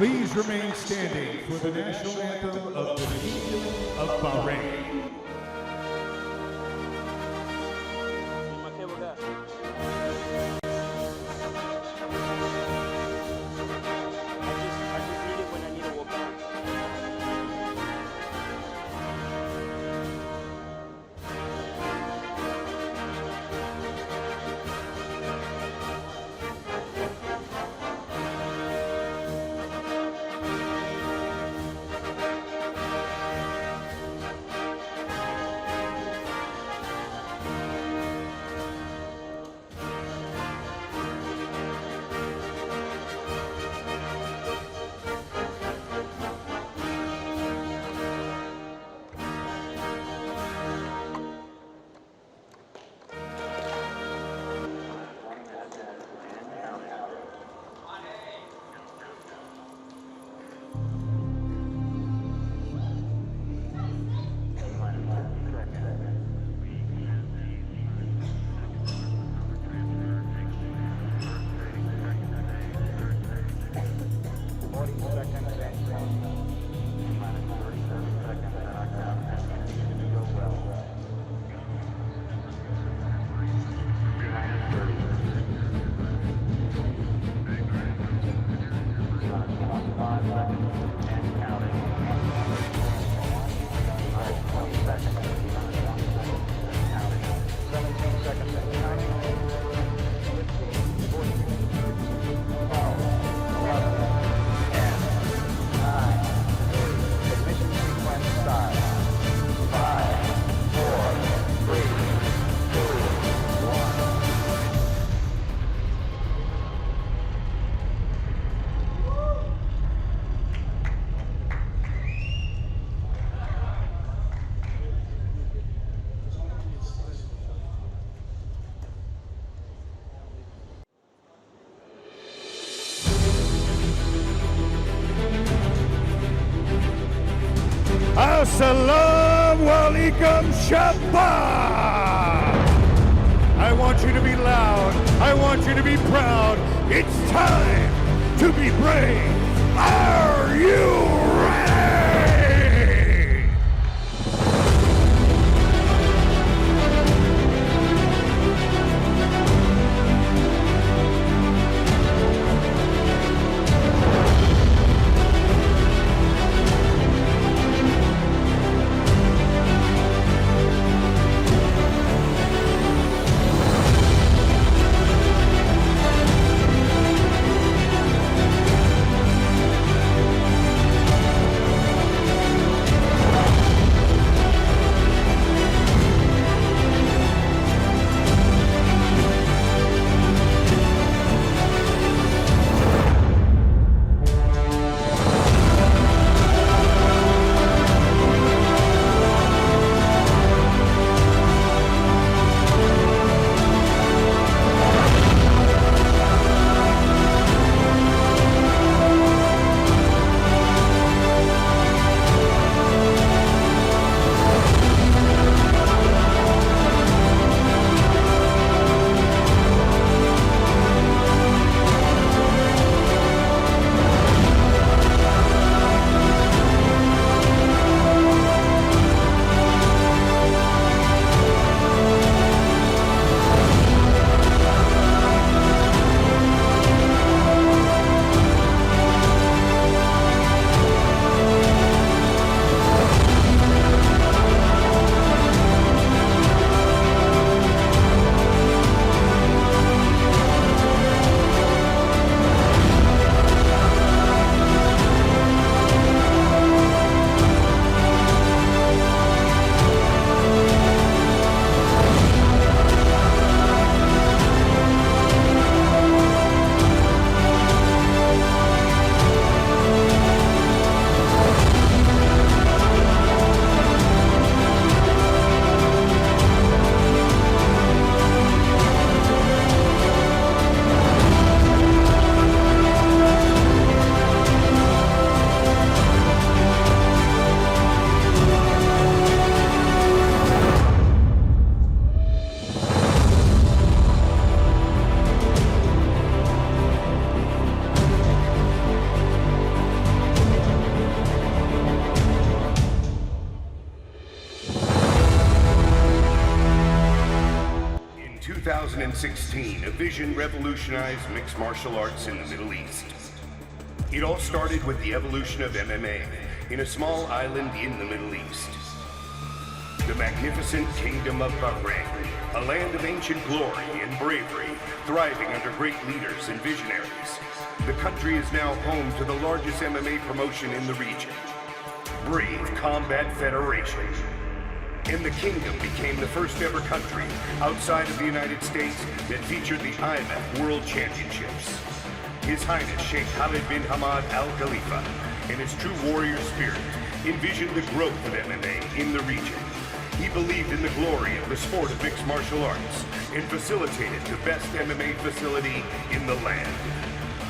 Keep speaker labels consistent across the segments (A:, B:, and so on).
A: Please remain standing for the national anthem of the Kingdom of Bahrain. Assalamu alaikum Shabbat! I want you to be loud. I want you to be proud. It's time to be brave. Are you ready?
B: 2016, a vision revolutionized mixed martial arts in the Middle East. It all started with the evolution of MMA in a small island in the Middle East. The magnificent Kingdom of Bahrain, a land of ancient glory and bravery, thriving under great leaders and visionaries. The country is now home to the largest MMA promotion in the region, Brave Combat Federation. And the kingdom became the first ever country outside of the United States that featured the IMF World Championships. His Highness Sheikh Khalid bin Hamad Al Khalifa and his true warrior spirit envisioned the growth of MMA in the region. He believed in the glory of the sport of mixed martial arts and facilitated the best MMA facility in the land.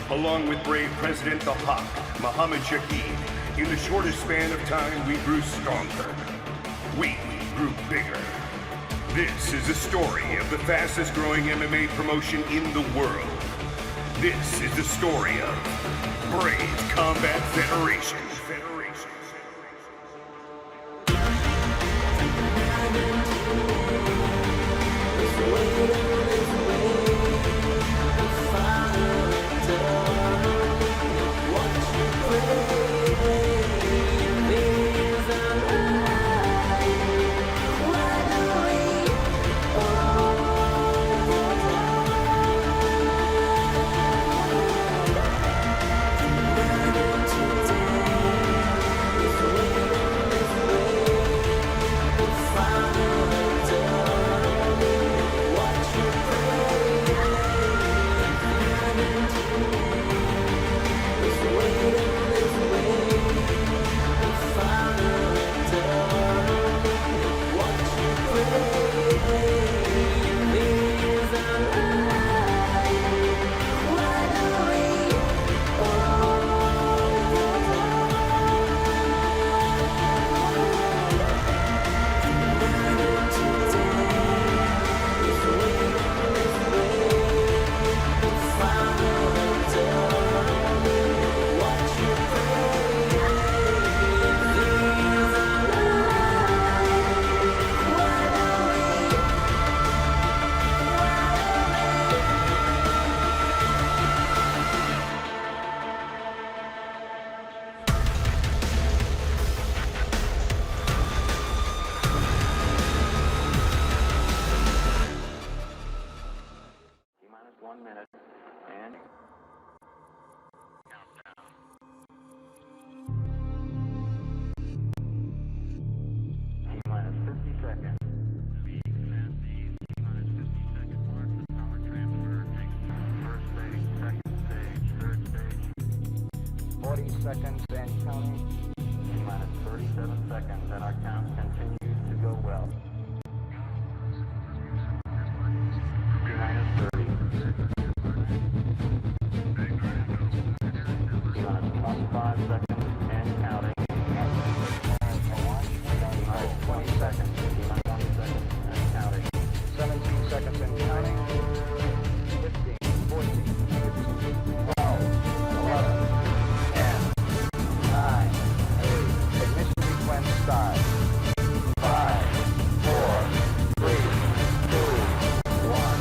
B: Along with brave President the Hawk, Mohammed Shahid, in the shortest span of time we grew stronger. We grew bigger. This is the story of the fastest growing MMA promotion in the world. This is the story of Brave Combat Federation.
C: Seconds and counting. T-minus 37 seconds, and our count continues to go well. T-minus 30. T-minus 25 seconds and counting. T-minus 20 seconds. T-minus 20 seconds and counting. 17 seconds and counting. 15, 14, 15, 12, 11. Start. 5, 4, 3, 2, 1.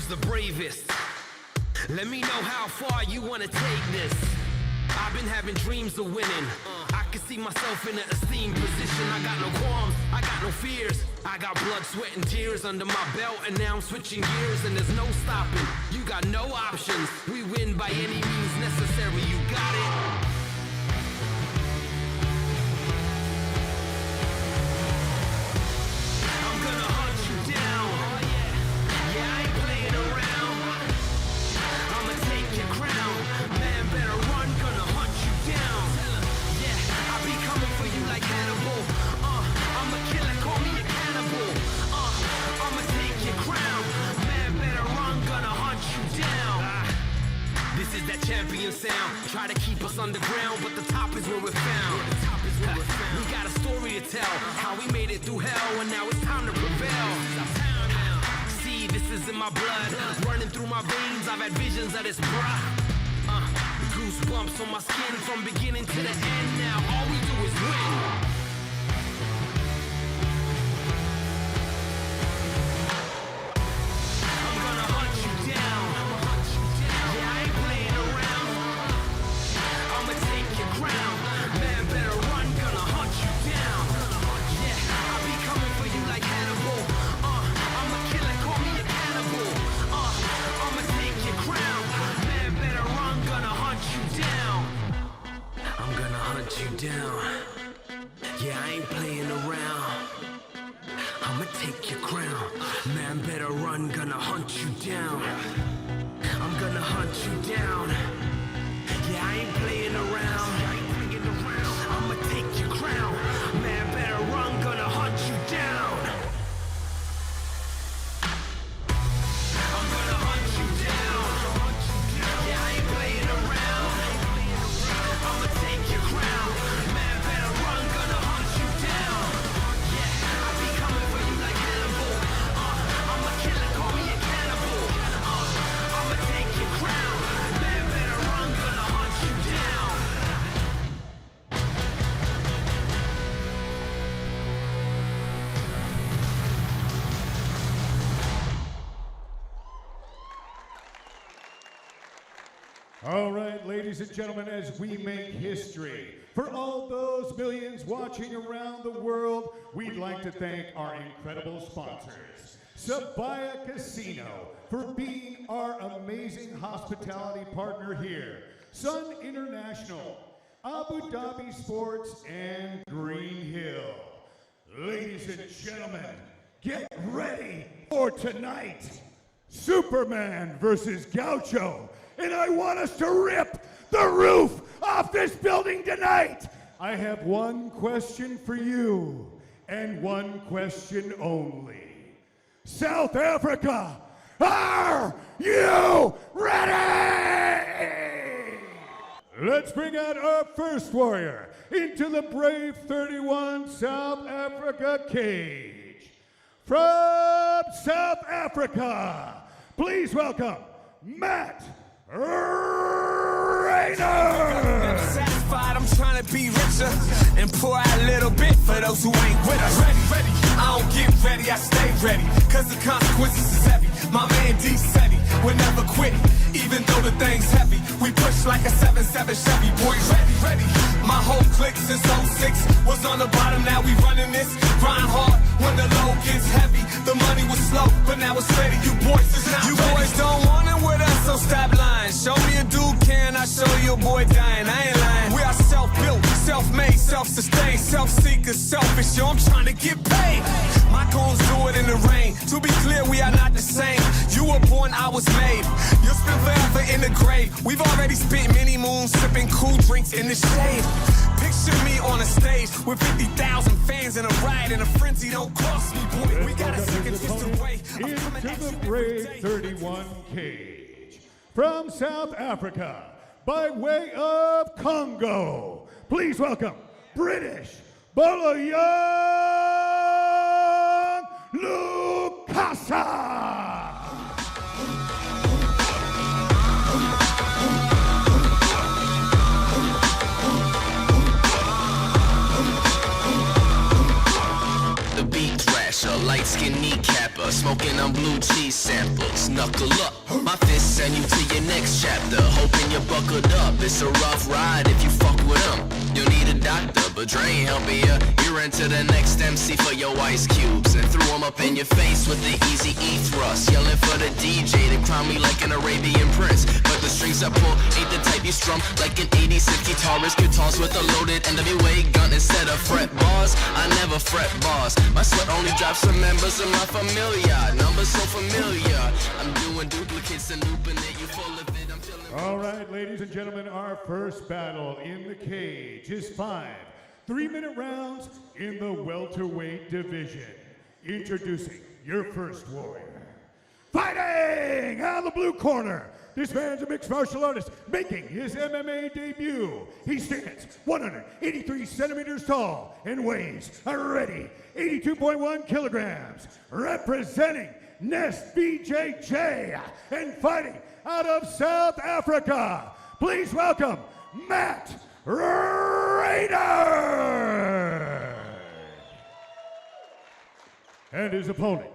D: The bravest. Let me know how far you want to take this. I've been having dreams of winning. I can see myself in an esteemed position. I got no qualms, I got no fears. I got blood, sweat, and tears under my belt, and now I'm switching gears, and there's no stopping. You got no options. We win by any means necessary. You got it. Like Hannibal, I'm a killer, call me a cannibal. sound. Try to keep us underground, but the top is where we're found. We got a story to tell, how we made it through hell, and now it's time to prevail. See, this is in my blood, running through my veins. I've had visions of this, bruh. Goosebumps on my skin from beginning to the end. Now all we do is win. Down. Yeah, I ain't playing around. I'ma take your crown. Man, better run, gonna hunt you down. I'm gonna hunt you down. Yeah, I ain't playing around. I'ma take your crown. Man, better run, gonna hunt you down. I'm gonna hunt you down. Yeah, I ain't playing around. I'ma take your crown.
A: All right, ladies and gentlemen, as we make history, for all those millions watching around the world, we'd like to thank our incredible sponsors. Sabaya Casino, for being our amazing hospitality partner here. Sun International, Abu Dhabi Sports, and Green Hill. Ladies and gentlemen, get ready for tonight. Superman versus Gaucho. And I want us to rip the roof off this building tonight. I have one question for you, and one question only. South Africa, are you ready? Let's bring out our first warrior into the Brave 31 South Africa cage. From South Africa, please welcome Matt Rainer.
E: Never satisfied, I'm trying to be richer and pour out a little bit for those who ain't with us. Ready, I don't get ready, I stay ready, cause the consequences is heavy. My man D said he would never quit, even though the thing's heavy. We push like a 7-7 Chevy, boy, ready. My whole clique since 06 was on the bottom, now we running this. Grind hard when the load gets heavy. The money was slow, but now it's steady. You boys is not ready. You boys don't want it with us, so stop lying. Show me a dude can, I show you a boy dying. I ain't lying. We are self-built, self-made, self-sustained, self-seekers, selfish. Yo, I'm trying to get paid. My goons do it in the rain. To be clear, we are not the same. You were born, I was made. You'll spend forever in the grave. We've already spent many moons sipping cool drinks in the shade. Picture me on a stage with 50,000 fans in a riot and a frenzy. Don't cost me, boy. We got a second just away.
A: Into the Brave 31 cage. From South Africa, by way of Congo, please welcome British Boloyan Lucasa.
F: Light-skinned kneecapper, smoking on blue cheese samples. Knuckle up, my fists send you to your next chapter. Hoping you're buckled up, it's a rough ride if you fuck with them. You'll need a doctor, but Dre ain't helping you. You're into the next MC for your ice cubes, and threw them up in your face with the easy E thrust. Yelling for the DJ to crown me like an Arabian prince, but the strings I pull ain't the type you strum like an 86 guitarist. Guitars with a loaded NWA gun instead of fret bars. I never fret bars. My sweat only drops some members of my familia. Numbers so familiar. I'm doing duplicates and looping it. You full of it. I'm feeling.
A: All right, ladies and gentlemen, our first battle in the cage is 5 3-minute rounds in the welterweight division. Introducing your first warrior. Fighting out of the blue corner, This man's a mixed martial artist making his MMA debut. He stands 183 centimeters tall and weighs a ready 82.1 kilograms. Representing Nest BJJ and fighting out of South Africa, please welcome Matt Rayner. And his opponent,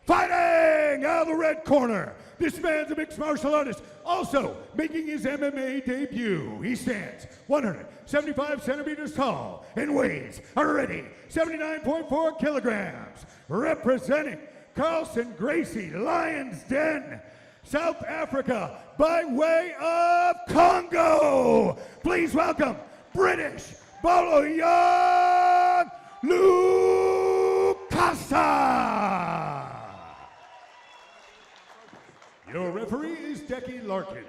A: fighting out of the red corner. This man's a mixed martial artist, also making his MMA debut. He stands 175 centimeters tall and weighs already 79.4 kilograms. Representing Carlson Gracie, Lion's Den, South Africa, by way of Congo. Please welcome British Boloyan Lucasa. Your referee is Decky Larkin.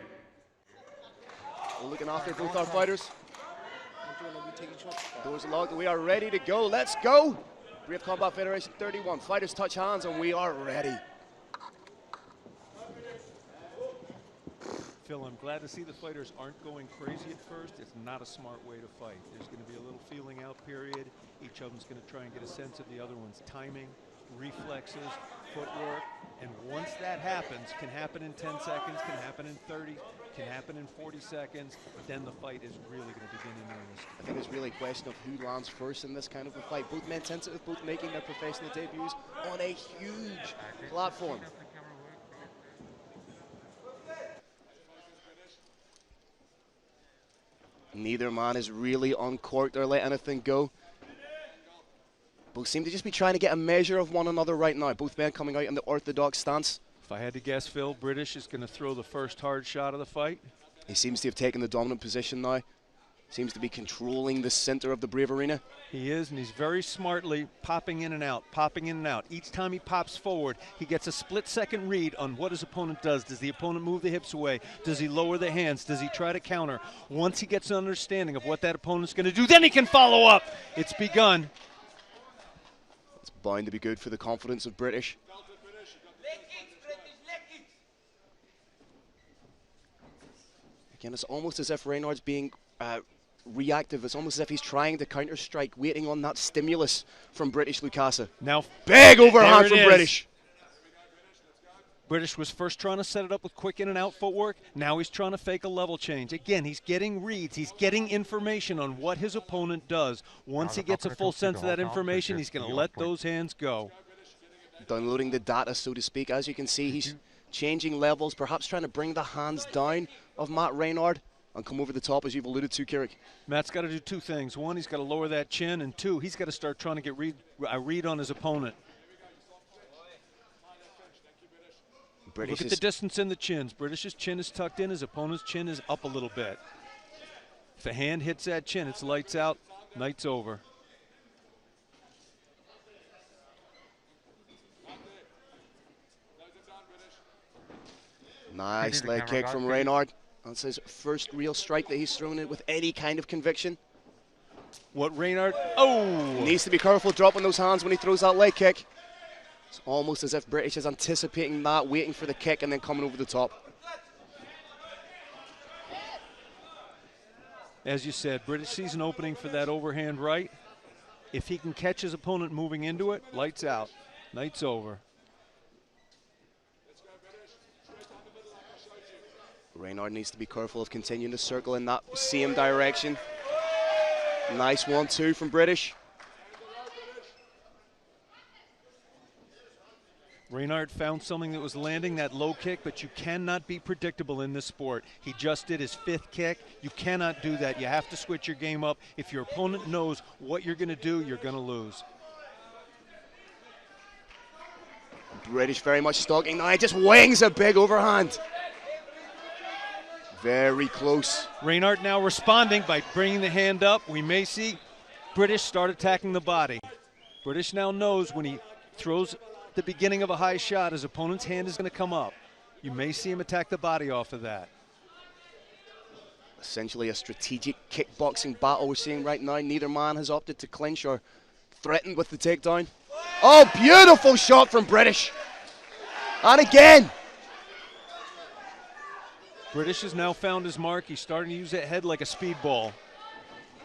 G: We're looking after both our fighters. Doors are locked and we are ready to go. Let's go. Brave Combat Federation 31. Fighters touch hands and we are ready.
H: Phil, I'm glad to see the fighters aren't going crazy at first. It's not a smart way to fight. There's going to be a little feeling out period. Each of them's going to try and get a sense of the other one's timing, reflexes, footwork, and once that happens, can happen in 10 seconds, can happen in 30, can happen in 40 seconds, then the fight is really going to begin in earnest.
G: I think it's really a question of who lands first in this kind of a fight. Both men sensitive, both making their professional debuts on a huge platform. Neither man is really uncorked or let anything go. Both seem to just be trying to get a measure of one another right now. Both men coming out in the orthodox stance.
H: If I had to guess, Phil, British is going to throw the first hard shot of the fight.
G: He seems to have taken the dominant position now. Seems to be controlling the center of the Brave Arena.
H: He is, and he's very smartly popping in and out, popping in and out. Each time he pops forward, he gets a split-second read on what his opponent does. Does the opponent move the hips away? Does he lower the hands? Does he try to counter? Once he gets an understanding of what that opponent's going to do, then he can follow up. It's begun.
G: It's bound to be good for the confidence of British. Again, it's almost as if Reynard's being reactive. It's almost as if he's trying to counter-strike, waiting on that stimulus from British Lucasa.
H: Now,
G: big overhand from British.
H: British was first trying to set it up with quick in and out footwork. Now he's trying to fake a level change. Again, he's getting reads. He's getting information on what his opponent does. Once he gets a full sense of that information, he's going to let those hands go.
G: Downloading the data, so to speak. As you can see, he's changing levels, perhaps trying to bring the hands down of Matt Reynard and come over the top, as you've alluded to, Cedric.
H: Matt's got to do two things. One, he's got to lower that chin, and two, he's got to start trying to get a read on his opponent. Look at the distance in the chins. British's chin is tucked in. His opponent's chin is up a little bit. If a hand hits that chin, it's lights out, night's over.
G: Nice leg kick from Reynard. That's his first real strike that he's thrown in with any kind of conviction.
H: What Reynard,
G: needs to be careful dropping those hands when he throws that leg kick. It's almost as if British is anticipating that, waiting for the kick and then coming over the top.
H: As you said, British sees an opening for that overhand right. If he can catch his opponent moving into it, lights out, night's over.
G: Reynard needs to be careful of continuing to circle in that same direction. Nice 1-2 from British.
H: Reynard found something that was landing, that low kick, but you cannot be predictable in this sport. He just did his fifth kick. You cannot do that. You have to switch your game up. If your opponent knows what you're going to do, you're going to lose.
G: British very much stalking now. He just wings a big overhand. Very close.
H: Reynard now responding by bringing the hand up. We may see British start attacking the body. British now knows when he throws the beginning of a high shot, his opponent's hand is going to come up. You may see him attack the body off of that.
G: Essentially a strategic kickboxing battle we're seeing right now. Neither man has opted to clinch or threatened with the takedown. Oh, beautiful shot from British. And again.
H: British has now found his mark. He's starting to use that head like a speedball.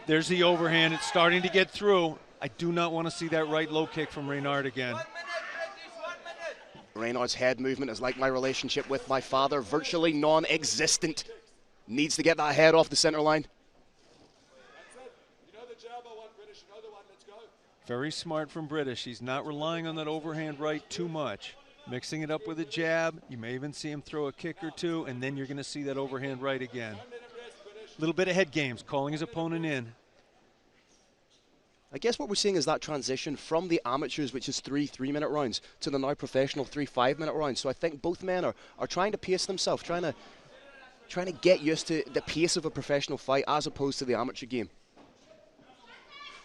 H: There's the overhand. It's starting to get through. I do not want to see that right low kick from Reynard again.
G: Reynard's head movement is like my relationship with my father, virtually non-existent. Needs to get that head off the center line.
H: Very smart from British. He's not relying on that overhand right too much. Mixing it up with a jab. You may even see him throw a kick or two, and then you're going to see that overhand right again. A little bit of head games, calling his opponent in.
G: I guess what we're seeing is that transition from the amateurs, which is 3 3-minute rounds, to the now professional 3 5-minute rounds. So I think both men are trying to pace themselves, trying to get used to the pace of a professional fight as opposed to the amateur game.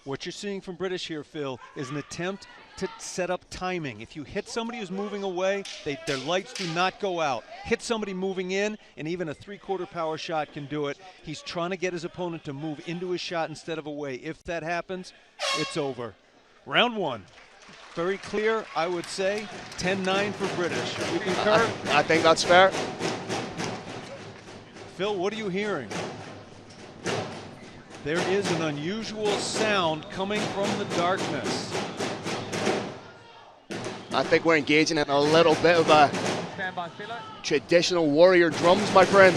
H: What you're seeing from British here, Phil, is an attempt to set up timing. If you hit somebody who's moving away, their lights do not go out. Hit somebody moving in, and even a 3/4 power shot can do it. He's trying to get his opponent to move into his shot instead of away. If that happens, it's over. Round 1. Very clear, I would say. 10-9 for British. You concur?
G: I think that's fair.
H: Phil, what are you hearing? There is an unusual sound coming from the darkness.
G: I think we're engaging in a little bit of a traditional warrior drums, my friend.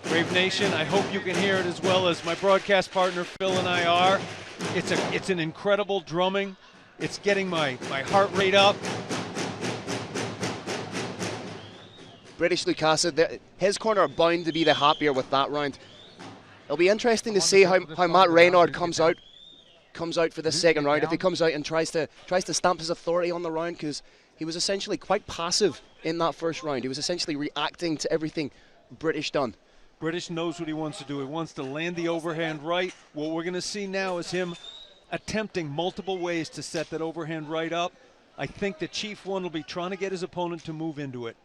H: Brave Nation, I hope you can hear it as well as my broadcast partner Phil and I are. It's an incredible drumming. It's getting my heart rate up.
G: British Lucasa, his corner are bound to be the happier with that round. It'll be interesting to see how Matt Reynard comes out for the second round. If he comes out and tries to stamp his authority on the round, because he was essentially quite passive in that first round. He was essentially reacting to everything British done.
H: British knows what he wants to do. He wants to land the overhand right. What we're going to see now is him attempting multiple ways to set that overhand right up. I think the chief one will be trying to get his opponent to move into it.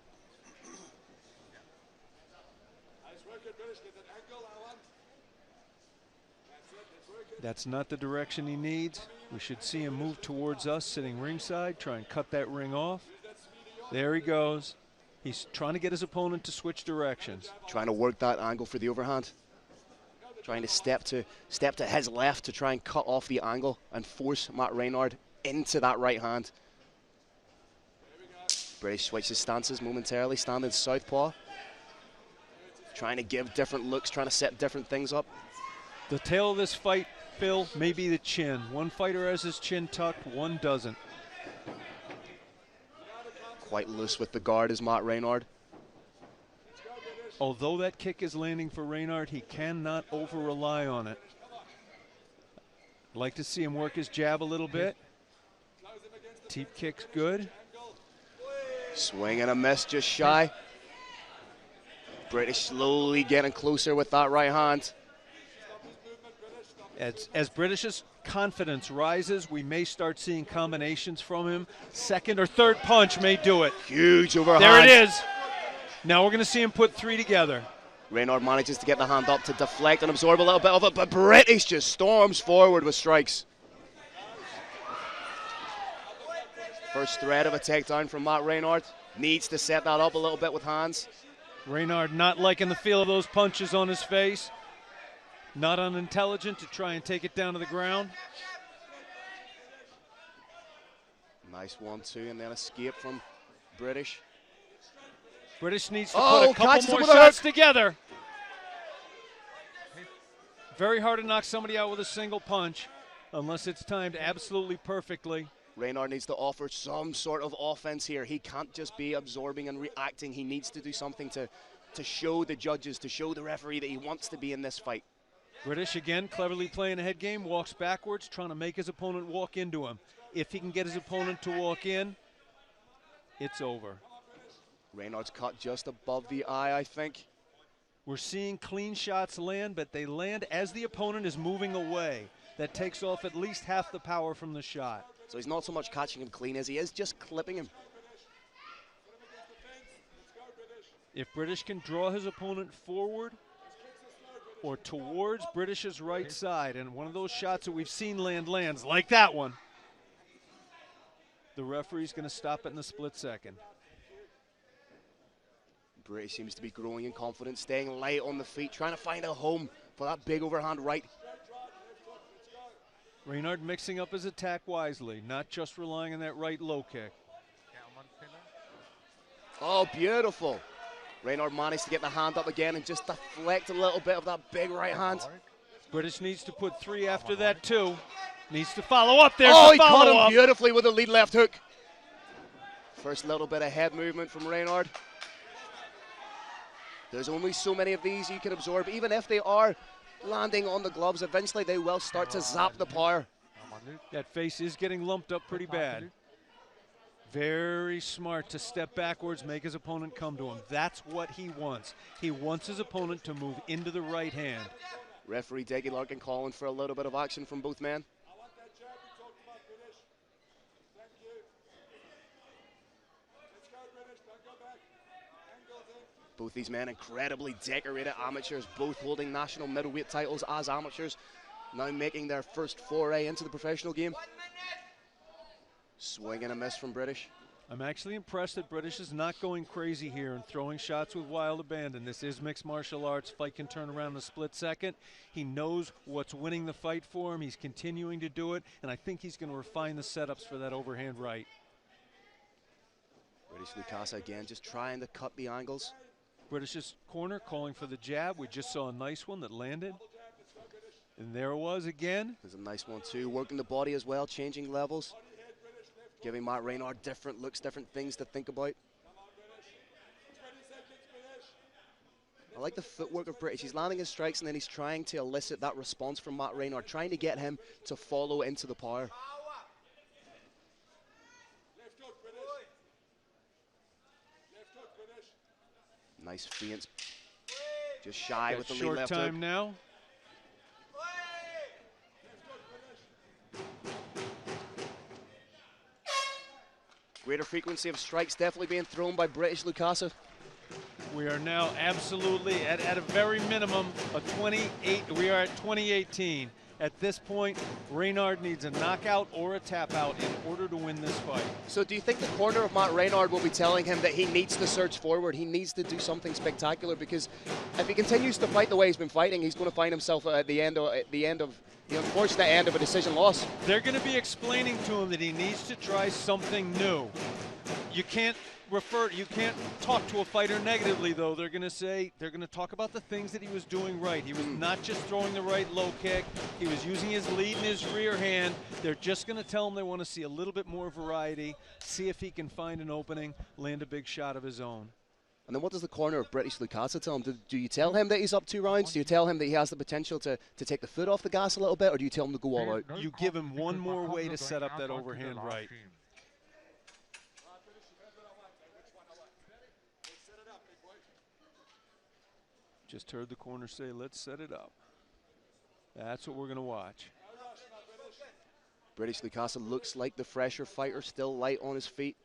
H: That's not the direction he needs. We should see him move towards us, sitting ringside, try and cut that ring off. There he goes. He's trying to get his opponent to switch directions.
G: Trying to work that angle for the overhand. Trying to step to his left to try and cut off the angle and force Matt Reynard into that right hand. British switches stances momentarily, standing southpaw. Trying to give different looks, trying to set different things up.
H: The tail of this fight, Phil, may be the chin. One fighter has his chin tucked, one doesn't.
G: Quite loose with the guard is Matt Reynard.
H: Although that kick is landing for Reynard, he cannot over-rely on it. I'd like to see him work his jab a little bit. Teep kick's good.
G: Swing and a miss, just shy. British slowly getting closer with that right hand.
H: As British's confidence rises, we may start seeing combinations from him. Second or third punch may do it.
G: Huge overhand.
H: There it is. Now we're going to see him put 3 together.
G: Reynard manages to get the hand up to deflect and absorb a little bit of it, but British just storms forward with strikes. First threat of a takedown from Matt Reynard. Needs to set that up a little bit with hands.
H: Reynard not liking the feel of those punches on his face. Not unintelligent to try and take it down to the ground.
G: Nice 1-2 and then escape from British.
H: British needs to put a couple more shots together. Very hard to knock somebody out with a single punch unless it's timed absolutely perfectly.
G: Reynard needs to offer some sort of offense here. He can't just be absorbing and reacting. He needs to do something to show the judges, to show the referee that he wants to be in this fight.
H: British again cleverly playing a head game, walks backwards, trying to make his opponent walk into him. If he can get his opponent to walk in, it's over.
G: Reynard's cut just above the eye, I think.
H: We're seeing clean shots land, but they land as the opponent is moving away. That takes off at least half the power from the shot.
G: So he's not so much catching him clean as he is just clipping him.
H: If British can draw his opponent forward or towards British's right side, and one of those shots that we've seen lands, like that one, the referee's going to stop it in a split second.
G: British seems to be growing in confidence, staying light on the feet, trying to find a home for that big overhand right.
H: Reynard mixing up his attack wisely, not just relying on that right low kick.
G: Oh, beautiful. Reynard managed to get the hand up again and just deflect a little bit of that big right hand.
H: British needs to put 3 after that too. Needs to follow up there.
G: Oh, he caught him beautifully with a lead left hook. First little bit of head movement from Reynard. There's only so many of these you can absorb. Even if they are landing on the gloves, eventually they will start to zap the power.
H: That face is getting lumped up pretty bad. Very smart to step backwards, make his opponent come to him. That's what he wants. He wants his opponent to move into the right hand.
G: Referee Deggy Larkin calling for a little bit of action from both men. Both these men incredibly decorated amateurs, both holding national middleweight titles as amateurs, now making their first foray into the professional game. Swing and a miss from British.
H: I'm actually impressed that British is not going crazy here and throwing shots with wild abandon. This is mixed martial arts. Fight can turn around in a split second. He knows what's winning the fight for him. He's continuing to do it, and I think he's going to refine the setups for that overhand right.
G: British Lucasa again just trying to cut the angles.
H: British's corner calling for the jab. We just saw a nice one that landed. And there it was again.
G: There's a nice one too. Working the body as well, changing levels. Giving Matt Reynard different looks, different things to think about. I like the footwork of British. He's landing his strikes and then he's trying to elicit that response from Matt Reynard, trying to get him to follow into the power. Nice feints. Just shy with the lead left hook.
H: Short time now.
G: Greater frequency of strikes definitely being thrown by British Lucasa.
H: We are now absolutely at a very minimum of 28. We are at 2018. At this point, Reynard needs a knockout or a tap out in order to win this fight.
G: So do you think the corner of Matt Reynard will be telling him that he needs to surge forward, he needs to do something spectacular, because if he continues to fight the way he's been fighting, he's going to find himself at the end of the unfortunate end of a decision loss?
H: They're going to be explaining to him that he needs to try something new. You can't talk to a fighter negatively, though. They're going to talk about the things that he was doing right. He was not just throwing the right low kick. He was using his lead in his rear hand. They're just going to tell him they want to see a little bit more variety, see if he can find an opening, land a big shot of his own.
G: And then what does the corner of British Lucasa tell him? Do you tell him that he's up 2 rounds? Do you tell him that he has the potential to take the foot off the gas a little bit, or do you tell him to go all out?
H: You give him one more way to set up that overhand right. Just heard the corner say, let's set it up. That's what we're going to watch.
G: British Lucasa looks like the fresher fighter, still light on his feet.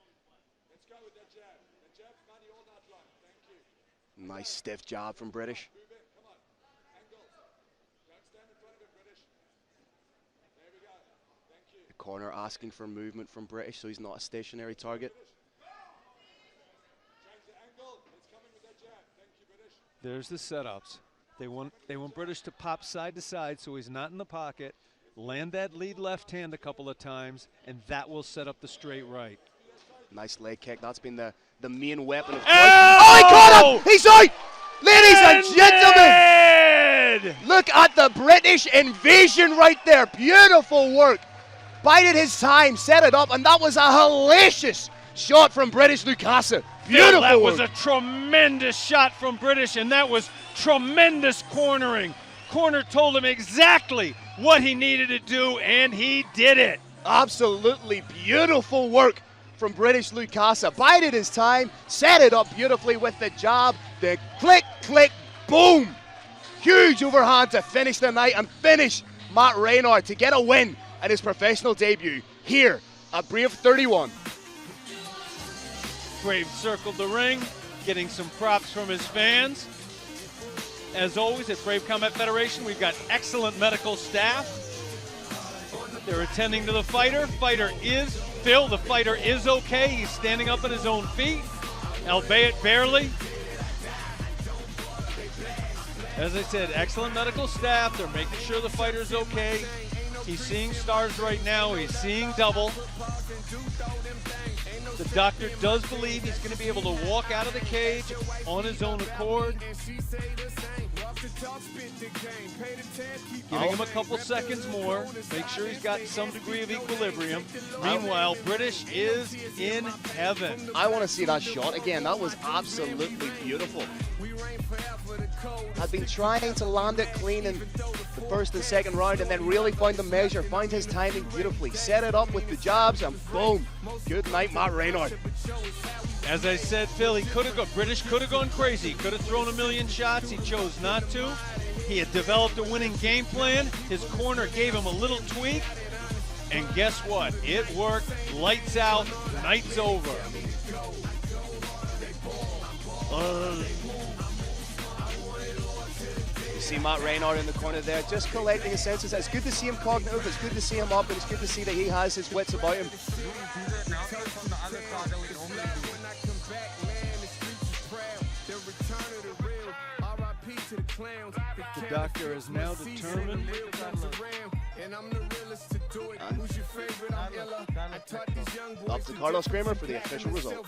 G: Nice stiff jab from British. The corner asking for movement from British, so he's not a stationary target.
H: There's the setups. They want British to pop side to side so he's not in the pocket, land that lead left hand a couple of times, and that will set up the straight right.
G: Nice leg kick. That's been the main weapon of choice. Oh, he caught him! He's out! Ladies and gentlemen, look at the British invasion right there. Beautiful work. Bided his time, set it up, and that was a hellacious shot from British Lucasa. Beautiful
H: That
G: work.
H: was a tremendous shot from British, and that was tremendous cornering. Corner told him exactly what he needed to do, and he did it.
G: Absolutely beautiful work from British Lucasa. Bided his time, set it up beautifully with the jab, the click, click, boom. Huge overhand to finish the night and finish Matt Reynard to get a win at his professional debut here at Brave 31.
H: Brave circled the ring, getting some props from his fans. As always, at Brave Combat Federation, we've got excellent medical staff. They're attending to the fighter. Fighter is Phil. The fighter is okay. He's standing up on his own feet, albeit barely. As I said, excellent medical staff. They're making sure the fighter's okay. He's seeing stars right now. He's seeing double. The doctor does believe he's going to be able to walk out of the cage on his own accord. Giving him a couple seconds more. Make sure he's got some degree of equilibrium. Meanwhile, British is in heaven.
G: I want to see that shot again. That was absolutely beautiful. Had been trying to land it clean in the first and second round, and then really found the measure, found his timing beautifully, set it up with the jabs, and boom. Good night, Matt Reynard.
H: As I said, Phil, British could have gone crazy, could have thrown a million shots. He chose not to. He had developed a winning game plan. His corner gave him a little tweak, and guess what? It worked. Lights out, night's over.
G: You see Matt Reynard in the corner there, just collecting his senses. It's good to see him cognitive, it's good to see him up, and it's good to see that he has his wits about him.
H: The doctor is now determined.
G: Up to Carlos Kramer for the official result.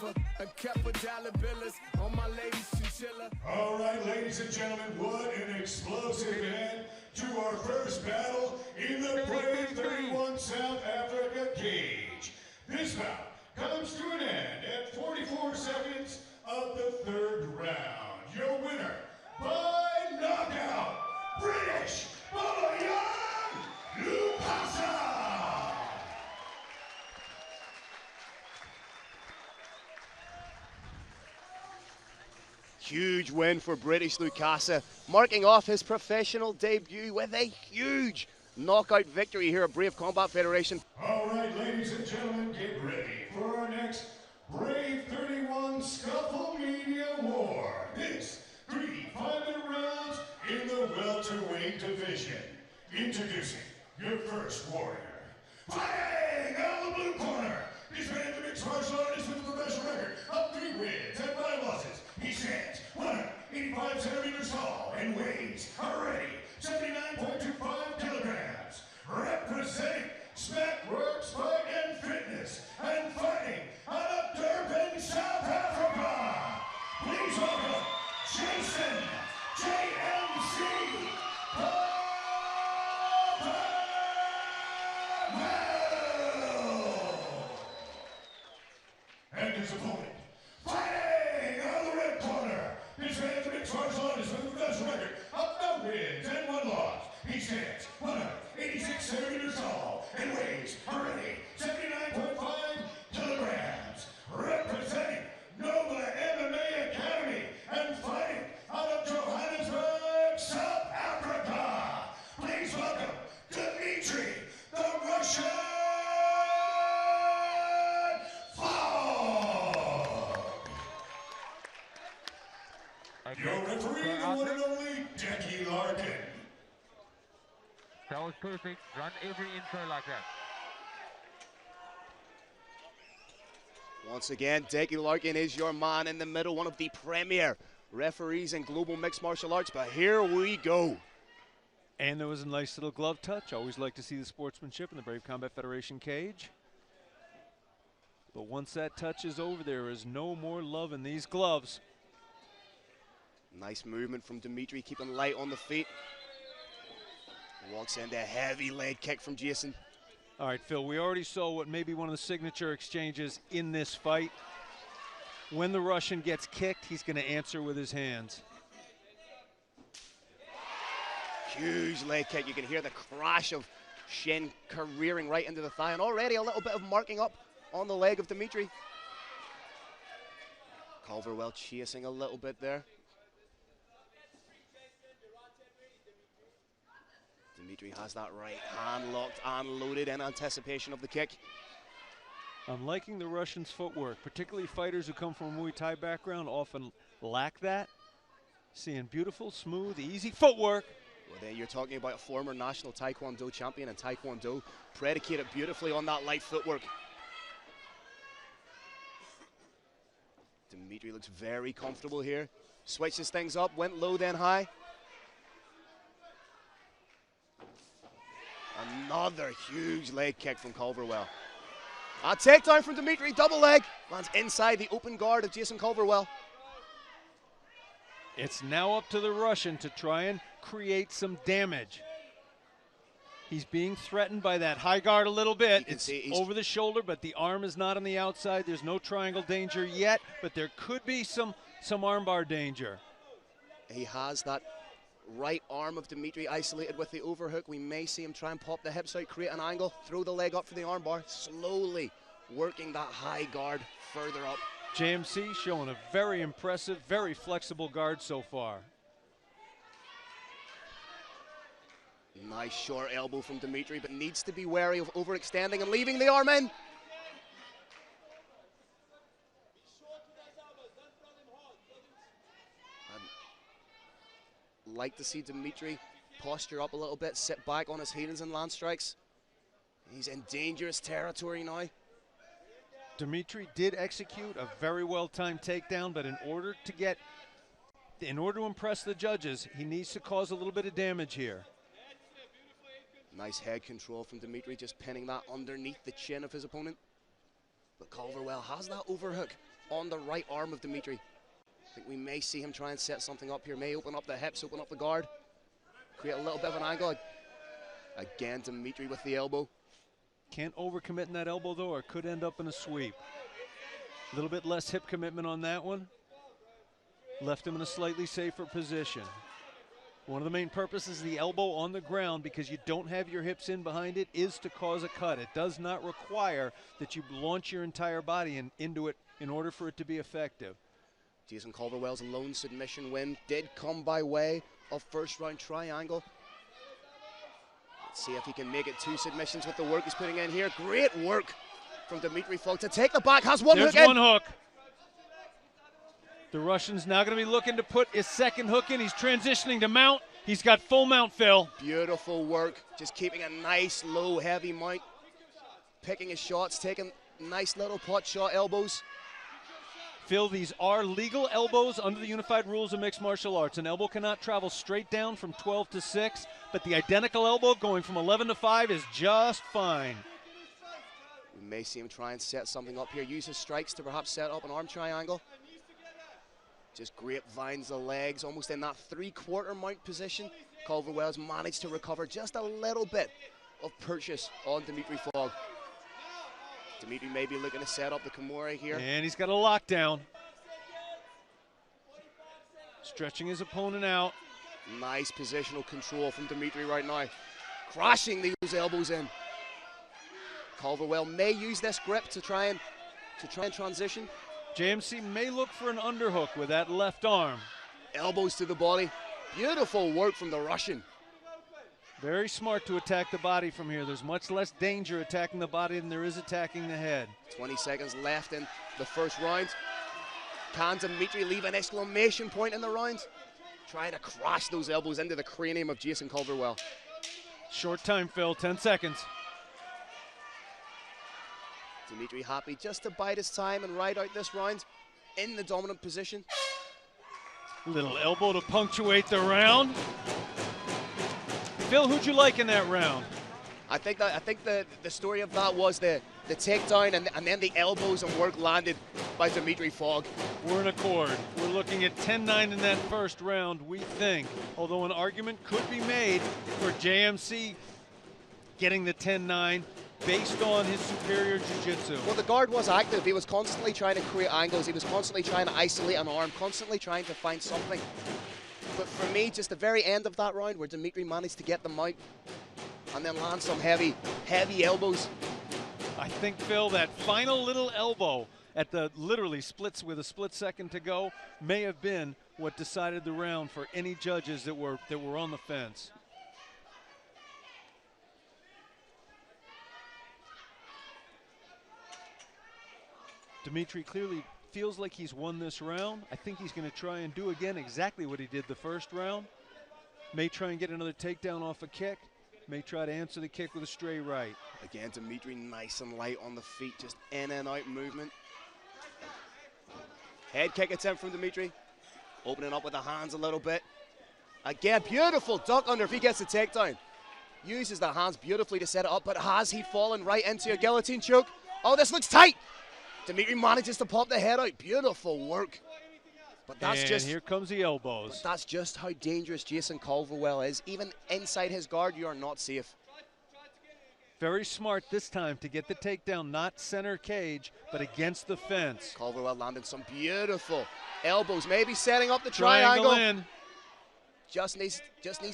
A: All right, ladies and gentlemen, what an explosive end to our first battle in the Brave 31 South Africa cage. This bout comes to an end at 44 seconds of the third round. Your winner by knockout, British Lucasa.
G: Huge win for British Lucasa, marking off his professional debut with a huge knockout victory here at Brave Combat Federation.
A: All right, ladies and gentlemen, get ready for our next Brave 31 Scuffle Media War. This 3 5-minute rounds in the welterweight division. Introducing your first warrior. Fighting out of the blue corner, this man is a mixed martial artist with a professional record of 3 wins and 5 losses. He stands 185 centimeters tall and weighs already 79.25 kilograms. Representing Smackworks Fight and Fitness and fighting out of Durban, South Africa. Please welcome Jason JMC. And his opponent, fighting out of the red corner. This man's a mixed martial artist with a professional record of no wins and 1 loss. He stands 186 centimeters tall and weighs already 79.5 kilograms. Representing Nova MMA Academy and fighting out of Johannesburg, South Africa. Please welcome Dmitri, the Russian. Your referee, the one and only Jackie Larkin.
I: That was perfect. Run every intro like that.
G: Once again, Decky Larkin is your man in the middle, one of the premier referees in global mixed martial arts, but here we go.
H: And there was a nice little glove touch. Always like to see the sportsmanship in the Brave Combat Federation cage. But once that touch is over, there is no more love in these gloves.
G: Nice movement from Dmitri, keeping light on the feet. Walks into a heavy leg kick from Jason.
H: All right, Phil, we already saw what may be one of the signature exchanges in this fight. When the Russian gets kicked, he's going to answer with his hands.
G: Huge leg kick. You can hear the crash of shin careering right into the thigh, and already a little bit of marking up on the leg of Dmitri. Culverwell chasing a little bit there. Dmitri has that right hand locked and loaded in anticipation of the kick.
H: I'm liking the Russians' footwork, particularly fighters who come from a Muay Thai background often lack that. Seeing beautiful, smooth, easy footwork.
G: Well, then you're talking about a former national Taekwondo champion, and Taekwondo predicated beautifully on that light footwork. Dmitri looks very comfortable here. Switches things up, went low then high. Another huge leg kick from Culverwell. A takedown from Dmitri, double leg. Lands inside the open guard of Jason Culverwell.
H: It's now up to the Russian to try and create some damage. He's being threatened by that high guard a little bit. It's over the shoulder, but the arm is not on the outside. There's no triangle danger yet, but there could be some armbar danger.
G: He has that right arm of Dmitri isolated with the overhook. We may see him try and pop the hips out, create an angle, throw the leg up for the armbar, slowly working that high guard further up.
H: JMC showing a very impressive, very flexible guard so far.
G: Nice short elbow from Dmitri, but needs to be wary of overextending and leaving the arm in. I'd like to see Dmitri posture up a little bit, sit back on his heels and land strikes. He's in dangerous territory now.
H: Dmitri did execute a very well-timed takedown, but in order to impress the judges, he needs to cause a little bit of damage here.
G: Nice head control from Dmitri, just pinning that underneath the chin of his opponent. But Culverwell has that overhook on the right arm of Dmitri. I think we may see him try and set something up here, may open up the hips, open up the guard, create a little bit of an angle. Again, Dmitri with the elbow.
H: Can't overcommit in that elbow though, or could end up in a sweep. A little bit less hip commitment on that one. Left him in a slightly safer position. One of the main purposes of the elbow on the ground, because you don't have your hips in behind it, is to cause a cut. It does not require that you launch your entire body into it in order for it to be effective.
G: Jason Culverwell's lone submission win did come by way of first round triangle. Let's see if he can make it 2 submissions with the work he's putting in here. Great work from Dmitri Fogg to take the back, has one hook in.
H: There's one hook. The Russian's now going to be looking to put his second hook in. He's transitioning to mount. He's got full mount, Phil.
G: Beautiful work. Just keeping a nice, low, heavy mount. Picking his shots, taking nice little pot shot elbows.
H: Phil, these are legal elbows under the unified rules of mixed martial arts. An elbow cannot travel straight down from 12 to 6, but the identical elbow going from 11 to 5 is just fine.
G: We may see him try and set something up here. Use his strikes to perhaps set up an arm triangle. Just grapevines the legs, almost in that 3/4 mount position. Culverwell's managed to recover just a little bit of purchase on Dmitri Fogg. Dmitri may be looking to set up the Kimura here.
H: And he's got a lockdown. Stretching his opponent out.
G: Nice positional control from Dmitri right now. Crashing those elbows in. Culverwell may use this grip to try and transition.
H: JMC may look for an underhook with that left arm.
G: Elbows to the body. Beautiful work from the Russian.
H: Very smart to attack the body from here. There's much less danger attacking the body than there is attacking the head.
G: 20 seconds left in the first round. Can Dmitri leave an exclamation point in the round? Trying to crash those elbows into the cranium of Jason Culverwell.
H: Short time, Phil, 10 seconds.
G: Dmitri happy just to bide his time and ride out this round in the dominant position.
H: Little elbow to punctuate the round. Phil, who'd you like in that round?
G: I think the story of that was the takedown and then the elbows and work landed by Dmitri Fogg.
H: We're in accord. We're looking at 10-9 in that first round, we think. Although an argument could be made for JMC getting the 10-9 based on his superior jiu-jitsu.
G: Well, the guard was active. He was constantly trying to create angles. He was constantly trying to isolate an arm, constantly trying to find something. But for me, just the very end of that round where Dmitri managed to get them out and then land some heavy elbows.
H: I think, Phil, that final little elbow at the literally splits with a split second to go may have been what decided the round for any judges that were on the fence. Dmitri clearly feels like he's won this round. I think he's going to try and do again exactly what he did the first round. May try and get another takedown off a kick. May try to answer the kick with a straight right.
G: Again, Dmitri nice and light on the feet, just in and out movement. Head kick attempt from Dmitri. Opening up with the hands a little bit. Again, beautiful duck under if he gets the takedown. Uses the hands beautifully to set it up, but has he fallen right into a guillotine choke? Oh, this looks tight. Dmitri manages to pop the head out. Beautiful work. But that's
H: and
G: just,
H: here comes the elbows.
G: but that's just how dangerous Jason Culverwell is. Even inside his guard, you are not safe.
H: Very smart this time to get the takedown, not center cage, but against the fence.
G: Culverwell landed some beautiful elbows, maybe setting up the triangle.
H: in.
G: Just needs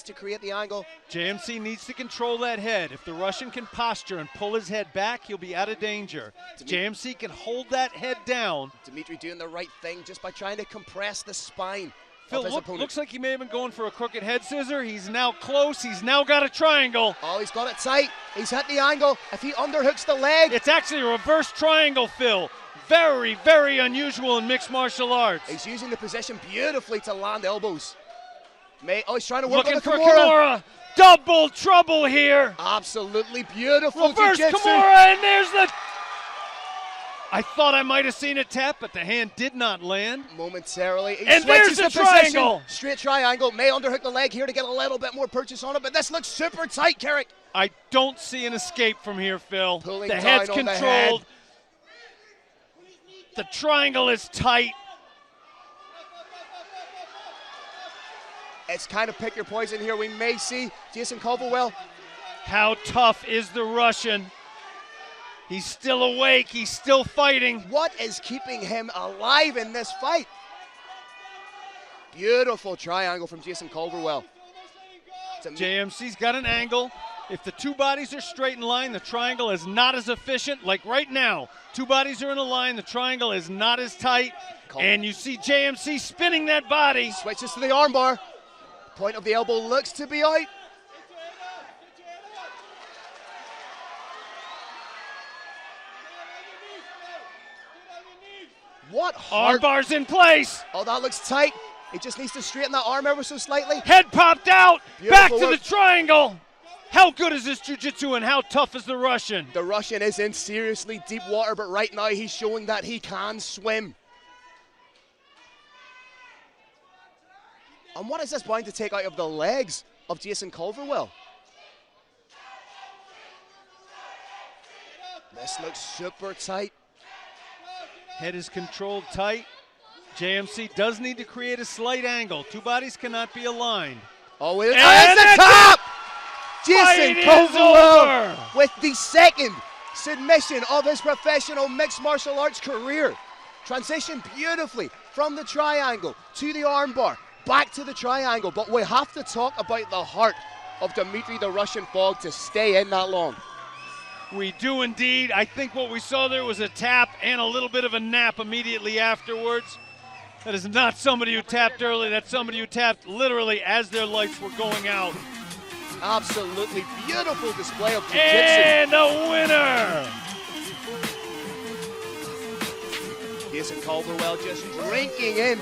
G: to create the angle.
H: JMC needs to control that head. If the Russian can posture and pull his head back, he'll be out of danger. JMC can hold that head down.
G: Dmitri doing the right thing just by trying to compress the spine
H: Phil,
G: of his opponent.
H: looks like he may have been going for a crooked head scissor. He's now close. He's now got a triangle.
G: Oh, he's got it tight. He's hit the angle. If he underhooks the leg.
H: It's actually a reverse triangle, Phil. Very, very unusual in mixed martial arts.
G: He's using the position beautifully to land elbows. He's trying to work
H: Looking
G: on the
H: for
G: Kimura.
H: Kimura. Double trouble here.
G: Absolutely beautiful
H: Reverse
G: jiu-jitsu.
H: Kimura, and there's the... I thought I might have seen a tap, but the hand did not land.
G: Momentarily. He
H: And
G: switches
H: there's the
G: position.
H: triangle.
G: Straight triangle. May underhook the leg here to get a little bit more purchase on it, but this looks super tight, Carrick.
H: I don't see an escape from here, Phil.
G: Pulling
H: The
G: down
H: head's
G: on the
H: controlled.
G: head.
H: The triangle is tight.
G: It's kind of pick your poison here. We may see Jason Culverwell.
H: How tough is the Russian? He's still awake. He's still fighting.
G: What is keeping him alive in this fight? Beautiful triangle from Jason Culverwell.
H: JMC's got an angle. If the two bodies are straight in line, the triangle is not as efficient. Like right now, two bodies are in a line. The triangle is not as tight. And you see JMC spinning that body.
G: Switches to the armbar. Point of the elbow looks to be out. What heart.
H: Armbar's in place.
G: Oh, that looks tight. He just needs to straighten that arm ever so slightly.
H: Head popped out.
G: Beautiful
H: Back to
G: work.
H: the triangle. How good is this jiu-jitsu and how tough is the Russian?
G: The Russian is in seriously deep water, but right now he's showing that he can swim. And what is this bound to take out of the legs of Jason Culverwell? This looks super tight.
H: Head is controlled tight. JMC does need to create a slight angle. Two bodies cannot be aligned.
G: Oh, it's
H: And
G: the
H: the
G: top! Jason
H: Fight is
G: Culverwell
H: over.
G: with the second submission of his professional mixed martial arts career. Transition beautifully from the triangle to the armbar, back to the triangle. But we have to talk about the heart of Dmitri the Russian Fog to stay in that long.
H: We do indeed. I think what we saw there was a tap and a little bit of a nap immediately afterwards. That is not somebody who tapped early. That's somebody who tapped literally as their lights were going out.
G: Absolutely beautiful display of jiu-jitsu.
H: And the winner!
G: Jason Culverwell just drinking in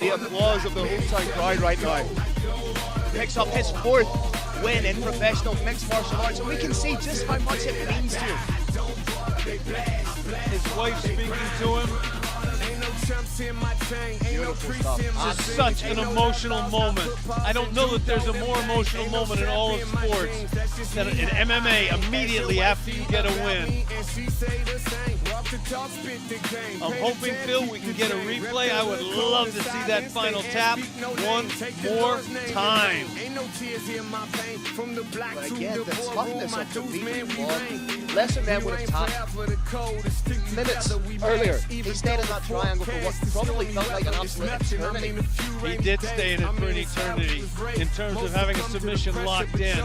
G: the applause of the hometown crowd right now. Picks up his fourth win in professional mixed martial arts, and we can see just how much it means to him.
H: His wife speaking to him.
G: Beautiful stuff.
H: This is such an emotional moment. I don't know that there's a more emotional moment in all of sports than in MMA immediately after you get a win. I'm hoping, Phil, we can get a replay. I would love to see that final tap one more time.
G: But again, the toughness of Dmitri, lesser men would have tapped minutes earlier. He stayed in that triangle for what probably felt like an absolute eternity.
H: He did stay in it for an eternity in terms of having a submission locked in.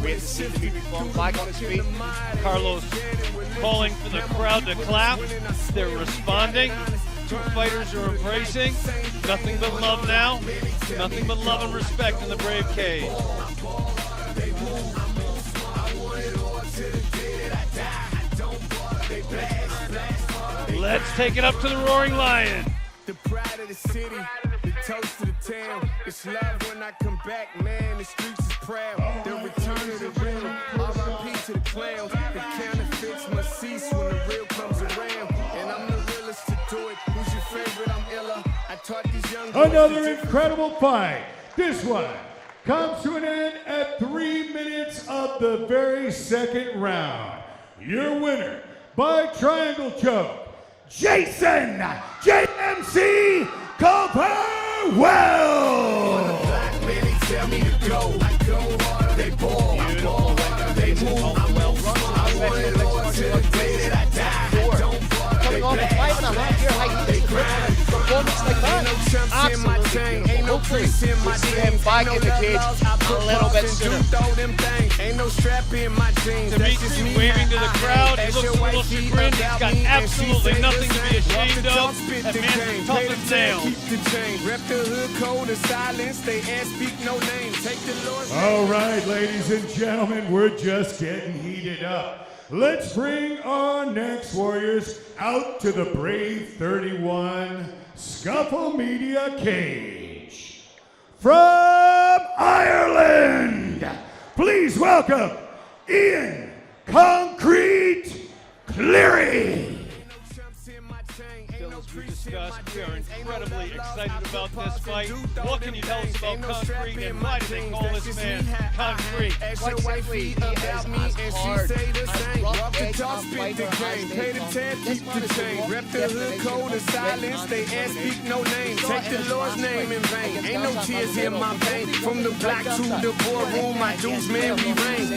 G: Great to see Dmitri fall back on his feet.
H: Carlos calling for the crowd to clap. They're responding. Two fighters are embracing. Nothing but love now. Nothing but love and respect in the Brave cage. Let's take it up to the Roaring Lion.
E: The pride of the city, the toast of the town. It's love when I come back, man. The streets is proud. The return of the real. R.I.P. to the clowns. The counterfeits must cease when the real comes around. And I'm the realest to do it. Who's your favorite? I'm Illa. I taught these young boys.
A: Another incredible fight. This one comes to an end at 3 minutes of the very second round. Your winner by triangle choke, Jason JMC Caldwell.
E: Black men, they tell me to go. I go harder, they ball. I ball harder, they move. I want it all to the day that I die. Don't bother, they
G: Coming off a 5.5 year high heat performance like that. Absolutely. Hopefully, we see him back in the cage a little bit sooner.
E: Ain't no strap in my jeans.
J: Dmitri waving to the crowd. He looks a little chagrined. He's got absolutely nothing to be ashamed of. That man's tough as nails.
E: Rep the hood code of silence. They ask, speak no name. Take the Lord's name.
A: All right, ladies and gentlemen, we're just getting heated up. Let's bring our next warriors out to the Brave 31 Scuffle Media Cage. From Ireland, please welcome Ian Concrete Cleary.
J: As we discussed, we are incredibly excited about this fight. What can you tell us about Concrete, and why do they call this man Concrete?
G: Quite simply, he is as hard, as rough edge on fighter as they come. This man is the one
E: Rep the hood code of silence. They ask, speak no name. Take the Lord's name in vain. Ain't no tears in my vein. From the block to the boardroom, my dudes, man, we reign.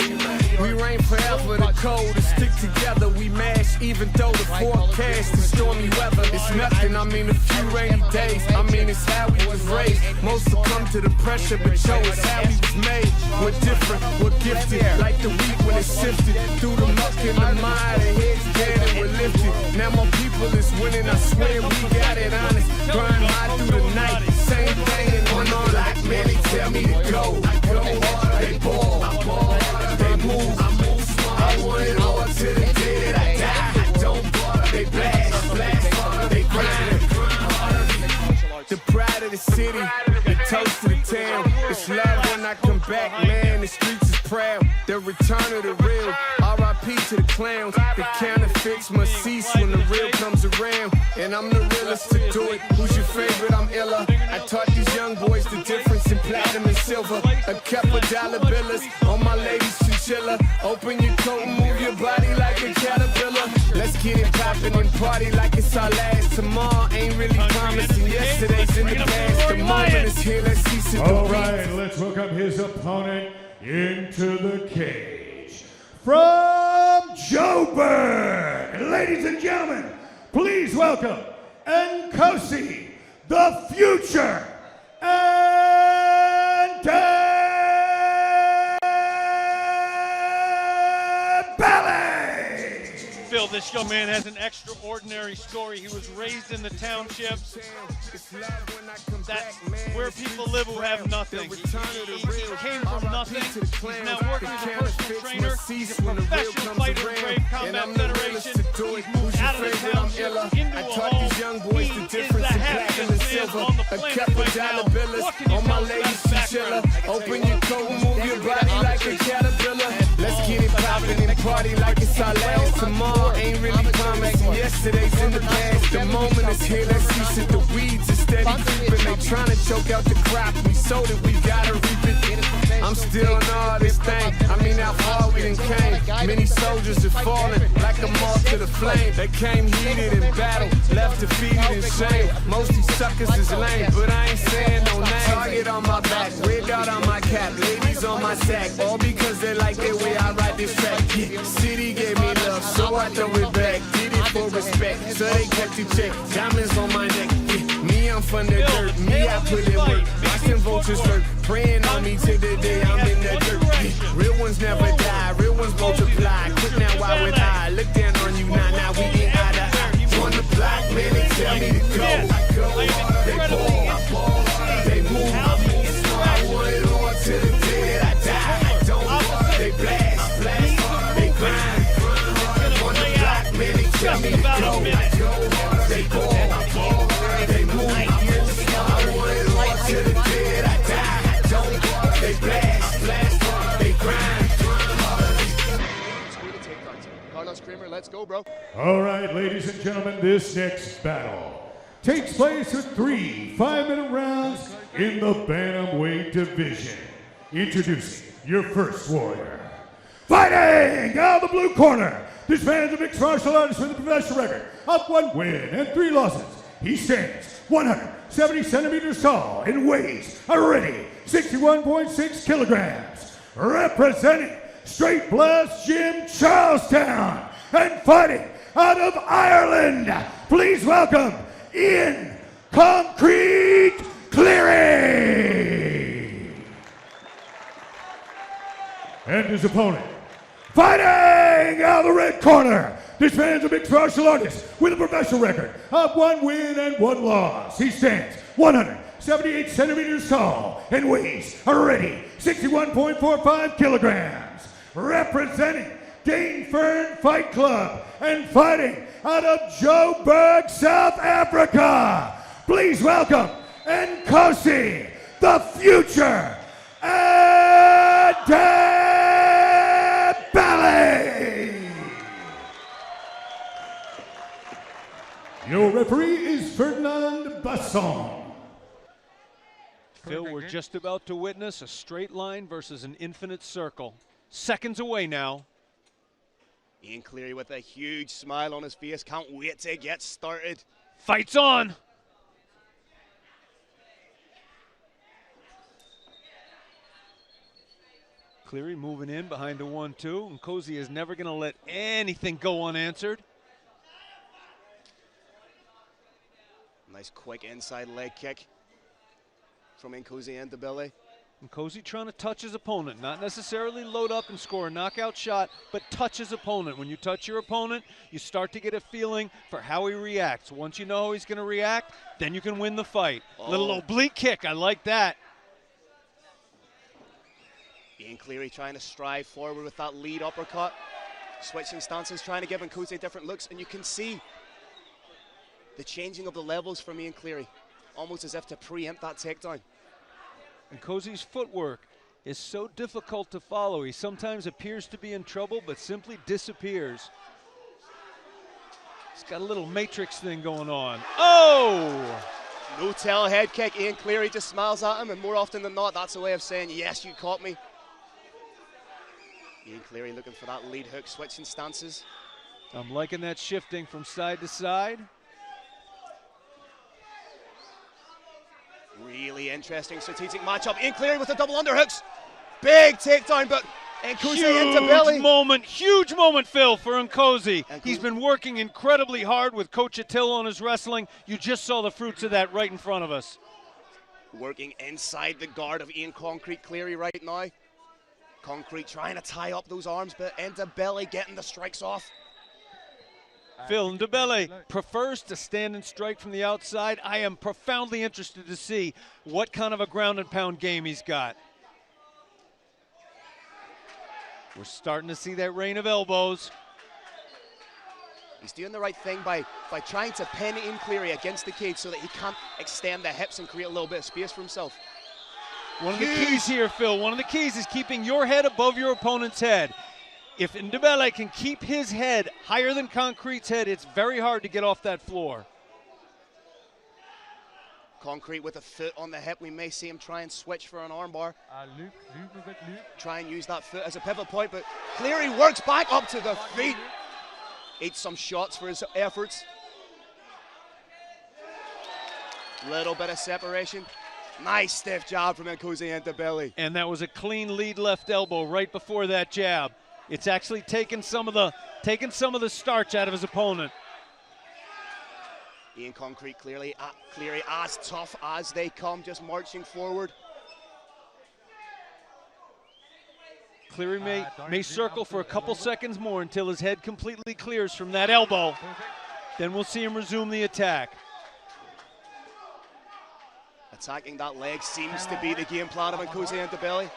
E: We reign forever. The code is stick together. We mash, even though the forecast is stormy weather. It's nothing, I mean a few rainy days. I mean it's how we was raised. Most succumb to the pressure, but show us how we was made. We're different, we're gifted, like the wheat when it's sifted. Through the muck and the mire, the heads dead and we're lifted. Now my people is winning, I swear we got it honest. Grind hard through the night, same thing and one on like man, they tell me to go. I go harder, they ball. I ball harder, they move. I move smart. I want it all to the day that I die. I don't bother, they blast, harder, they grind. The pride of the city, the toast of the town. It's love when I come back, man. The streets is proud. The return of the real. R.I.P. to the clowns. The counterfeits must cease when the real comes around. And I'm the realest to do it. Who's your favorite? I'm illa. I taught these young boys the difference in platinum and silver. A couple dollar billers on my ladies chinchilla. Open your coat and move your body like a caterpillar. Let's get it poppin' and party like it's our last. Tomorrow ain't really promising. Yesterday's in the past. The moment is here. Let's see some.
A: All right, let's welcome his opponent into the cage. From Joburg, ladies and gentlemen, please welcome Enosi, the future, and ballet.
J: Phil, this young man has an extraordinary story. He was raised in the townships. That's where people live who have nothing. He came from nothing. He's now working as a personal trainer. He's a professional fighter in Brave Combat Federation. He's moved out of the township into a home. He is the happiest man on the planet right now. What can you tell us about his background?
E: Open your coat and move your body like a caterpillar. Let's get it poppin' and party like it's our last. Tomorrow ain't really promising. Yesterday's in the past. The moment is here. Let's see if the weeds are steady creeping. They tryna choke out the crop. We sowed it, we gotta reap it. I'm still in all this thing. I mean how far we done came. Many soldiers have fallen like a moth to the flame. They came heated in battle, left defeated in shame. Most these suckers is lame, but I ain't saying no name. Target on my back, red dot on my cap, ladies on my sack. All because they like the way I ride this track. Yeah. City gave me love, so I throw it back. Did it for respect, so they kept it check. Diamonds on my neck, yeah. Me I'm from the dirt, me I put in work. Watching vultures lurk, praying on me till the day I'm in the dirt. Yeah. Real ones never die, real ones multiply. Quick now, why would I look down on you now? We ain't eye to eye. On the block, man, they tell me to go. I go harder, they ball, I ball harder, they move. I move slow, I want it all till the day that I die. I don't bother, they blast harder, they grind harder. On the block, man, they tell me to go. I go harder, they ball, I ball harder, they move. I move slow, I want it all till the day that I die. I don't bother, they blast harder, they grind
G: Carlos Kramer, let's go, bro.
A: All right, ladies and gentlemen, this next battle takes place with 3 5-minute rounds in the bantamweight division. Introducing your first warrior. Fighting out of the blue corner, this man's a mixed martial artist with a professional record of 1 win and 3 losses. He stands 170 centimeters tall and weighs a ready 61.6 kilograms. Representing Straight Blast Gym Charlestown and fighting out of Ireland, please welcome Ian Concrete Cleary. And his opponent, fighting out of the red corner, this man's a mixed martial artist with a professional record of 1 win and 1 loss. He stands 178 centimeters tall and weighs a ready 61.45 kilograms. Representing Dainfern Fight Club and fighting out of Joburg, South Africa, please welcome Enosi, the future Belly. Your referee is Ferdinand Basson.
J: Phil, we're just about to witness a straight line versus an infinite circle. Seconds away now.
G: Ian Cleary with a huge smile on his face. Can't wait to get started.
J: Fight's on. Cleary moving in behind the 1-2. And Enosi is never going to let anything go unanswered.
G: Nice quick inside leg kick from Enosi and Enosi.
J: Enosi trying to touch his opponent, not necessarily load up and score a knockout shot, but touch his opponent. When you touch your opponent, you start to get a feeling for how he reacts. Once you know how he's going to react, then you can win the fight. Little oblique kick, I like that.
G: Ian Cleary trying to strive forward with that lead uppercut. Switching stances, trying to give Enosi different looks, and you can see the changing of the levels from Ian Cleary, almost as if to preempt that takedown.
J: Enosi's footwork is so difficult to follow. He sometimes appears to be in trouble, but simply disappears. He's got a little matrix thing going on. Oh!
G: No tell head kick. Ian Cleary just smiles at him, and more often than not, that's a way of saying, yes, you caught me. Ian Cleary looking for that lead hook, switching stances.
J: I'm liking that shifting from side to side.
G: Really interesting strategic matchup. Ian Cleary with the double underhooks. Big takedown, but Enosi into belly.
J: Huge moment, Phil, for Enosi. He's been working incredibly hard with Coach Attila on his wrestling. You just saw the fruits of that right in front of us.
G: Working inside the guard of Ian Concrete Cleary right now. Concrete trying to tie up those arms, but into belly getting the strikes off.
J: Phil Ndebele prefers to stand and strike from the outside. I am profoundly interested to see what kind of a ground and pound game he's got. We're starting to see that rain of elbows.
G: He's doing the right thing by trying to pin Ian Cleary against the cage so that he can't extend the hips and create a little bit of space for himself.
J: One of the keys here, Phil, one of the keys is keeping your head above your opponent's head. If Ndebele can keep his head higher than Concrete's head, it's very hard to get off that floor.
G: Concrete with a foot on the hip. We may see him try and switch for an armbar. Try and use that foot as a pivot point, but Cleary works back up to the feet. Eats some shots for his efforts. Little bit of separation. Nice stiff jab from Enosi into belly.
J: And that was a clean lead left elbow right before that jab. It's actually taken some of the starch out of his opponent.
G: Ian Concrete Cleary as tough as they come, just marching forward.
J: Cleary may circle for a couple seconds more until his head completely clears from that elbow. Then we'll see him resume the attack.
G: Attacking that leg seems to be the game plan of Enosi into belly.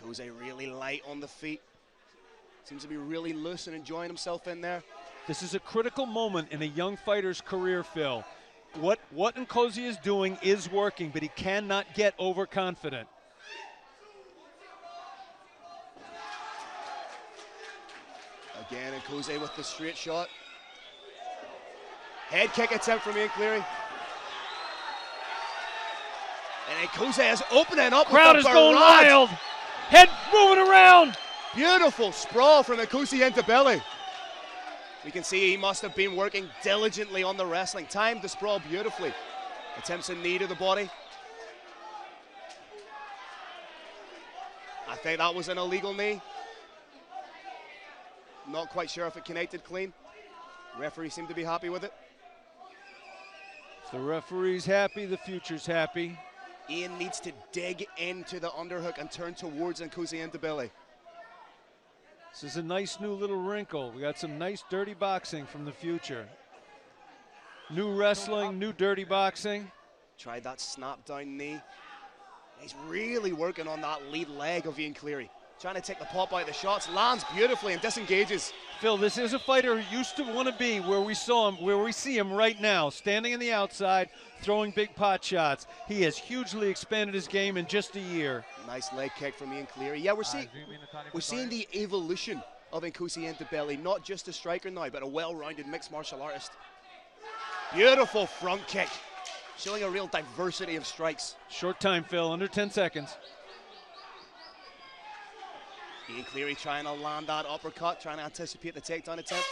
G: Enosi really light on the feet. Seems to be really loose and enjoying himself in there.
J: This is a critical moment in a young fighter's career, Phil. What Enosi is doing is working, but he cannot get overconfident.
G: Again, Enosi with the straight shot. Head kick attempt from Ian Cleary. And Enosi is opening up.
J: Crowd
G: with
J: is
G: a
J: going
G: barrage.
J: wild. Head moving around.
G: Beautiful sprawl from Enosi into belly. We can see he must have been working diligently on the wrestling. Timed the sprawl beautifully. Attempts a knee to the body. I think that was an illegal knee. Not quite sure if it connected clean. Referee seemed to be happy with it.
J: If the referee's happy, the future's happy.
G: Ian needs to dig into the underhook and turn towards Enosi into belly.
J: This is a nice new little wrinkle. We got some nice dirty boxing from the future. New wrestling, new dirty boxing.
G: Tried that snap down knee. He's really working on that lead leg of Ian Cleary. Trying to take the pop out of the shots, lands beautifully and disengages.
J: Phil, this is a fighter who used to want to be where we saw him, where we see him right now, standing in the outside, throwing big pot shots. He has hugely expanded his game in just a year.
G: Nice leg kick from Ian Cleary. Yeah, we're seeing the evolution of Enosi into belly, not just a striker now, but a well-rounded mixed martial artist. Beautiful front kick, showing a real diversity of strikes.
J: Short time, Phil, under 10 seconds.
G: Ian Cleary trying to land that uppercut, trying to anticipate the takedown attempt.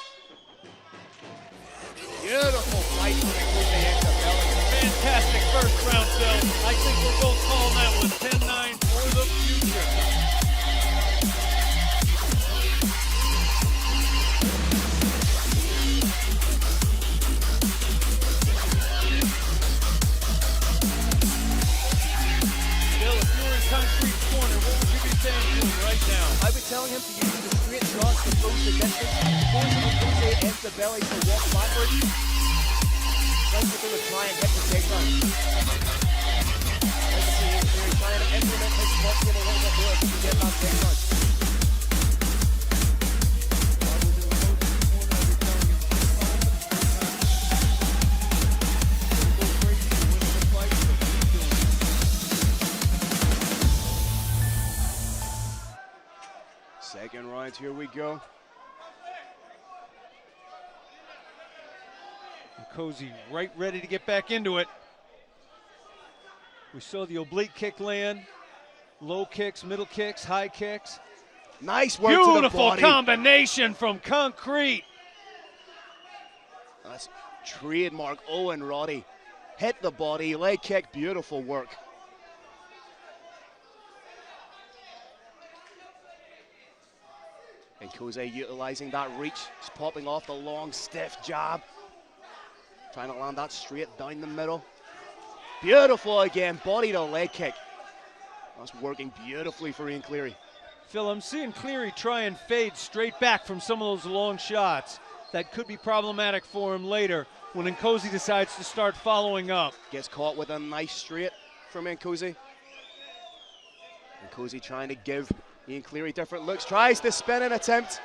G: Beautiful fight from Enosi into belly.
J: Fantastic first round, Phil. I think we're both calling that one 10-9 for the future. Phil, if you were in Concrete Corner, what would you be saying to him right now?
G: I would tell him to use the straight shots to close the distance, force Enosi into belly to walk backwards. Like what they would try and hit the takedown. Like to see Ian Cleary trying to implement his spot game a little bit more to get that takedown. Second round, here we go.
J: Enosi right ready to get back into it. We saw the oblique kick land, low kicks, middle kicks, high kicks.
G: Nice work to the
J: Beautiful
G: body.
J: combination from Concrete.
G: That's trademark Owen Roddy. Hit the body, leg kick, beautiful work. Enosi utilizing that reach, just popping off the long, stiff jab. Trying to land that straight down the middle. Beautiful again, body to leg kick. That's working beautifully for Ian Cleary.
J: Phil, I'm seeing Cleary try and fade straight back from some of those long shots. That could be problematic for him later when Enosi decides to start following up.
G: Gets caught with a nice straight from Enosi. Enosi trying to give Ian Cleary different looks. Tries the spinning attempt.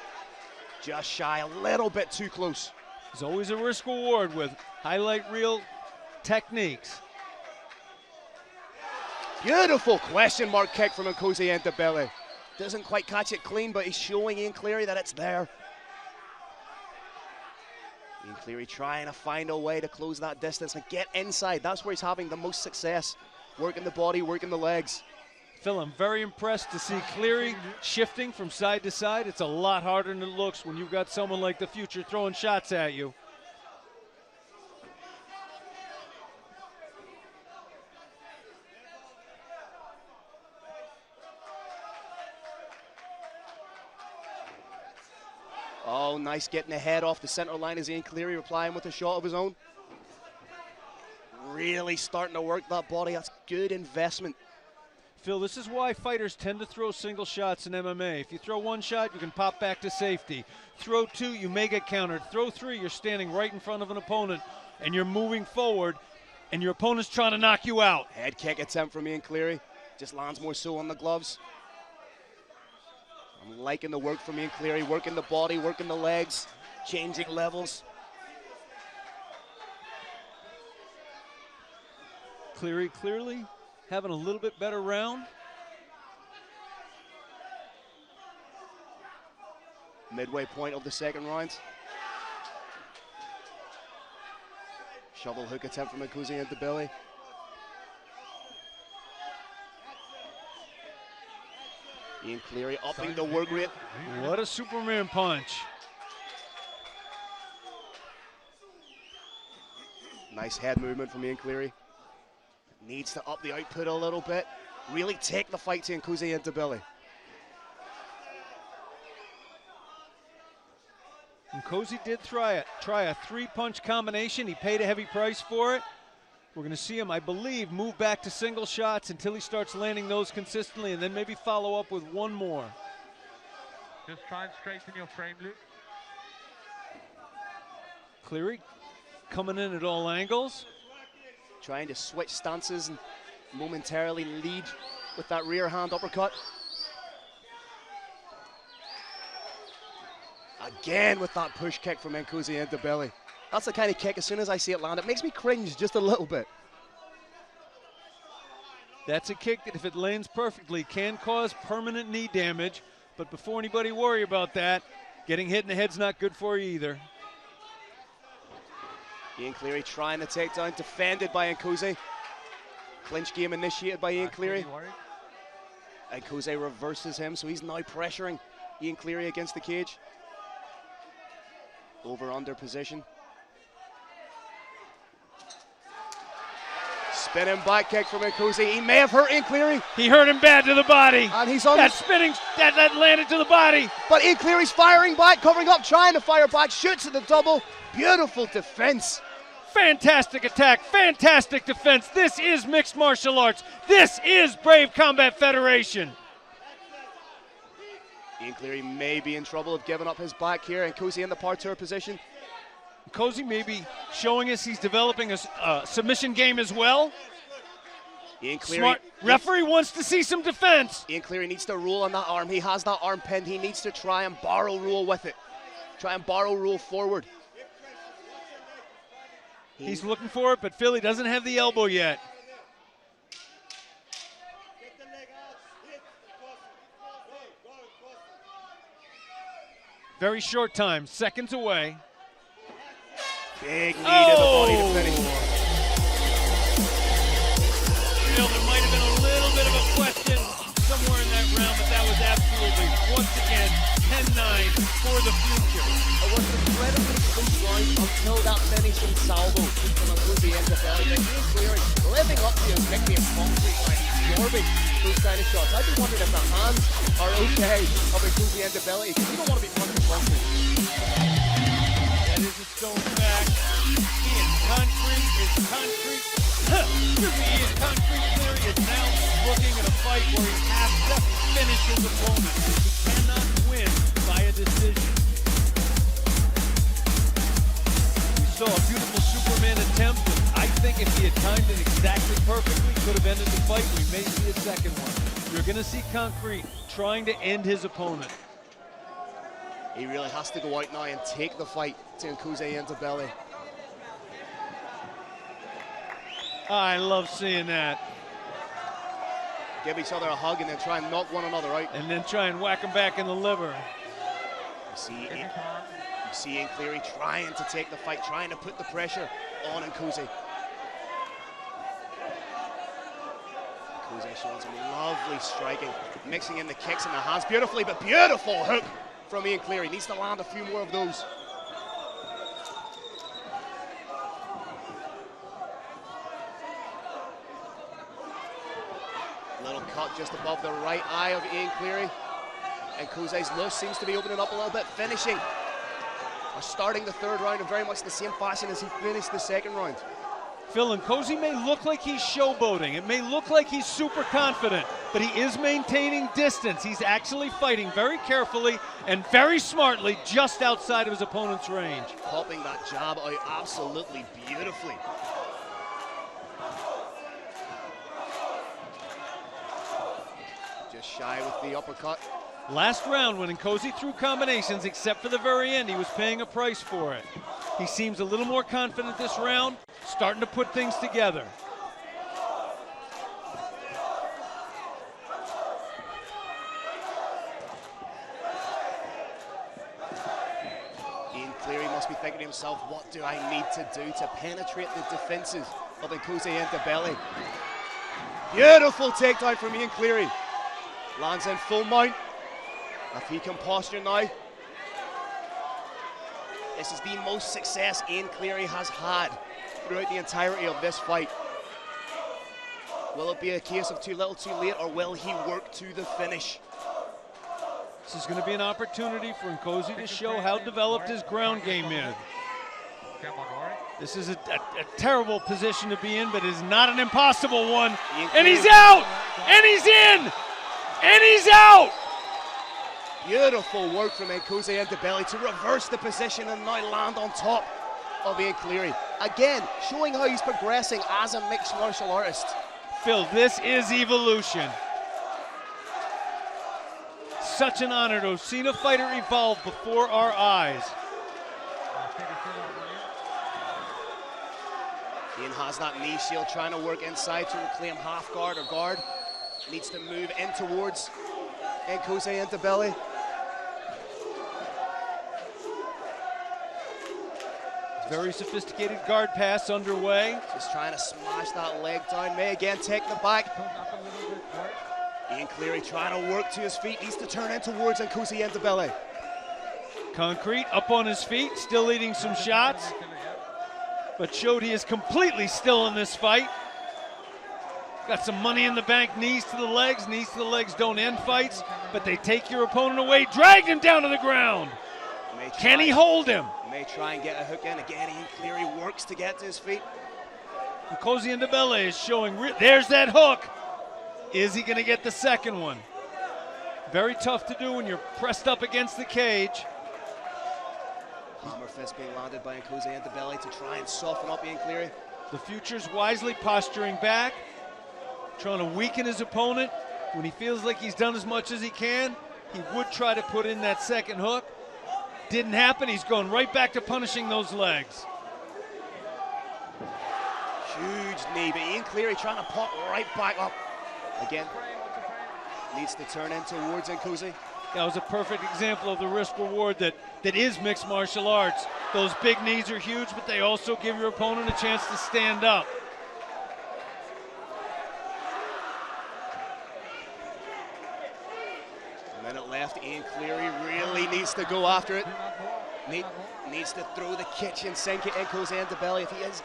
G: Just shy, a little bit too close.
J: There's always a risk reward with highlight reel techniques.
G: Beautiful question mark kick from Enosi into belly. Doesn't quite catch it clean, but he's showing Ian Cleary that it's there. Ian Cleary trying to find a way to close that distance and get inside. That's where he's having the most success. Working the body, working the legs.
J: Phil, I'm very impressed to see Cleary shifting from side to side. It's a lot harder than it looks when you've got someone like the future throwing shots at you.
G: Oh, nice getting the head off the center line as Ian Cleary replying with a shot of his own. Really starting to work that body. That's good investment.
J: Phil, this is why fighters tend to throw single shots in MMA. If you throw one shot, you can pop back to safety. Throw two, you may get countered. Throw three, you're standing right in front of an opponent and you're moving forward and your opponent's trying to knock you out.
G: Head kick attempt from Ian Cleary. Just lands more so on the gloves. I'm liking the work from Ian Cleary, working the body, working the legs, changing levels.
J: Cleary clearly having a little bit better round.
G: Midway point of the second round. Shovel hook attempt from Enosi into belly. Ian Cleary upping the work rate.
J: What a Superman punch.
G: Nice head movement from Ian Cleary. Needs to up the output a little bit. Really take the fight to Nkosi Ntabile.
J: Nkosi did try a three-punch combination. He paid a heavy price for it. We're going to see him, I believe, move back to single shots until he starts landing those consistently, and then maybe follow up with one more.
I: Just try and straighten your frame, Luke.
J: Cleary coming in at all angles.
G: Trying to switch stances and momentarily lead with that rear hand uppercut. Again with that push kick from Nkosi Ntabile. That's the kind of kick, as soon as I see it land, it makes me cringe just a little bit.
J: That's a kick that, if it lands perfectly, can cause permanent knee damage. But before anybody worry about that, getting hit in the head's not good for you either.
G: Ian Cleary trying to take down, defended by Nkosi. Clinch game initiated by Ian Cleary. Nkosi reverses him, so he's now pressuring Ian Cleary against the cage. Over-under position. Spinning back kick from Nkosi. He may have hurt Ian Cleary.
J: He hurt him bad to the body.
G: And he's on
J: that spinning, that landed to the body.
G: But Ian Cleary's firing back, covering up, trying to fire back, shoots at the double. Beautiful defense.
J: Fantastic attack, fantastic defense. This is mixed martial arts. This is Brave Combat Federation.
G: Ian Cleary may be in trouble of giving up his back here. Nkosi in the parterre position.
J: Nkosi may be showing us he's developing a submission game as well.
G: Ian Cleary,
J: smart referee wants to see some defense.
G: Ian Cleary needs to roll on that arm. He has that arm pinned. He needs to try and barrel roll with it. Try and barrel roll forward.
J: He's looking for it, but Philly doesn't have the elbow yet. Very short time, seconds away.
G: Big knee to the body to finish.
J: You know, there might have been a little bit of a question somewhere in that round, but that was absolutely, once again, 10-9 for the future.
G: It was an incredibly close round until that finishing salvo from Nkosi Ntabile. Ian Cleary living up to his nickname, concrete, by absorbing those kind of shots. I'd be wondering if the hands are okay of Nkosi Ntabile, because you don't want to be punching concrete.
J: That is a stone fact. Ian Concrete is concrete. Ian Concrete Cleary is now looking at a fight where he has to finish his opponent. He cannot win by a decision. We saw a beautiful Superman attempt, and I think if he had timed it exactly perfectly, could have ended the fight. We may see a second one. You're going to see Concrete trying to end his opponent.
G: He really has to go out now and take the fight to Nkosi Ntabile.
J: I love seeing that.
G: Give each other a hug and then try and knock one another out.
J: And then try and whack him back in the liver.
G: You see Ian Cleary trying to take the fight, trying to put the pressure on Nkosi. Nkosi showing some lovely striking, mixing in the kicks and the hands beautifully, but beautiful hook from Ian Cleary. Needs to land a few more of those. Little cut just above the right eye of Ian Cleary. And Nkosi's loose, seems to be opening up a little bit, finishing. Or starting the third round in very much the same fashion as he finished the second round.
J: Phil, Nkosi may look like he's showboating. It may look like he's super confident, but he is maintaining distance. He's actually fighting very carefully and very smartly just outside of his opponent's range.
G: Popping that jab out absolutely beautifully. Just shy with the uppercut.
J: Last round when Nkosi threw combinations, except for the very end, he was paying a price for it. He seems a little more confident this round, starting to put things together.
G: Ian Cleary must be thinking to himself, what do I need to do to penetrate the defenses of Nkosi Ntabile? Beautiful takedown from Ian Cleary. Lands in full mount. If he can posture now. This is the most success Ian Cleary has had throughout the entirety of this fight. Will it be a case of too little too late, or will he work to the finish?
J: This is going to be an opportunity for Enosi to show how developed his ground game is. This is a terrible position to be in, but it is not an impossible one. And he's out! And he's in! And he's out!
G: Beautiful work from Enosi Ndebele to reverse the position and now land on top of Ian Cleary. Again, showing how he's progressing as a mixed martial artist.
J: Phil, this is evolution. Such an honor to have seen a fighter evolve before our eyes.
G: Ian has that knee shield, trying to work inside to reclaim half guard or guard. Needs to move in towards Enosi Ndebele.
J: Very sophisticated guard pass underway.
G: Just trying to smash that leg down. May again take the back. Ian Cleary trying to work to his feet. Needs to turn in towards Enosi Ndebele.
J: Concrete up on his feet, still leading some shots, but showed he is completely still in this fight. Got some money in the bank, knees to the legs. Knees to the legs don't end fights, but they take your opponent away, drag him down to the ground. Can he hold him?
G: May try and get a hook in. Again, Ian Cleary works to get to his feet.
J: Enosi Ndebele is showing, there's that hook. Is he gonna get the second one? Very tough to do when you're pressed up against the cage.
G: Hammer fist being landed by Enosi Ndebele to try and soften up Ian Cleary.
J: The future's wisely posturing back, trying to weaken his opponent. When he feels like he's done as much as he can, he would try to put in that second hook. Didn't happen, he's going right back to punishing those legs.
G: Huge knee, but Ian Cleary trying to pop right back up. Again, needs to turn in towards Enosi.
J: That was a perfect example of the risk reward that is mixed martial arts. Those big knees are huge, but they also give your opponent a chance to stand up.
G: A minute left, Ian Cleary really needs to go after it. Needs to throw the kitchen sink at Enosi Ndebele if he has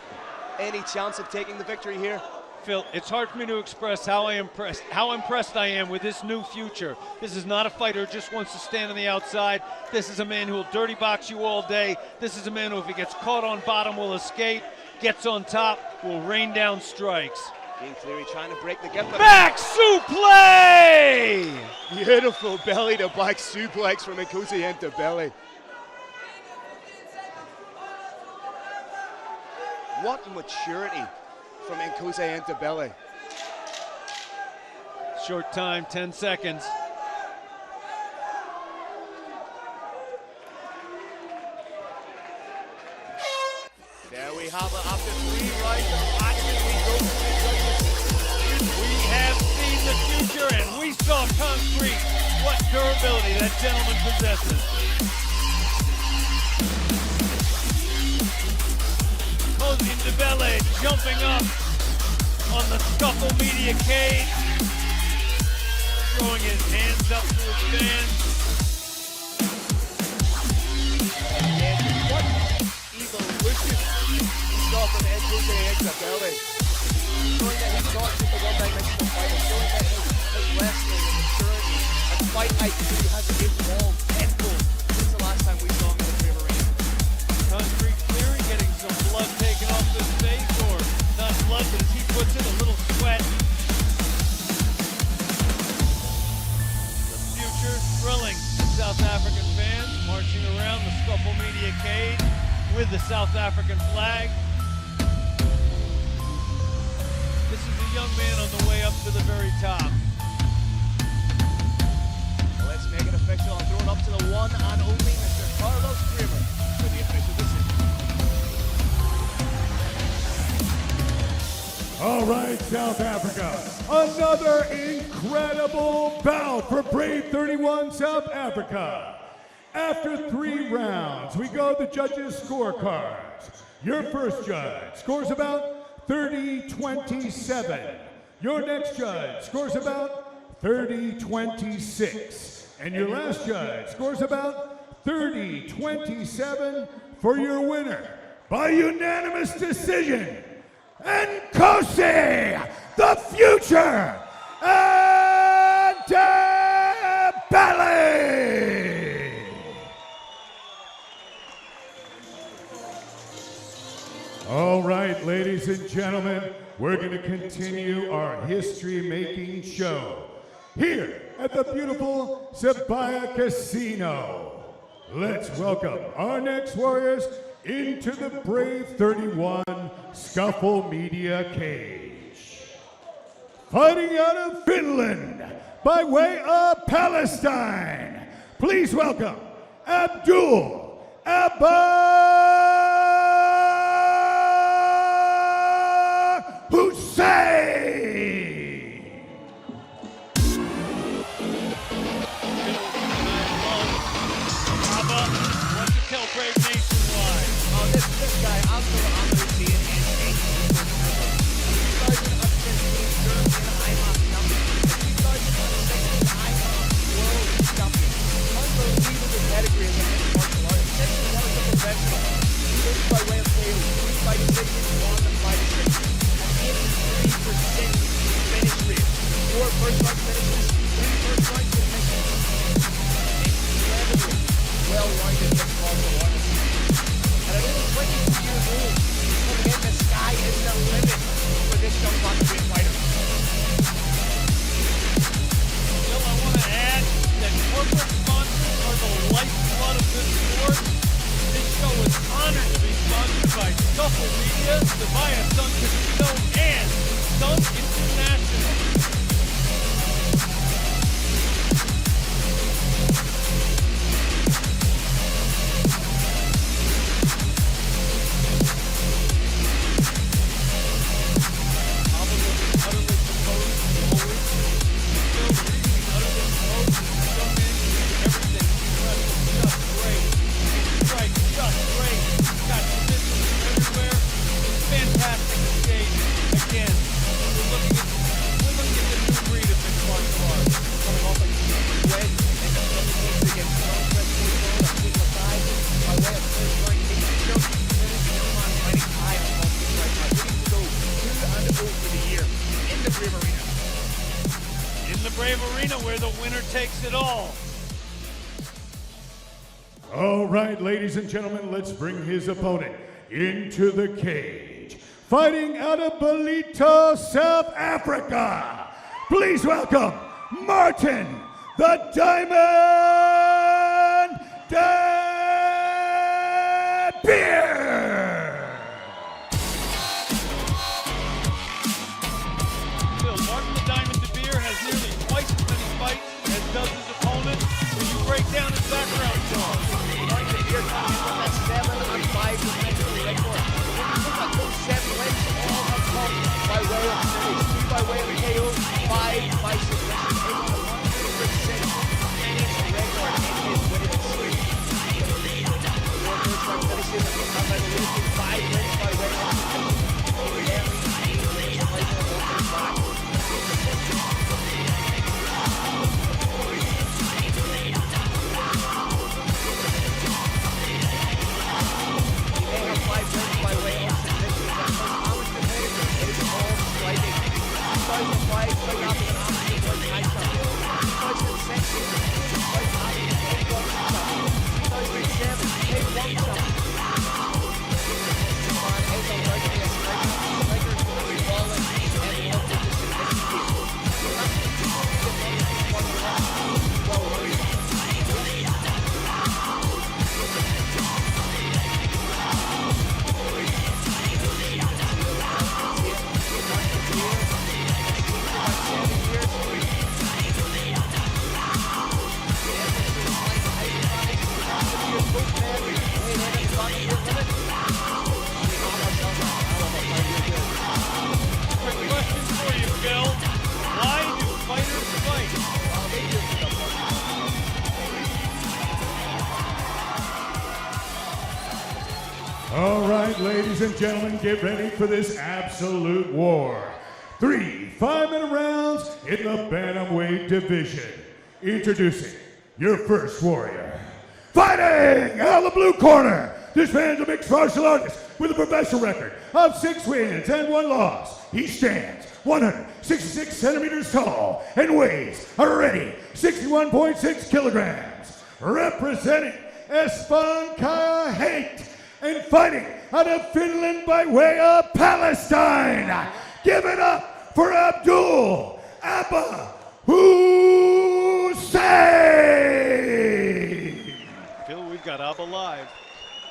G: any chance of taking the victory here.
J: Phil, it's hard for me to express how impressed I am with this new future. This is not a fighter who just wants to stand on the outside. This is a man who will dirty box you all day. This is a man who, if he gets caught on bottom, will escape, gets on top, will rain down strikes.
G: Ian Cleary trying to break the grip.
J: Back suplex!
G: Beautiful belly to back suplex from Enosi Ndebele. What maturity from Enosi Ndebele.
J: Short time, 10 seconds.
G: There we have it after 3 rounds of action. We go to the judges.
J: We have seen the future and we saw concrete. What durability that gentleman possesses. Enosi Ndebele jumping up on the scuffle media cage, throwing his hands up to his fans.
G: And what evolution we saw from Enosi Ndebele. Showing that he's not just a one-dimensional fighter, showing that his wrestling and maturity and fight IQ has evolved tenfold since the last time we saw him in the BRAVE arena.
J: Concrete Cleary getting some blood taken off his face, or not blood, but as he puts it, a little sweat. The future thrilling South African fans marching around the scuffle media cage with the South African flag. This is a young man on the way up to the very top.
G: Let's make it official and throw it up to the one and only Mr. Carlos Kramer for the official decision.
A: All right, South Africa, another incredible bout for Brave 31 South Africa. After 3 rounds, we go to the judges' scorecards. Your first judge scores about 30-27. Your next judge scores about 30-26. And your last judge scores about 30-27 for your winner by unanimous decision. Enosi, the future, Belly. All right, ladies and gentlemen, we're going to continue our history-making show here at the beautiful Sabaya Casino. Let's welcome our next warriors into the Brave 31 Scuffle Media Cage. Fighting out of Finland by way of Palestine, please welcome Abdul Hussein.
J: What to tell Brave nationwide?
K: Oh, this guy, I'm going to see it in started up 15 European IMOP champion. He started up 16 IMOP world champion. Unbelievable pedigree as a mixed martial artist. Second one as a professional. He lives by way of KO. 3 by decision, 1 by decision. An 83% finish rate. 4 first-round finishes, 3 first-round submissions. Incredibly well-rounded mixed martial artist. At only 22 years old, he's coming in, the sky is the limit for this young Bahrain fighter.
J: Bill, I want to add that corporate sponsors are the lifeblood of this sport. This show is honored to be sponsored by Scuffle Media, Sabaya Sun Casino, and Sun International.
A: All right, ladies and gentlemen, let's bring his opponent into the cage. Fighting out of Ballito, South Africa, please welcome Martin the Diamond Beer.
J: Bill, Martin the Diamond De Beer has nearly twice as many fights as does his opponent. Will you break down his background, John?
K: Martin De Beer comes in with a 7-5 defensive record. He's got those 7 wins, all have come by way of finish, 3 by way of KO, 5 by submission. It's a 100% finish record in his winning streak. 4 first-round finishes, and by the way, 5 wins by way of submission.
A: All right, ladies and gentlemen, get ready for this absolute war. 3 5-minute rounds in the bantamweight division. Introducing your first warrior. Fighting out of the blue corner, this man's a mixed martial artist with a professional record of 6 wins and 1 loss. He stands 166 centimeters tall and weighs a ready 61.6 kilograms. Representing Espanca and fighting out of Finland by way of Palestine. Give it up for Abdul Abba Hussein.
J: Phil, we've got Abba live.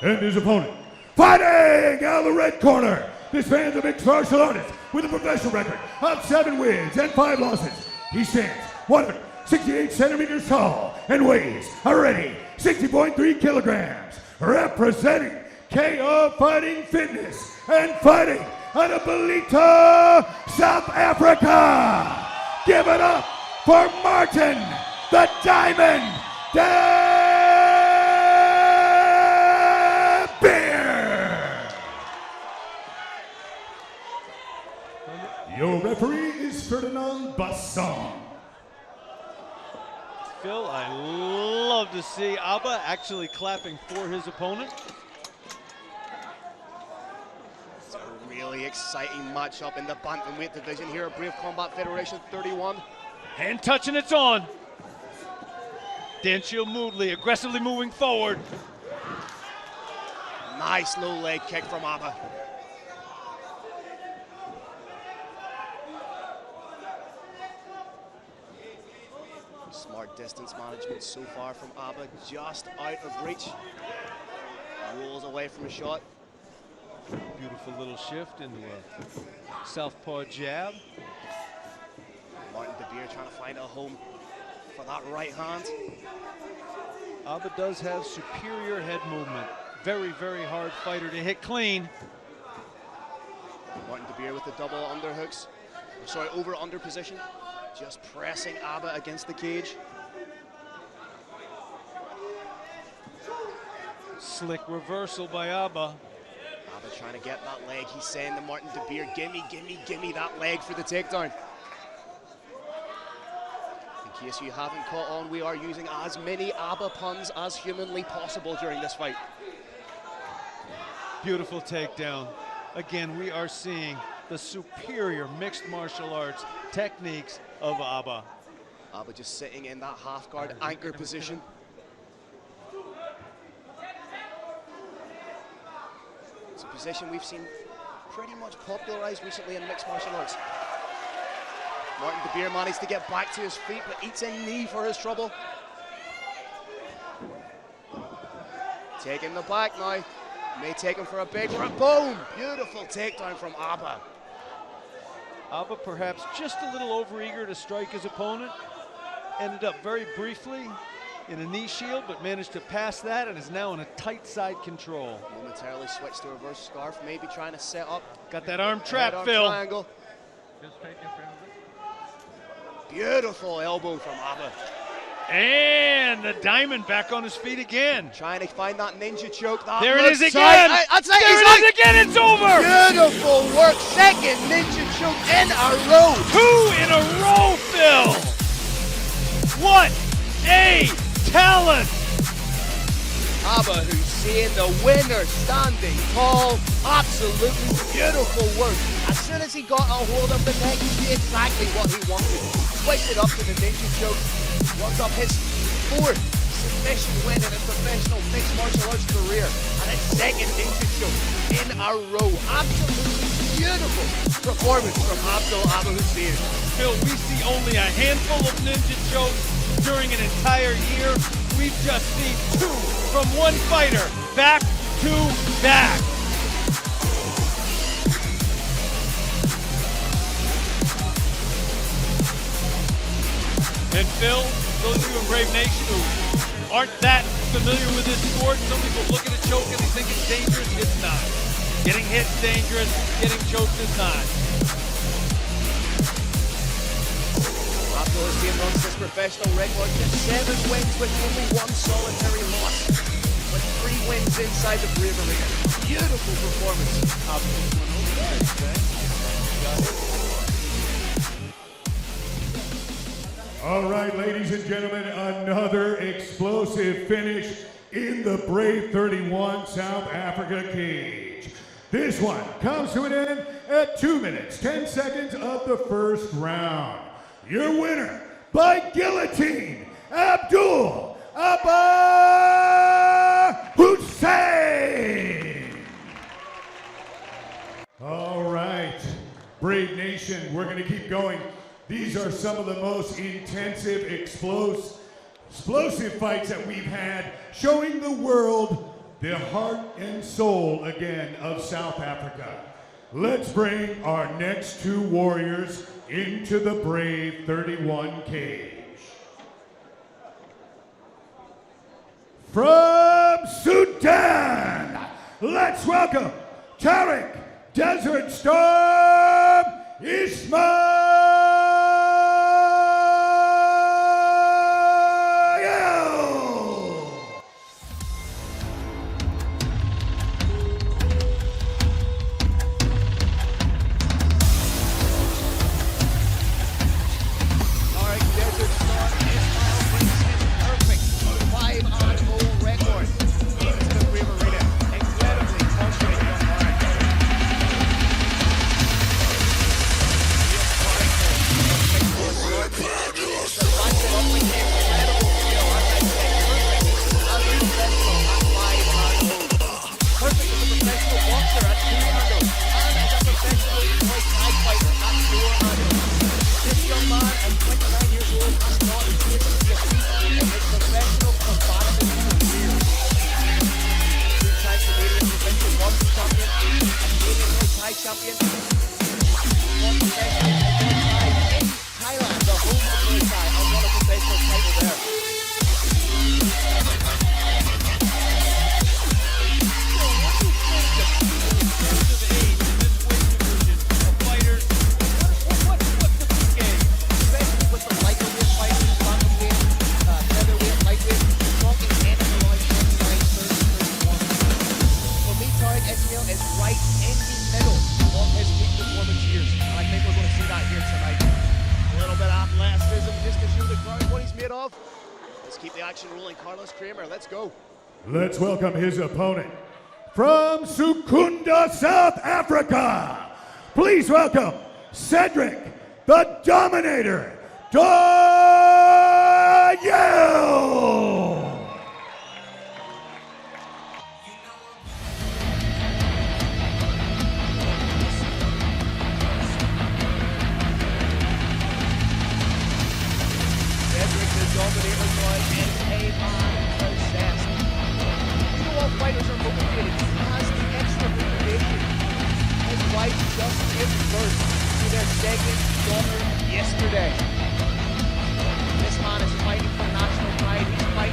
A: And his opponent, fighting out of the red corner. This man's a mixed martial artist with a professional record of 7 wins and 5 losses. He stands 168 centimeters tall and weighs a ready 60.3 kilograms. Representing KO Fighting Fitness and fighting out of Belita, South Africa. Give it up for Martin the Diamond Beer. Your referee is Ferdinand Basson.
J: Phil, I love to see Abba actually clapping for his opponent.
G: It's a really exciting matchup in the bantamweight division here at Brave Combat Federation 31.
J: Hand touch and it's on. Dansheel Moodley aggressively moving forward.
G: Nice low leg kick from Abba. Smart distance management so far from Abba, just out of reach. Rolls away from a shot.
J: Beautiful little shift into a southpaw jab.
G: Martin the Beer trying to find a home for that right hand.
J: Abba does have superior head movement. Very, very hard fighter to hit clean.
G: Martin the Beer with the double underhooks. Sorry, over-under position. Just pressing Abba against the cage.
J: Slick reversal by Abba.
G: Abba trying to get that leg. He's saying to Martin de Beer, gimme, gimme, gimme that leg for the takedown. In case you haven't caught on, we are using as many Abba puns as humanly possible during this fight.
J: Beautiful takedown. Again, we are seeing the superior mixed martial arts techniques of Abba.
G: Abba just sitting in that half guard anchor position. It's a position we've seen pretty much popularized recently in mixed martial arts. Martin de Beer managed to get back to his feet, but eats a knee for his trouble. Taking the back now. May take him for a big run. Boom! Beautiful takedown from Abba.
J: Abba perhaps just a little overeager to strike his opponent. Ended up very briefly in a knee shield, but managed to pass that and is now in a tight side control.
G: Momentarily switched to reverse scarf, maybe trying to set up.
J: Got that arm trap, Phil.
G: Triangle. Beautiful elbow from Abba.
J: And the Diamond back on his feet again.
G: Trying to find that ninja choke. That
J: there it is again.
G: There
J: it is again. It's over.
G: Beautiful work. Second ninja choke in a row.
J: 2 in a row, Phil. What a talent.
G: Abba Hussein, the winner, standing tall. Absolutely beautiful work. As soon as he got a hold of the neck, he did exactly what he wanted. Switched it up to the ninja choke. Runs up his 4th submission win in his professional mixed martial arts career. And his 2nd ninja choke in a row. Absolutely beautiful performance from Abdul Abba Hussein.
J: Phil, we see only a handful of ninja chokes during an entire year. We've just seen 2 from one fighter, back to back. And Phil, those of you in Brave Nation who aren't that familiar with this sport, some people look at a choke and they think it's dangerous. It's not. Getting hit's dangerous, getting choked is not.
G: Abdul Hussein runs his professional record to 7 wins with only 1 solitary loss. With 3 wins inside the Brave Arena. Beautiful performance.
A: All right, ladies and gentlemen, another explosive finish in the Brave 31 South Africa cage. This one comes to an end at 2 minutes, 10 seconds of the first round. Your winner by guillotine, Abdul Hussein. All right, Brave Nation, we're gonna keep going. These are some of the most intensive, explosive fights that we've had, showing the world the heart and soul again of South Africa. Let's bring our next two warriors into the Brave 31 cage. From Sudan, let's welcome Tariq Desert Storm Ishmael. Let's welcome his opponent from Secunda, South Africa. Please welcome Cedric, the Dominator, Dansheel.
K: Cedric, the Dominator, and Avon possessed. Fighters are motivated. He has the extra motivation. His wife just gave birth to their second daughter yesterday. This man is fighting for national pride. He's fighting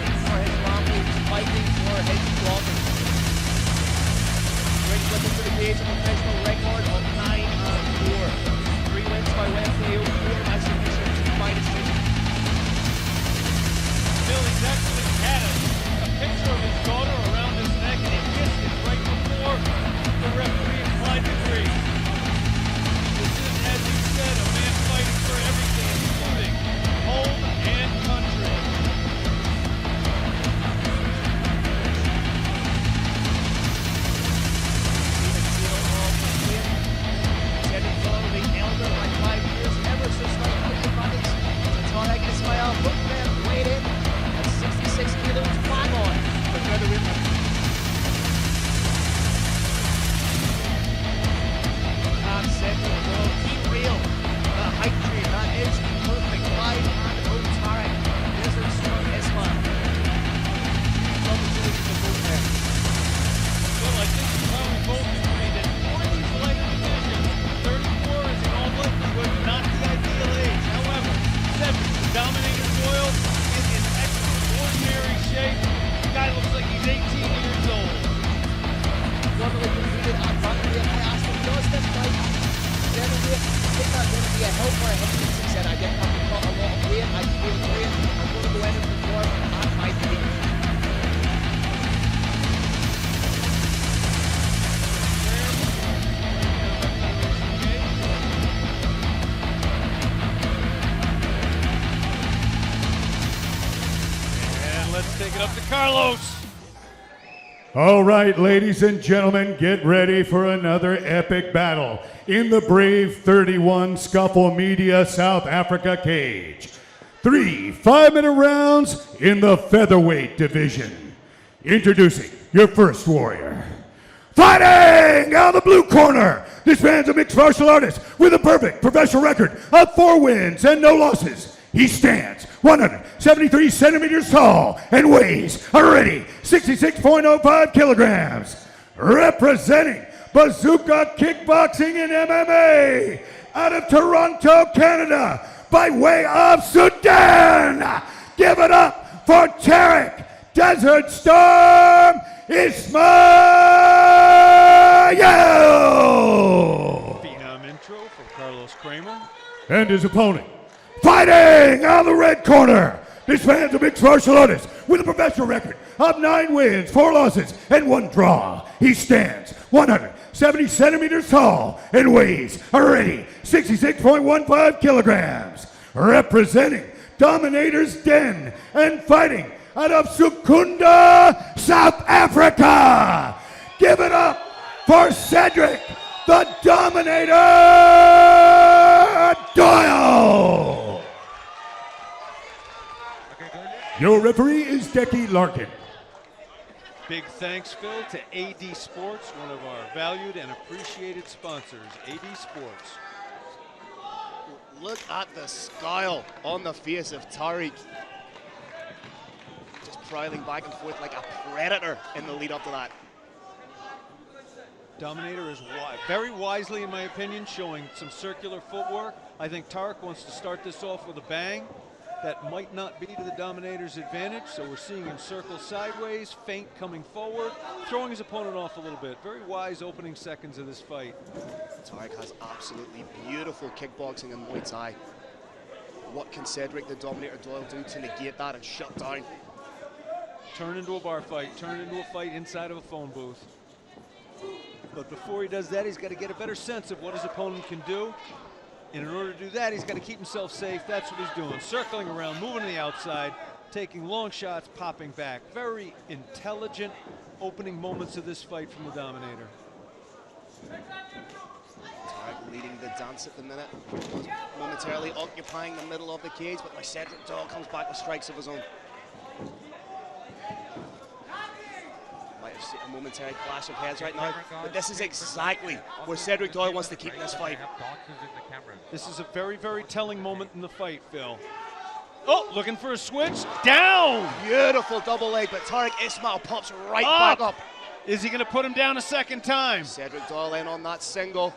J: Carlos.
A: All right, ladies and gentlemen, get ready for another epic battle in the Brave 31 Scuffle Media South Africa cage. 3 5-minute rounds in the featherweight division. Introducing your first warrior. Fighting out of the blue corner, this man's a mixed martial artist with a perfect professional record of 4 wins and no losses. He stands 173 centimeters tall and weighs already 66.05 kilograms. Representing Bazooka Kickboxing and MMA out of Toronto, Canada, by way of Sudan. Give it up for Tarek Desert Storm Ishmael.
J: Phenom intro from Carlos Kramer.
A: And his opponent, fighting out of the red corner, this man's a mixed martial artist with a professional record of 9 wins, 4 losses, and 1 draw. He stands 170 centimeters tall and weighs already 66.15 kilograms. Representing Dominator's Den and fighting out of Secunda, South Africa. Give it up for Cedric, the Dominator Doyle. Your referee is Decky Larkin.
J: Big thanks, Phil, to AD Sports, one of our valued and appreciated sponsors, AD Sports.
G: Look at the scowl on the face of Tariq. Just prowling back and forth like a predator in the lead up to that.
J: Dominator is very wisely, in my opinion, showing some circular footwork. I think Tariq wants to start this off with a bang. That might not be to the Dominator's advantage, so we're seeing him circle sideways, feint coming forward, throwing his opponent off a little bit. Very wise opening seconds of this fight.
G: Tariq has absolutely beautiful kickboxing and Muay Thai. What can Cedric, the Dominator Doyle, do to negate that and shut down?
J: Turn into a bar fight, turn into a fight inside of a phone booth. But before he does that, he's got to get a better sense of what his opponent can do. And in order to do that, he's got to keep himself safe. That's what he's doing. Circling around, moving to the outside, taking long shots, popping back. Very intelligent opening moments of this fight from the Dominator.
G: Tariq leading the dance at the minute. Momentarily occupying the middle of the cage, but my Cedric Doyle comes back with strikes of his own. Might have seen a momentary clash of heads right now, but this is exactly where Cedric Doyle wants to keep this fight.
J: This is a very, very telling moment in the fight, Phil. Oh, looking for a switch. Down!
G: Beautiful double leg, but Tariq Ishmael pops right back up.
J: Is he going to put him down a second time?
G: Cedric Doyle in on that single.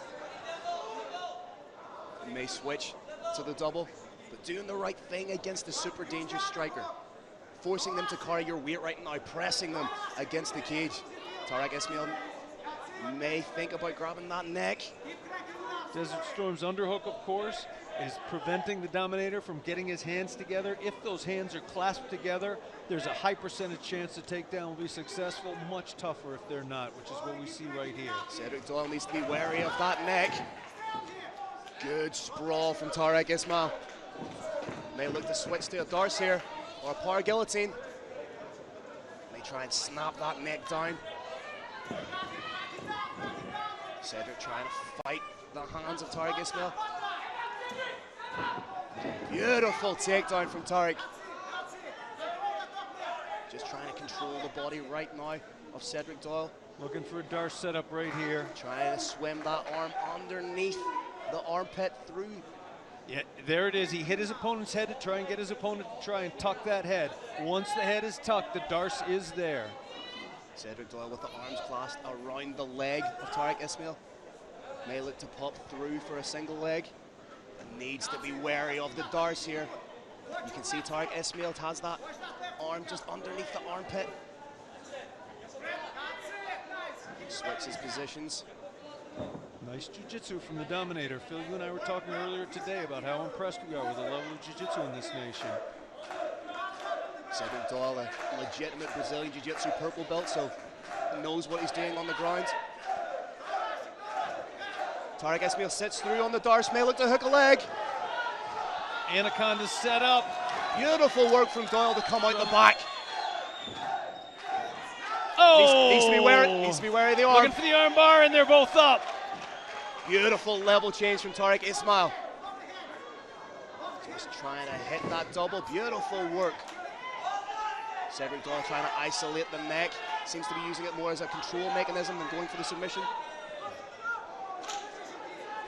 G: He may switch to the double, but doing the right thing against the super dangerous striker. Forcing them to carry your weight right now, pressing them against the cage. Tariq Ishmael may think about grabbing that neck.
J: Desert Storm's underhook, of course, is preventing the Dominator from getting his hands together. If those hands are clasped together, there's a high percentage chance the takedown will be successful. Much tougher if they're not, which is what we see right here.
G: Cedric Doyle needs to be wary of that neck. Good sprawl from Tariq Ishmael. May look to switch to a Darce here, or a power guillotine. May try and snap that neck down. Cedric trying to fight the hands of Tariq Ishmael. Beautiful takedown from Tariq. Just trying to control the body right now of Cedric Doyle.
J: Looking for a Darce setup right here.
G: Trying to swim that arm underneath the armpit through.
J: Yeah, there it is. He hit his opponent's head to try and get his opponent to try and tuck that head. Once the head is tucked, the Darce is there.
G: Cedric Doyle with the arms clasped around the leg of Tariq Ishmael. May look to pop through for a single leg. And needs to be wary of the Darce here. You can see Tariq Ishmael has that arm just underneath the armpit. Switches positions.
J: Nice jiu-jitsu from the Dominator. Phil, you and I were talking earlier today about how impressed we are with the level of jiu-jitsu in this nation.
G: Cedric Doyle, a legitimate Brazilian jiu-jitsu purple belt, so he knows what he's doing on the ground. Tariq Ishmael sits through on the Darce, may look to hook a leg.
J: Anaconda's set up.
G: Beautiful work from Doyle to come out the back.
J: Oh!
G: Needs to be wary of the arm.
J: Looking for the arm bar, and they're both up.
G: Beautiful level change from Tariq Ishmael. Just trying to hit that double. Beautiful work. Cedric Doyle trying to isolate the neck. Seems to be using it more as a control mechanism than going for the submission.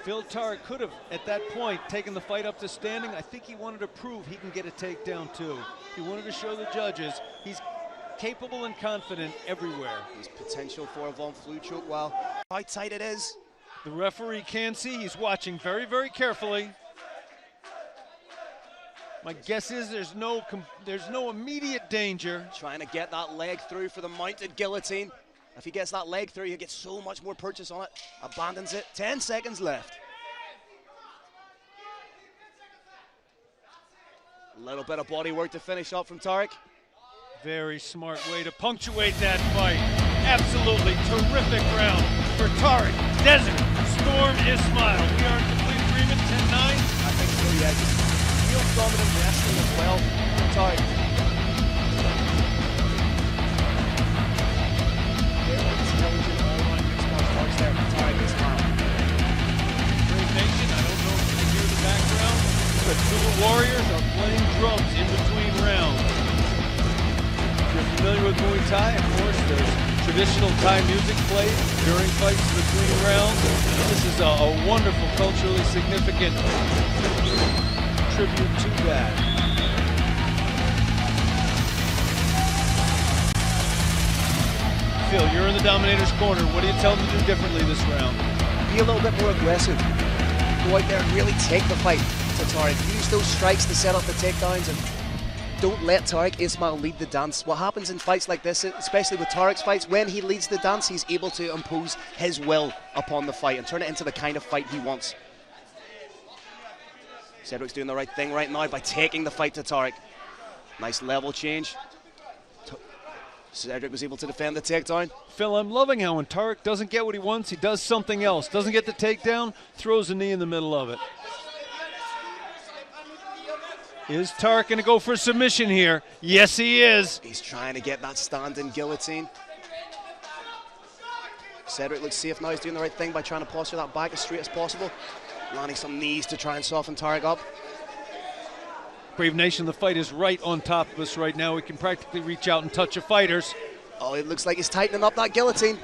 J: Phil Tariq could have, at that point, taken the fight up to standing. I think he wanted to prove he can get a takedown too. He wanted to show the judges he's capable and confident everywhere.
G: There's potential for a Von Flue choke. Well, how tight it is.
J: The referee can see. He's watching very, very carefully. My guess is there's no immediate danger.
G: Trying to get that leg through for the mounted guillotine. If he gets that leg through, he'll get so much more purchase on it. Abandons it. 10 seconds left. A little bit of body work to finish up from Tariq.
J: Very smart way to punctuate that fight. Absolutely terrific round for Tariq Desert Storm Ishmael. We are in complete agreement, 10-9.
G: I think so, yeah. Just real dominant wrestling as well from Tariq. Intelligent all-round mixed martial arts there from Tariq Ishmael.
J: Brave Nation, I don't know if you can hear the background, but Zulu Warriors are playing drums in between rounds. If you're familiar with Muay Thai, of course, there's traditional Thai music played during fights between rounds. This is a wonderful, culturally significant tribute to that. Phil, you're in the Dominator's corner. What do you tell them to do differently this round?
G: Be a little bit more aggressive. Go out there and really take the fight to Tariq. Use those strikes to set up the takedowns and don't let Tariq Ishmael lead the dance. What happens in fights like this, especially with Tariq's fights, when he leads the dance, he's able to impose his will upon the fight and turn it into the kind of fight he wants. Cedric's doing the right thing right now by taking the fight to Tariq. Nice level change. Cedric was able to defend the takedown.
J: Phil, I'm loving how when Tariq doesn't get what he wants, he does something else. Doesn't get the takedown, throws a knee in the middle of it. Is Tariq going to go for a submission here? Yes, he is.
G: He's trying to get that standing guillotine. Cedric looks safe now. He's doing the right thing by trying to posture that back as straight as possible. Landing some knees to try and soften Tariq up.
J: Brave Nation, the fight is right on top of us right now. We can practically reach out and touch the fighters.
G: Oh, it looks like he's tightening up that guillotine.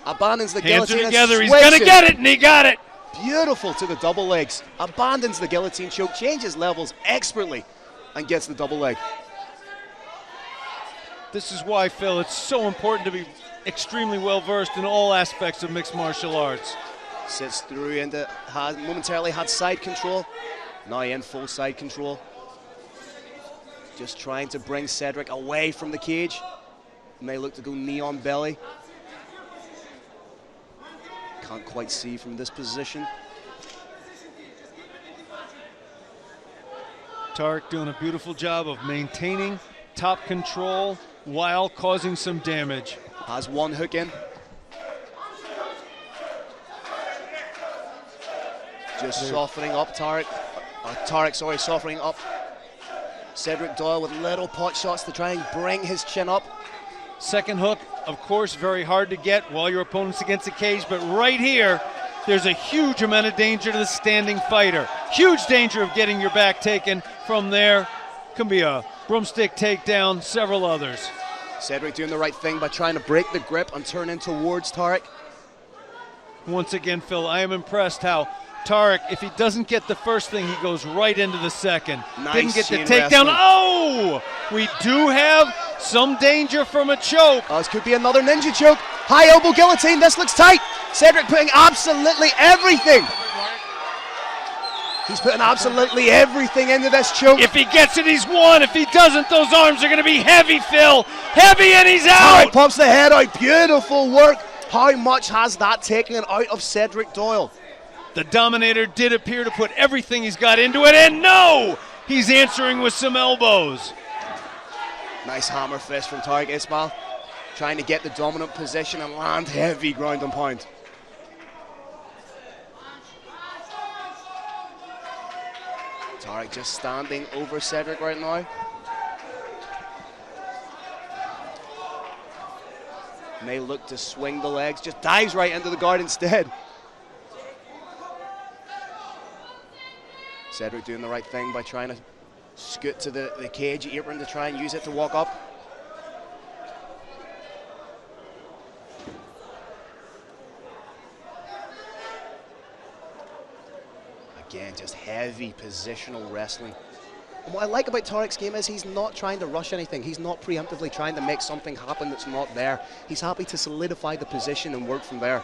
G: Abandons the
J: Hands
G: guillotine.
J: are together. He's going to get it, and he got it.
G: Beautiful to the double legs. Abandons the guillotine choke, changes levels expertly, and gets the double leg.
J: This is why, Phil, it's so important to be extremely well versed in all aspects of mixed martial arts.
G: Sits through into, momentarily had side control. Now in full side control. Just trying to bring Cedric away from the cage. May look to go knee on belly. Can't quite see from this position.
J: Tariq doing a beautiful job of maintaining top control while causing some damage.
G: Has one hook in. Just softening up Tariq. Tariq, softening up Cedric Doyle with little pot shots to try and bring his chin up.
J: Second hook, of course, very hard to get while your opponent's against the cage, but right here, there's a huge amount of danger to the standing fighter. Huge danger of getting your back taken from there. Can be a broomstick takedown, several others.
G: Cedric doing the right thing by trying to break the grip and turn in towards Tariq.
J: Once again, Phil, I am impressed how Tariq, if he doesn't get the first thing, he goes right into the second.
G: Nice.
J: Didn't get the takedown.
G: Wrestling.
J: Oh! We do have some danger from a choke.
G: Oh, this could be another ninja choke. High elbow guillotine. This looks tight. Cedric putting absolutely everything. He's putting absolutely everything into this choke.
J: If he gets it, he's won. If he doesn't, those arms are going to be heavy, Phil. Heavy, and he's out.
G: Tariq pumps the head out. Beautiful work. How much has that taken out of Cedric Doyle?
J: The Dominator did appear to put everything he's got into it, and no! He's answering with some elbows.
G: Nice hammer fist from Tariq Ishmael. Trying to get the dominant position and land heavy ground and pound. Tariq just standing over Cedric right now. May look to swing the legs, just dives right into the guard instead. Cedric doing the right thing by trying to scoot to the cage apron to try and use it to walk up. Again, just heavy positional wrestling. And what I like about Tariq's game is he's not trying to rush anything. He's not preemptively trying to make something happen that's not there. He's happy to solidify the position and work from there.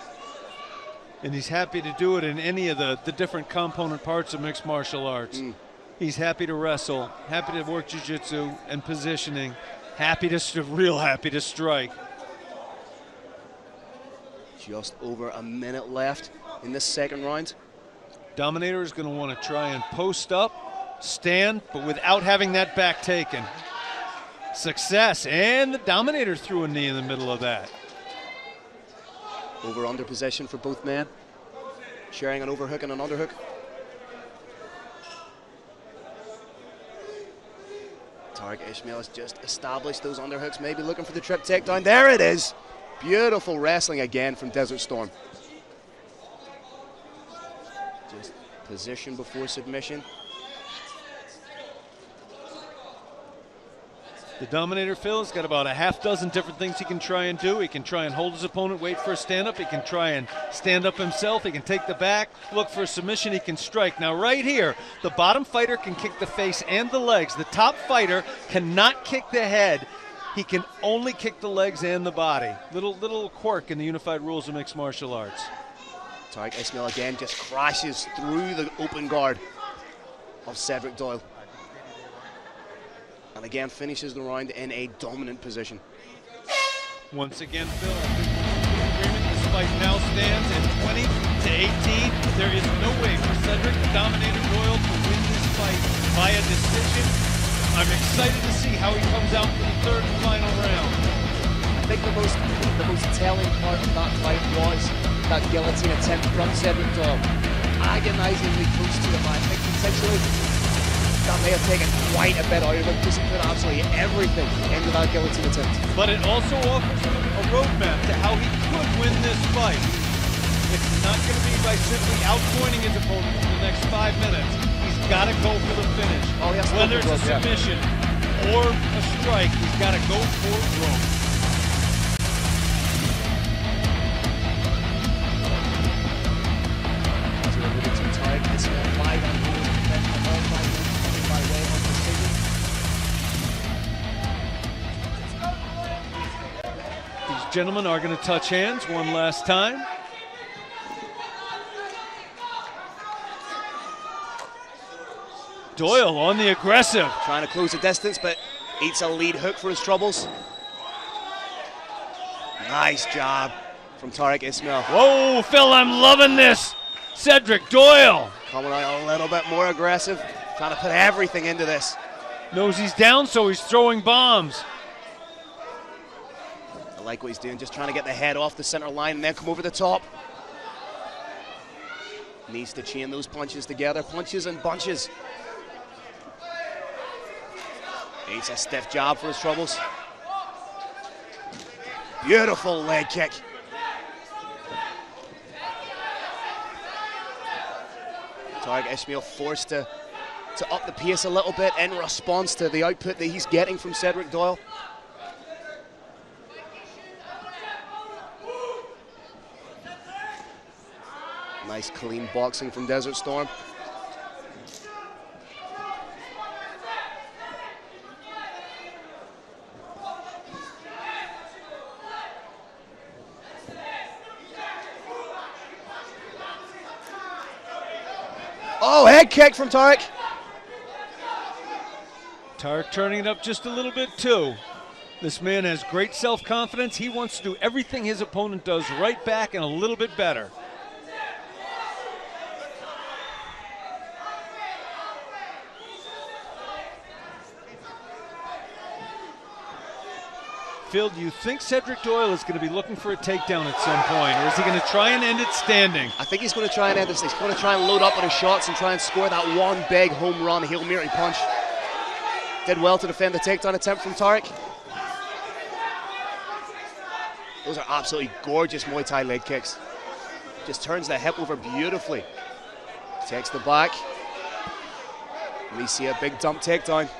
J: And he's happy to do it in any of the different component parts of mixed martial arts. He's happy to wrestle, happy to work jiu-jitsu and positioning, real happy to strike.
G: Just over a minute left in this second round.
J: Dominator is going to want to try and post up, stand, but without having that back taken. Success, and the Dominator threw a knee in the middle of that.
G: Over-under position for both men. Sharing an overhook and an underhook. Tariq Ishmael has just established those underhooks, maybe looking for the trip takedown. There it is. Beautiful wrestling again from Desert Storm. Just position before submission.
J: The Dominator, Phil, has got about a half dozen different things he can try and do. He can try and hold his opponent, wait for a stand-up. He can try and stand up himself. He can take the back, look for a submission. He can strike. Now, right here, the bottom fighter can kick the face and the legs. The top fighter cannot kick the head. He can only kick the legs and the body. Little quirk in the unified rules of mixed martial arts.
G: Tariq Ishmael again just crashes through the open guard of Cedric Doyle. And again finishes the round in a dominant position.
J: Once again, Phil, I think agreement. This fight now stands at 20 to 18. There is no way for Cedric the Dominator Doyle to win this fight by a decision. I'm excited to see how he comes out for the third and final round.
G: I think the most telling part of that fight was that guillotine attempt from Cedric Doyle. Agonizingly close to him. I think potentially that may have taken quite a bit out of him because he put absolutely everything into that guillotine attempt.
J: But it also offers him a roadmap to how he could win this fight. It's not going to be by simply outpointing his opponent for the next 5 minutes. He's got to go for the finish.
G: Oh, yes,
J: whether it's a submission or a strike, he's got to go for broke.
G: As we alluded to, Tariq is 5-0 by way of decision.
J: These gentlemen are going to touch hands one last time. Doyle on the aggressive.
G: Trying to close the distance, but eats a lead hook for his troubles. Nice job from Tariq Ishmael.
J: Whoa, Phil, I'm loving this. Cedric Doyle.
G: Coming out a little bit more aggressive. Trying to put everything into this.
J: Knows he's down, so he's throwing bombs.
G: I like what he's doing, just trying to get the head off the center line and then come over the top. Needs to chain those punches together, punches and bunches. It's a stiff jab for his troubles. Beautiful leg kick. Tariq Ishmael forced to up the pace a little bit in response to the output that he's getting from Cedric Doyle. Nice clean boxing from Desert Storm. Oh, head kick from Tariq.
J: Tariq turning it up just a little bit too. This man has great self-confidence. He wants to do everything his opponent does right back and a little bit better. Phil, do you think Cedric Doyle is going to be looking for a takedown at some point, or is he going to try and end it standing?
G: I think he's going to try and end this. He's going to try and load up on his shots and try and score that one big home run Hail Mary punch. Did well to defend the takedown attempt from Tariq. Those are absolutely gorgeous Muay Thai leg kicks. Just turns the hip over beautifully. Takes the back. We see a big dump takedown.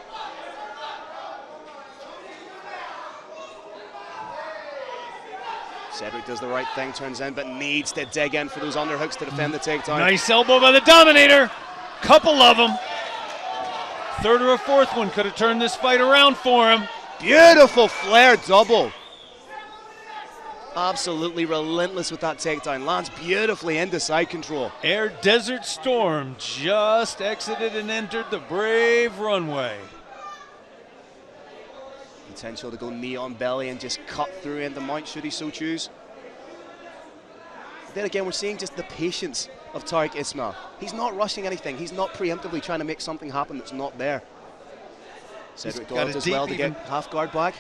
G: Cedric does the right thing, turns in, but needs to dig in for those underhooks to defend the takedown.
J: Nice elbow by the Dominator. Couple of them. Third or a fourth one could have turned this fight around for him.
G: Beautiful flare double. Absolutely relentless with that takedown. Lands beautifully into side control.
J: Air Desert Storm just exited and entered the Brave runway.
G: Potential to go knee on belly and just cut through into mount should he so choose. Then again, we're seeing just the patience of Tariq Ismail. He's not rushing anything. He's not preemptively trying to make something happen that's not there. Cedric does as well to get half guard back.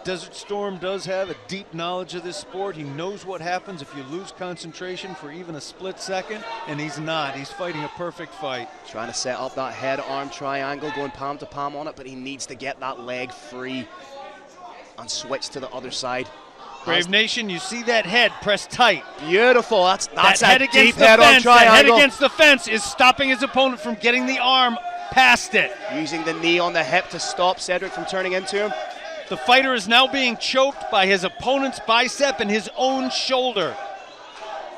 J: Desert Storm does have a deep knowledge of this sport. He knows what happens if you lose concentration for even a split second, and he's not. He's fighting a perfect fight.
G: Trying to set up that head-arm triangle, going palm to palm on it, but he needs to get that leg free and switch to the other side.
J: Brave Nation, you see that head pressed tight.
G: Beautiful. That's
J: that
G: a deep head-on triangle.
J: That head against the fence is stopping his opponent from getting the arm past it.
G: Using the knee on the hip to stop Cedric from turning into him.
J: The fighter is now being choked by his opponent's bicep and his own shoulder.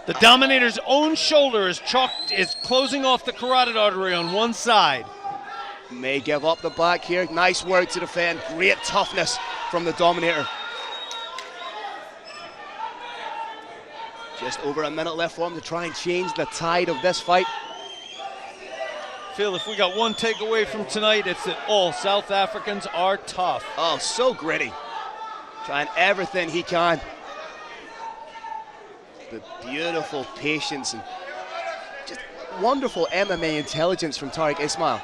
J: The Dominator's own shoulder is closing off the carotid artery on one side.
G: May give up the back here. Nice work to defend. Great toughness from the Dominator. Just over a minute left for him to try and change the tide of this fight.
J: Phil, if we got one takeaway from tonight, it's that all South Africans are tough.
G: Oh, so gritty. Trying everything he can. The beautiful patience and just wonderful MMA intelligence from Tariq Ismail.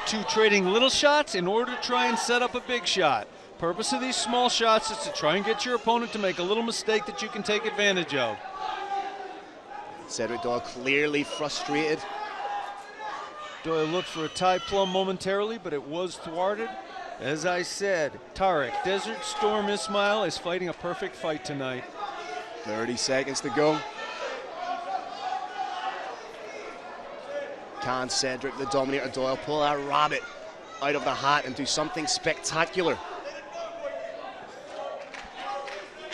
J: Two trading little shots in order to try and set up a big shot. Purpose of these small shots is to try and get your opponent to make a little mistake that you can take advantage of.
G: Cedric Doyle clearly frustrated.
J: Doyle looked for a tie plum momentarily, but it was thwarted. As I said, Tariq Desert Storm Ismail is fighting a perfect fight tonight.
G: 30 seconds to go. Can Cedric, the Dominator Doyle, pull that rabbit out of the hat and do something spectacular?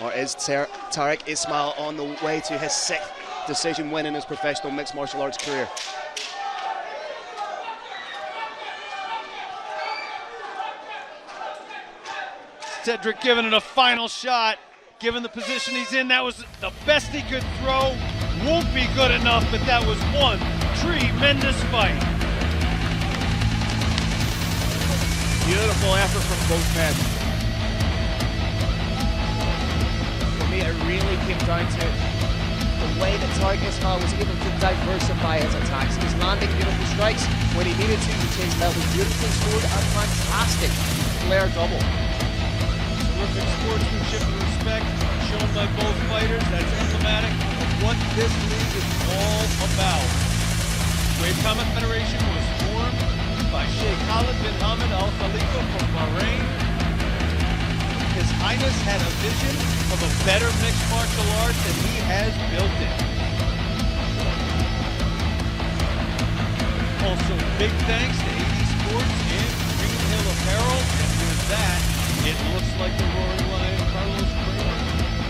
G: Or is Tariq Ismail on the way to his 6th decision win in his professional mixed martial arts career?
J: Cedric giving it a final shot. Given the position he's in, that was the best he could throw. Won't be good enough, but that was one tremendous fight.
K: Beautiful effort from both men. For me, it really came down to the way that Tariq Ismail was able to diversify his attacks. He was landing beautiful strikes when he needed to. He changed levels beautifully, scored a fantastic flare double.
J: Terrific sportsmanship and respect shown by both fighters. That's emblematic of what this league is all about. Brave Combat Federation was formed by Sheikh Khalid bin Hamad Al Khalifa from Bahrain. His Highness had a vision of a better mixed martial arts, and he has built it. Also, big thanks to AD Sports and Green Hill Apparel, and with that, it looks like the Roaring Lion Carlos Kramer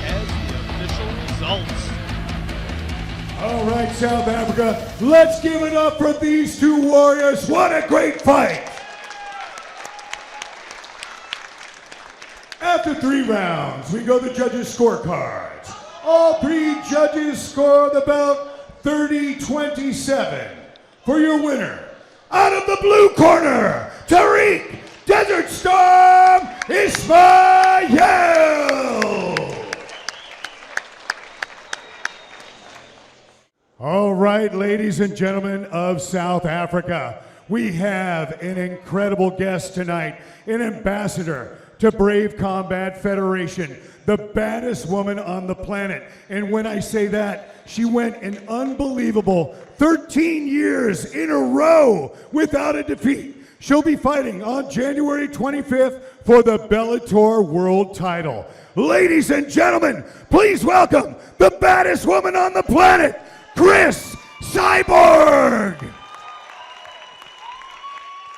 J: has the official results.
A: All right, South Africa, let's give it up for these two warriors. What a great fight! After 3 rounds, we go to judges' scorecards. All 3 judges scored about 30-27. For your winner, out of the blue corner, Tariq Desert Storm Ismail! All right, ladies and gentlemen of South Africa, we have an incredible guest tonight, an ambassador to Brave Combat Federation, the baddest woman on the planet. And when I say that, she went an unbelievable 13 years in a row without a defeat. She'll be fighting on January 25th for the Bellator World title. Ladies and gentlemen, please welcome the baddest woman on the planet, Chris Cyborg.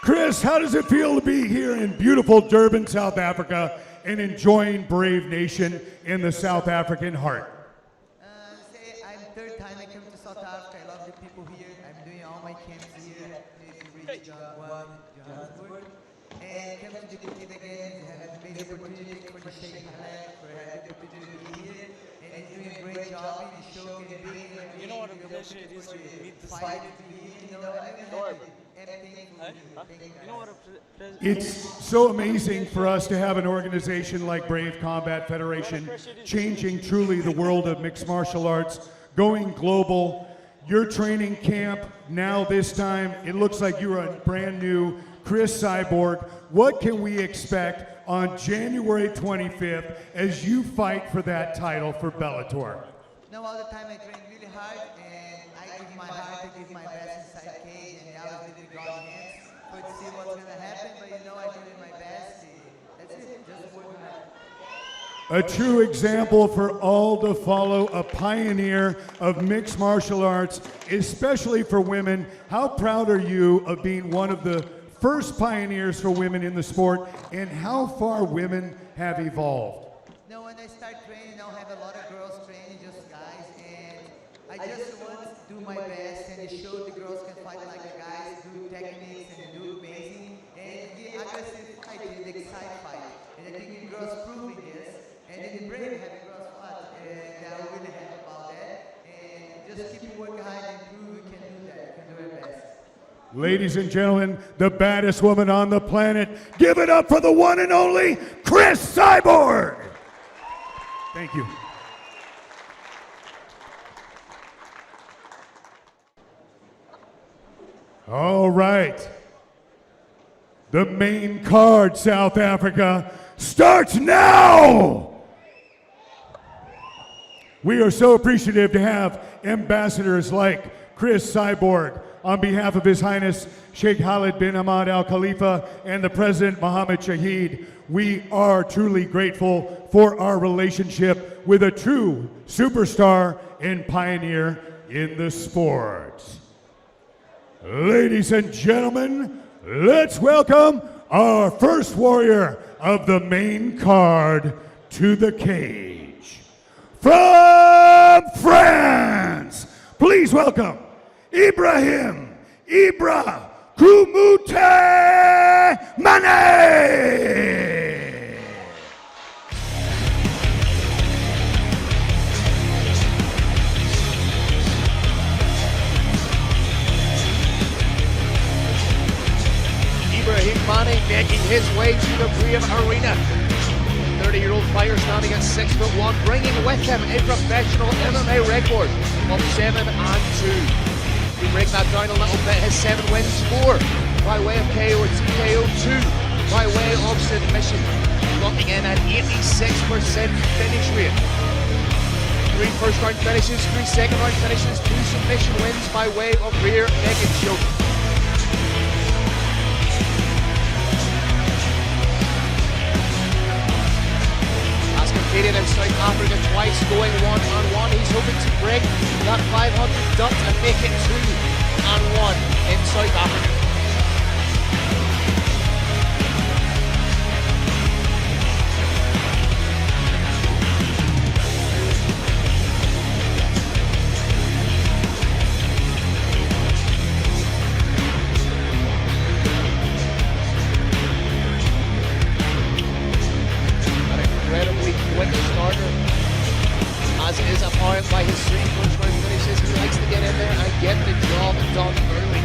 A: Chris, how does it feel to be here in beautiful Durban, South Africa, and enjoying Brave Nation in the South African heart?
L: I'm third time I come to South Africa. I love the people here. I'm doing all my camps here. Johannesburg. And come to the compete again. Have made the opportunity for the Sheikh Hanekom, for having the opportunity to be here. And he's doing a great job in the show and being here. You know what a pleasure it is to meet the fight to be here. You know,
A: it's so amazing for us to have an organization like Brave Combat Federation changing truly the world of mixed martial arts, going global. Your training camp now this time, it looks like you're a brand new Chris Cyborg. What can we expect on January 25th as you fight for that title for Bellator?
L: No, all the time I train really hard and I give my heart, I give my best inside cage, and I was with the ground hands. But see what's gonna happen, but you know I do my best. That's it, just work hard.
A: A true example for all to follow, a pioneer of mixed martial arts, especially for women. How proud are you of being one of the first pioneers for women in the sport, and how far women have evolved?
L: No, when I start training, I'll have a lot of girls training, just guys, and I just want to do my best and show the girls can fight like the guys, do techniques and do amazing, and the aggressive fight, the excite fight. And I think the girls proving this, and in the Brave having girls fight, and I'm really happy about that. And just keep working hard and prove we can do that, we can do our best.
A: Ladies and gentlemen, the baddest woman on the planet, give it up for the one and only Chris Cyborg. Thank you. All right. The main card, South Africa, starts now. We are so appreciative to have ambassadors like Chris Cyborg on behalf of His Highness Sheikh Khalid bin Ahmad Al Khalifa and the President Mohammed Shahid. We are truly grateful for our relationship with a true superstar and pioneer in the sport. Ladies and gentlemen, let's welcome our first warrior of the main card to the cage. From France, please welcome Ibrahim Kumute Mane.
K: Ibrahim Mane making his way to the Brave Arena. 30-year-old fighter standing at 6'1", bringing with him a professional MMA record of 7-2. To break that down a little bit, his 7 wins, 4 by way of KO or TKO, 2 by way of submission, locking in at 86% finish rate. 3 first-round finishes, 3 second-round finishes, 2 submission wins by way of rear naked choke. Competing in South Africa twice, going 1-on-1. He's hoping to break that 500 dot and make it 2-on-1 in South Africa. By his 3 first round finishes, he likes to get in there and get the job done early.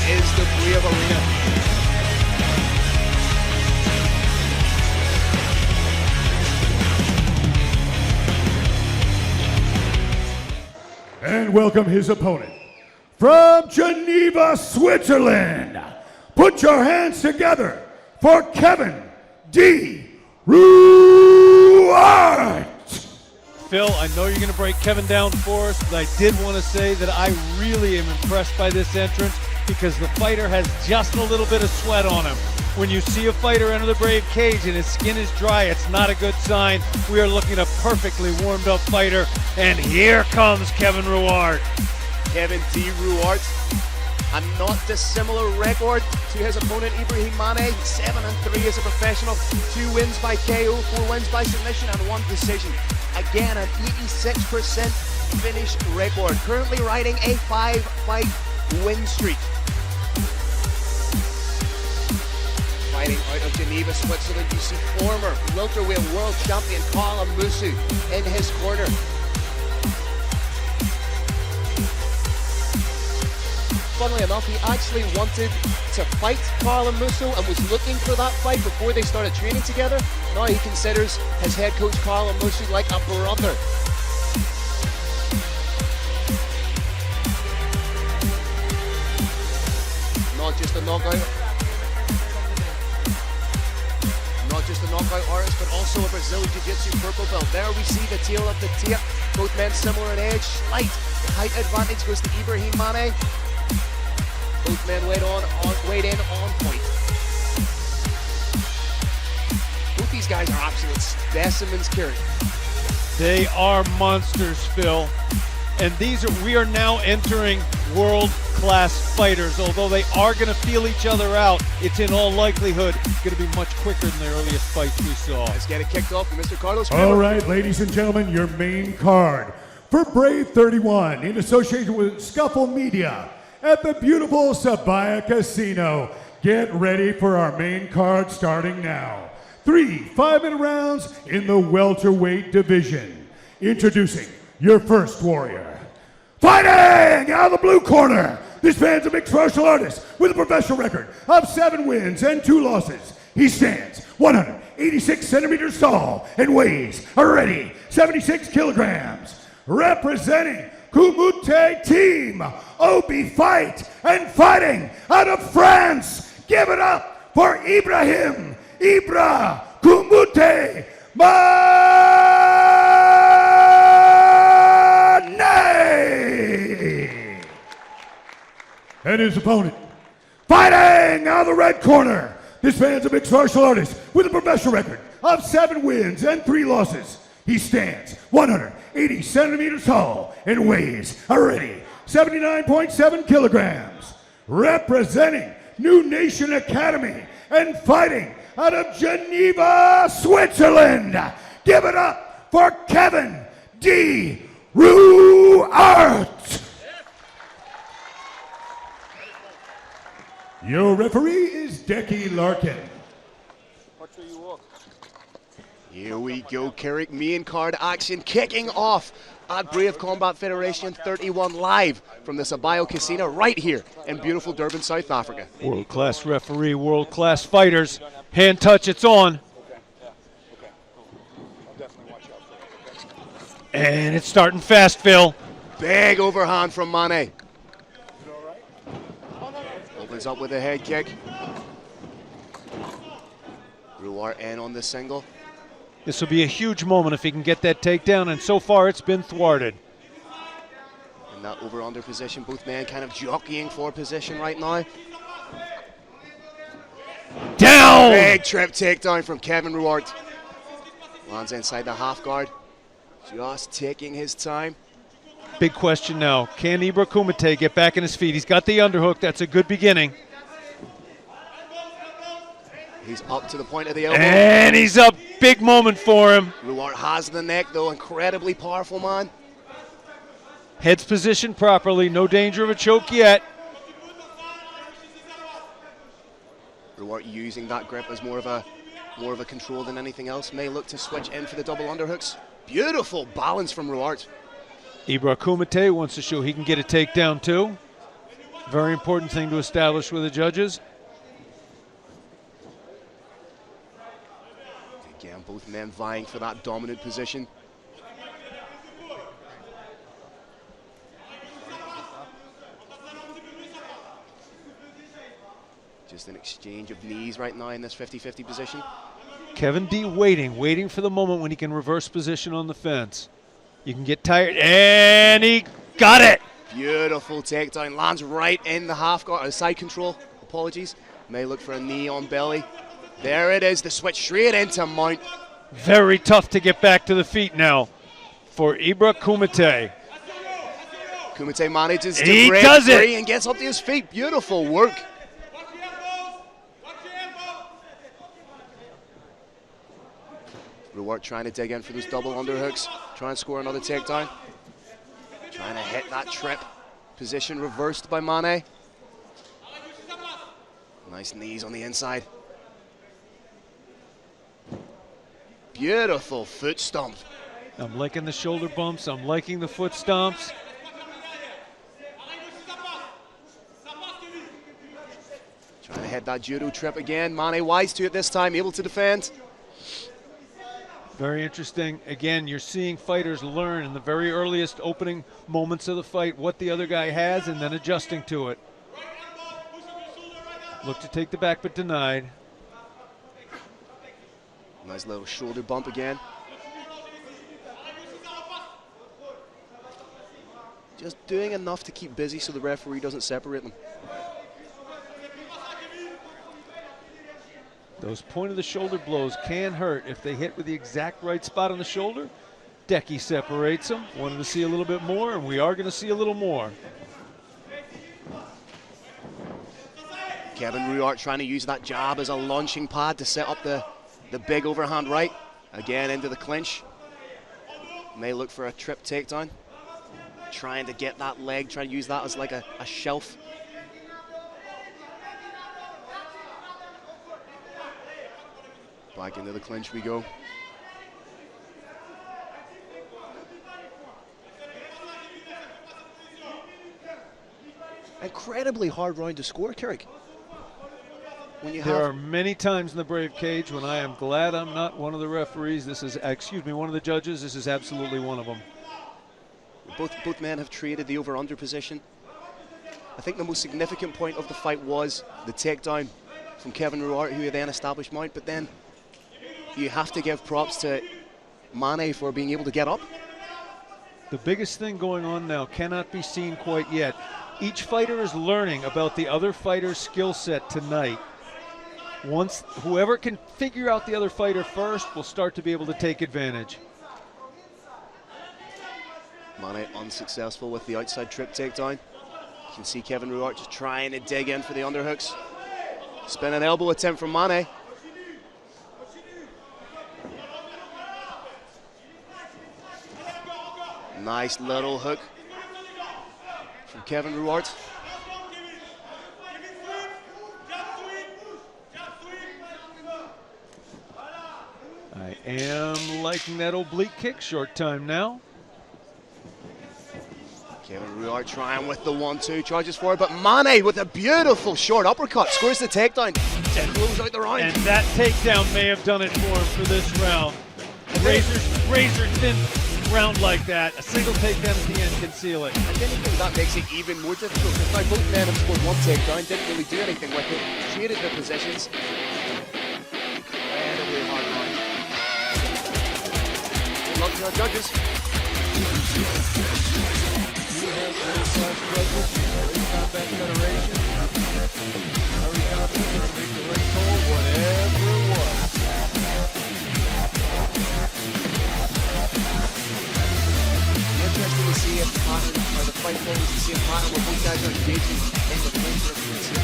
G: is the Brave Arena.
A: And welcome his opponent from Geneva, Switzerland. Put your hands together for Kevin D. Ruart.
J: Phil, I know you're going to break Kevin down for us, but I did want to say that I really am impressed by this entrance because the fighter has just a little bit of sweat on him. When you see a fighter enter the Brave cage and his skin is dry, it's not a good sign. We are looking at a perfectly warmed up fighter, and here comes Kevin Ruart.
G: Kevin D. Ruart, a not dissimilar record to his opponent Ibrahim. 7-3 as a professional, 2 wins by KO, 4 wins by submission, and 1 decision. Again, an 86% finish record. Currently riding a 5-fight win streak. Fighting out of Geneva, Switzerland, you see former welterweight world champion Karl Amusu in his corner. Funnily enough, he actually wanted to fight Karl Amusu and was looking for that fight before they started training together. Now he considers his head coach Karl Amusu like a brother. Not just a knockout artist, but also a Brazilian Jiu-Jitsu purple belt. There we see the tail of the tape. Both men similar in age. Slight height advantage goes to Ibrahim. Both men weighed in on point. Both these guys are absolute specimens, Kerry.
J: They are monsters, Phil. And we are now entering world-class fighters. Although they are going to feel each other out, it's in all likelihood going to be much quicker than the earliest fights we saw.
G: Let's get it kicked off with Mr. Carlos.
A: All right, ladies and gentlemen, your main card for Brave 31 in association with Scuffle Media at the beautiful Sabaya Casino. Get ready for our main card starting now. 3 5-minute rounds in the welterweight division. Introducing your first warrior. Fighting out of the blue corner, this man's a mixed martial artist with a professional record of 7 wins and 2 losses. He stands 186 centimeters tall and weighs already 76 kilograms. Representing Kumute Team, Obi Fight, and fighting out of France. Give it up for Ibrahim, Kumute Mane. And his opponent, fighting out of the red corner. This man's a mixed martial artist with a professional record of 7 wins and 3 losses. He stands 180 centimeters tall and weighs already 79.7 kilograms. Representing New Nation Academy and fighting out of Geneva, Switzerland. Give it up for Kevin D. Ruart. Your referee is Decky Larkin.
G: Here we go, Carrick. Main card action kicking off at Brave Combat Federation 31 live from the Sabaya Casino right here in beautiful Durban, South Africa.
J: World-class referee, world-class fighters. Hand touch, it's on. And it's starting fast, Phil.
G: Big overhand from Mane. Opens up with a head kick. Ruart in on the single.
J: This will be a huge moment if he can get that takedown, and so far it's been thwarted.
G: In that over-under position, both men kind of jockeying for position right now.
J: Down!
G: Big trip takedown from Kevin Ruart. Lands inside the half guard. Just taking his time.
J: Big question now. Can Ibrahim get back on his feet? He's got the underhook. That's a good beginning.
G: He's up to the point of the elbow.
J: And he's up. Big moment for him.
G: Ruart has the neck, though. Incredibly powerful, man.
J: Head's positioned properly. No danger of a choke yet.
G: Ruart using that grip as more of a control than anything else. May look to switch in for the double underhooks. Beautiful balance from Ruart.
J: Ibrahim wants to show he can get a takedown too. Very important thing to establish with the judges.
G: Again, both men vying for that dominant position. Just an exchange of knees right now in this 50-50 position.
J: Kevin D waiting for the moment when he can reverse position on the fence. You can get tired, and he got it.
G: Beautiful takedown, lands right in the half guard, side control, apologies. May look for a knee on belly. There it is, the switch straight into mount.
J: Very tough to get back to the feet now for Ibrahim Kumite.
G: Kumite manages to
J: He
G: break
J: does it.
G: free and gets up to his feet. Beautiful work. Ruart trying to dig in for those double underhooks, try and score another takedown. Trying to hit that trip. Position reversed by Mane. Nice knees on the inside. Beautiful foot stomp.
J: I'm liking the shoulder bumps. I'm liking the foot stomps.
G: Trying to hit that judo trip again. Mane wise to it this time, able to defend.
J: Very interesting. Again, you're seeing fighters learn in the very earliest opening moments of the fight what the other guy has and then adjusting to it. Look to take the back, but denied.
G: Nice little shoulder bump again. Just doing enough to keep busy so the referee doesn't separate them.
J: Those point of the shoulder blows can hurt if they hit with the exact right spot on the shoulder. Decky separates them. Wanted to see a little bit more, and we are going to see a little more.
G: Kevin Ruart trying to use that jab as a launching pad to set up the big overhand right. Again into the clinch. May look for a trip takedown. Trying to get that leg, trying to use that as like a shelf. Back into the clinch we go. Incredibly hard round to score, Cedric.
J: There are many times in the Brave cage when I am glad I'm not one of the referees. This is, one of the judges. This is absolutely one of them.
G: Both men have traded the over-under position. I think the most significant point of the fight was the takedown from Kevin Ruart, who then established mount, but then you have to give props to Mane for being able to get up.
J: The biggest thing going on now cannot be seen quite yet. Each fighter is learning about the other fighter's skill set tonight. Once whoever can figure out the other fighter first will start to be able to take advantage.
G: Mane unsuccessful with the outside trip takedown. You can see Kevin Ruart just trying to dig in for the underhooks. Spin and elbow attempt from Mane. Nice little hook from Kevin Ruart.
J: I am liking that oblique kick. Short time now.
G: Kevin Ruart trying with the 1-2, charges forward, but Mane with a beautiful short uppercut, scores the takedown to close out the round.
J: And that takedown may have done it for him for this round. A razor thin round like that, a single takedown at the end can seal it.
G: And anything that makes it even more difficult, because now both men have scored one takedown, didn't really do anything with it, traded their positions. Incredibly hard round. Good luck to our judges. Interesting to see if the pattern, or the fight forms to see a pattern where both guys are engaging in the clinch, or if we can see a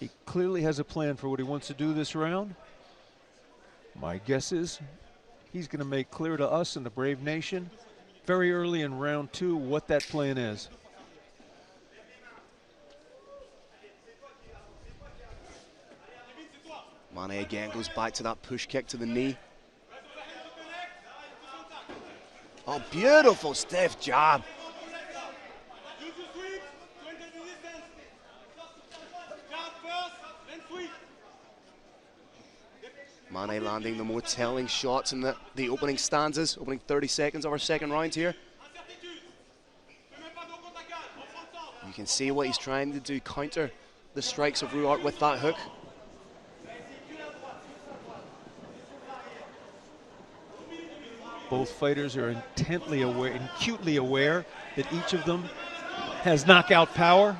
J: He clearly has a plan for what he wants to do this round. My guess is he's going to make clear to us in the Brave Nation very early in round 2 what that plan is.
G: Mane again goes back to that push kick to the knee. Oh, beautiful stiff jab. Mane landing the more telling shots in the opening stanzas, opening 30 seconds of our second round here. You can see what he's trying to do, counter the strikes of Ruart with that hook.
H: Both fighters are intently aware and acutely aware that each of them has knockout power.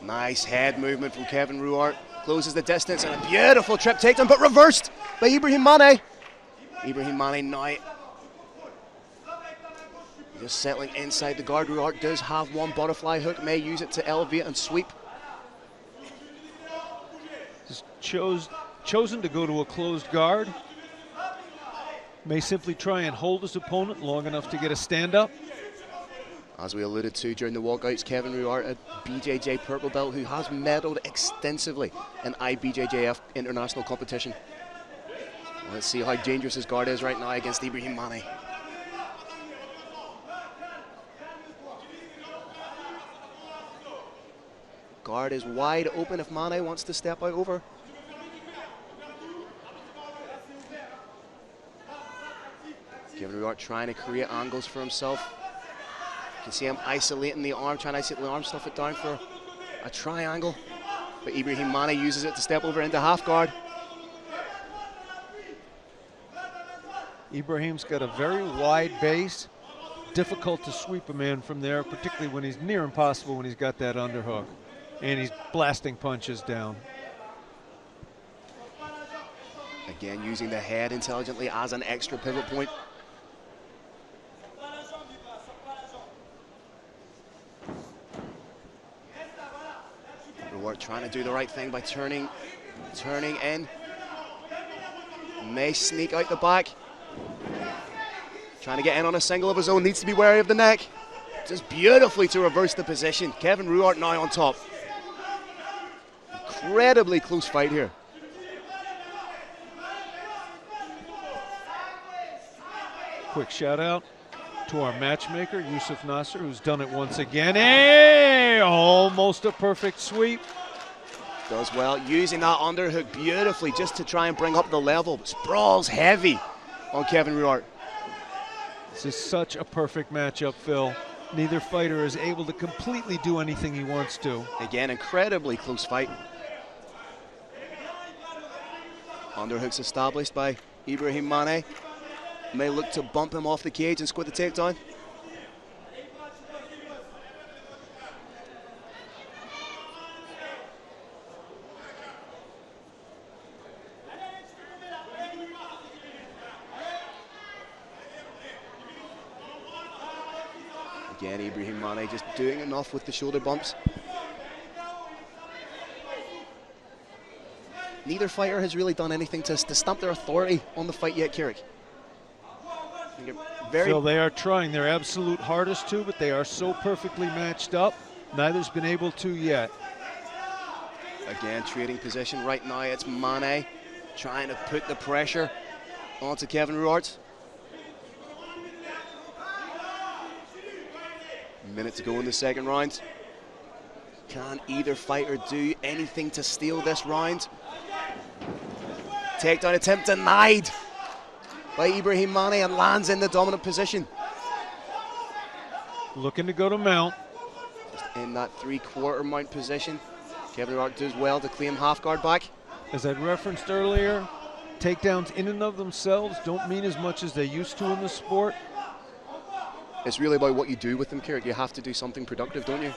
G: Nice head movement from Kevin Ruart. Closes the distance and a beautiful trip takedown, but reversed by Ibrahim Mane. Ibrahim Mane now just settling inside the guard. Ruart does have one butterfly hook, may use it to elevate and sweep.
H: Just chosen to go to a closed guard. May simply try and hold his opponent long enough to get a stand-up.
G: As we alluded to during the walkouts, Kevin Ruart, a BJJ purple belt who has medalled extensively in IBJJF international competition. Let's see how dangerous his guard is right now against Ibrahim Mane. Guard is wide open if Mane wants to step out over. Kevin Ruart trying to create angles for himself. You can see him isolating the arm, trying to isolate the arm, stuff it down for a triangle. But Ibrahim Mane uses it to step over into half guard.
H: Ibrahim's got a very wide base. Difficult to sweep a man from there, particularly when he's near impossible when he's got that underhook. And he's blasting punches down.
G: Again, using the head intelligently as an extra pivot point. Ruart trying to do the right thing by turning in. May sneak out the back. Trying to get in on a single of his own, needs to be wary of the neck. Just beautifully to reverse the position. Kevin Ruart now on top. Incredibly close fight here.
H: Quick shout out to our matchmaker, Yusuf Nasser, who's done it once again. Hey, almost a perfect sweep.
G: Does well, using that underhook beautifully just to try and bring up the level. Sprawls heavy on Kevin Ruart.
H: This is such a perfect matchup, Phil. Neither fighter is able to completely do anything he wants to.
G: Again, incredibly close fight. Underhooks established by Ibrahim Mane. May look to bump him off the cage and squid the takedown. Again, Ibrahim Mane just doing enough with the shoulder bumps. Neither fighter has really done anything to stamp their authority on the fight yet, Cedric.
H: Phil, they are trying their absolute hardest to, but they are so perfectly matched up. Neither's been able to yet.
G: Again, trading position right now. It's Mane trying to put the pressure onto Kevin Ruart. Minute to go in the second round. Can either fighter do anything to steal this round? Takedown attempt denied by Ibrahim Mane and lands in the dominant position.
H: Looking to go to mount.
G: Just in that three-quarter mount position. Kevin Ruart does well to claim half guard back.
H: As I referenced earlier, takedowns in and of themselves don't mean as much as they used to in the sport.
G: It's really about what you do with them, Cedric. You have to do something productive, don't you?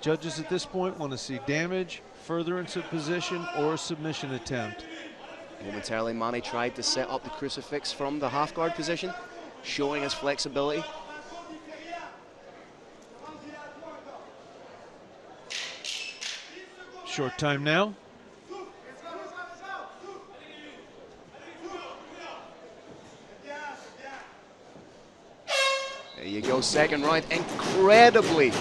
H: Judges at this point want to see damage, furtherance of position, or a submission attempt.
G: Momentarily, Mane tried to set up the crucifix from the half guard position, showing his flexibility.
H: Short time now.
G: There you go, second round, incredibly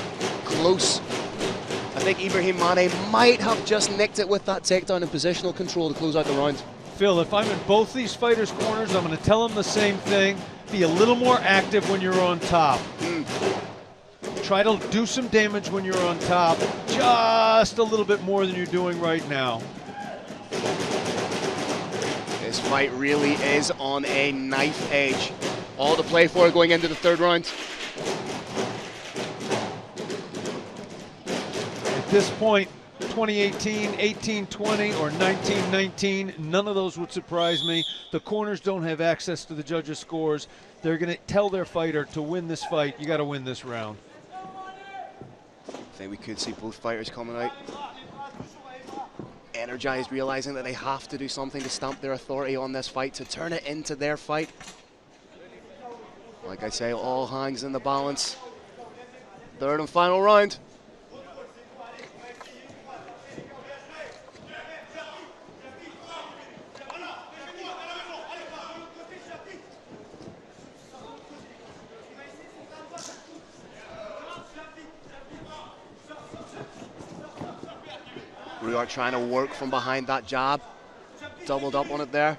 G: close. I think Ibrahim Mane might have just nicked it with that takedown and positional control to close out the round.
J: Phil, if I'm in both these fighters' corners, I'm going to tell them the same thing. Be a little more active when you're on top. Try to do some damage when you're on top, just a little bit more than you're doing right now.
G: This fight really is on a knife edge. All to play for going into the third round.
J: At this point, 2018, 18-20, or 19-19, none of those would surprise me. The corners don't have access to the judges' scores. They're going to tell their fighter to win this fight, you got to win this round.
G: I think we could see both fighters coming out energized, realizing that they have to do something to stamp their authority on this fight, to turn it into their fight. Like I say, all hangs in the balance. Third and final round. We are trying to work from behind that jab. Doubled up on it there.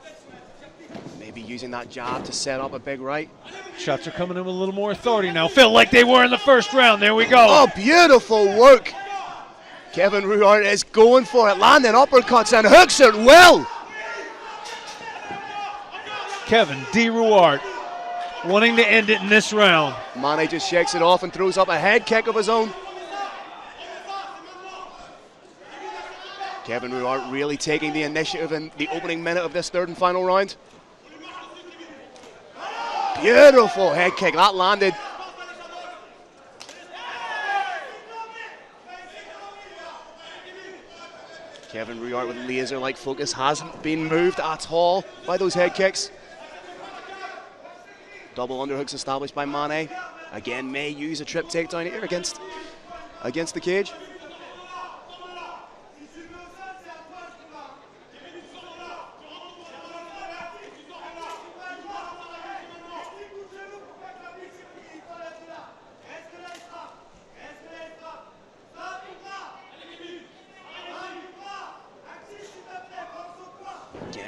G: Maybe using that jab to set up a big right.
J: Shots are coming in with a little more authority now. Phil, like they were in the first round. There we go.
G: Oh, beautiful work. Kevin Ruart is going for it, landing uppercuts and hooks it well.
J: Kevin D. Ruart wanting to end it in this round.
G: Mane just shakes it off and throws up a head kick of his own. Kevin Ruart really taking the initiative in the opening minute of this third and final round. Beautiful head kick, that landed. Kevin Ruart with laser-like focus, hasn't been moved at all by those head kicks. Double underhooks established by Mane. Again, may use a trip takedown here against the cage.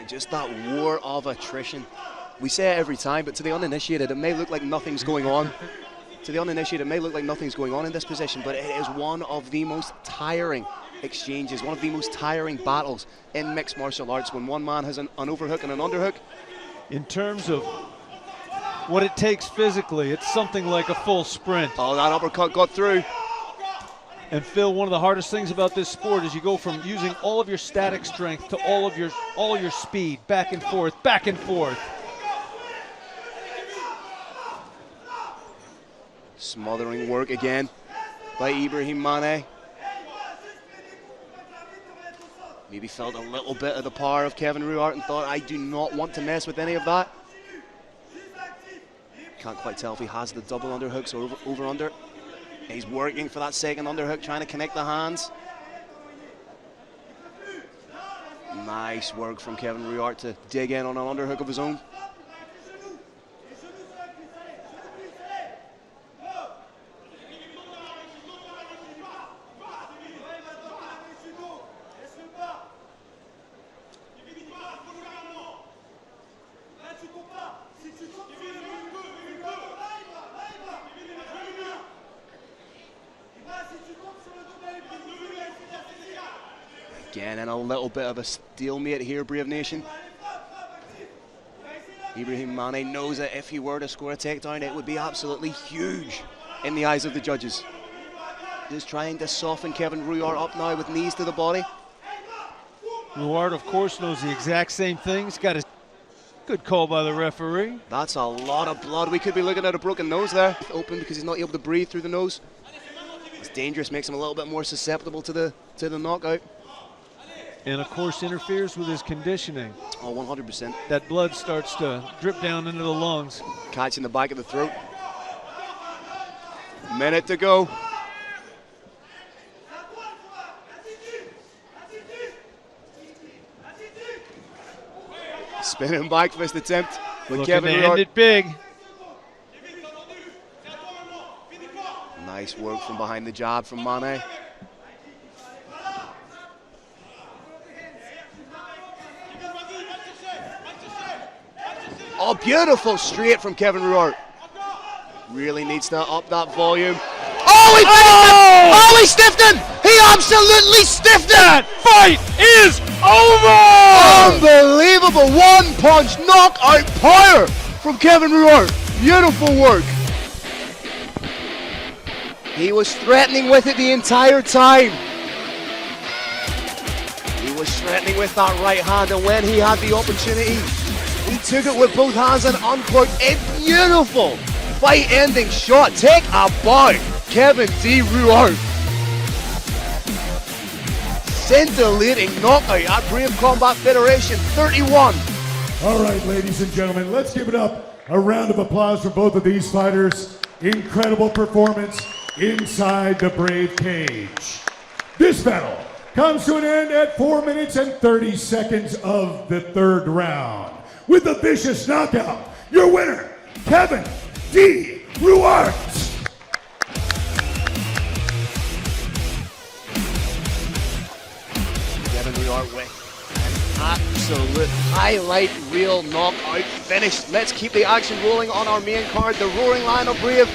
G: Just that war of attrition. We say it every time, but to the uninitiated, it may look like nothing's going on. To the uninitiated, it may look like nothing's going on in this position, but it is one of the most tiring exchanges, one of the most tiring battles in mixed martial arts, when one man has an overhook and an underhook.
J: In terms of what it takes physically, it's something like a full sprint.
G: Oh, that uppercut got through.
J: And Phil, one of the hardest things about this sport is you go from using all of your static strength to all your speed, back and forth, back and forth.
G: Smothering work again by Ibrahim Mane. Maybe felt a little bit of the power of Kevin Ruart and thought, I do not want to mess with any of that. Can't quite tell if he has the double underhooks or over-under. He's working for that second underhook, trying to connect the hands. Nice work from Kevin Ruart to dig in on an underhook of his own. Again, in a little bit of a stalemate here, Brave Nation. Ibrahim Mane knows that if he were to score a takedown, it would be absolutely huge in the eyes of the judges. Just trying to soften Kevin Ruart up now with knees to the body.
J: Ruart, of course, knows the exact same thing. He's got a good call by the referee.
G: That's a lot of blood. We could be looking at a broken nose there. Open because he's not able to breathe through the nose. It's dangerous, makes him a little bit more susceptible to the knockout.
J: And of course interferes with his conditioning.
G: Oh, 100%.
J: That blood starts to drip down into the lungs.
G: Catching the back of the throat. Minute to go. Spinning back fist attempt with Kevin Ruart.
J: Looking to end it big.
G: Nice work from behind the jab from Mane. Oh, beautiful straight from Kevin Ruart. Really needs to up that volume. Oh, he finished him! Oh, he stiffed him! He absolutely stiffed him!
J: That fight is over!
G: Unbelievable one-punch knockout power from Kevin Ruart. Beautiful work. He was threatening with it the entire time. He was threatening with that right hand, and when he had the opportunity, he took it with both hands and uncorked a beautiful fight-ending shot. Take a bow, Kevin D. Ruart. Scintillating knockout at Brave Combat Federation 31.
A: All right, ladies and gentlemen, let's give it up. A round of applause for both of these fighters. Incredible performance inside the Brave cage. This battle comes to an end at 4 minutes and 30 seconds of the third round. With a vicious knockout, your winner, Kevin D. Ruart.
G: Kevin Ruart with an absolute highlight reel knockout finish. Let's keep the action rolling on our main card. The roaring lion of Brave,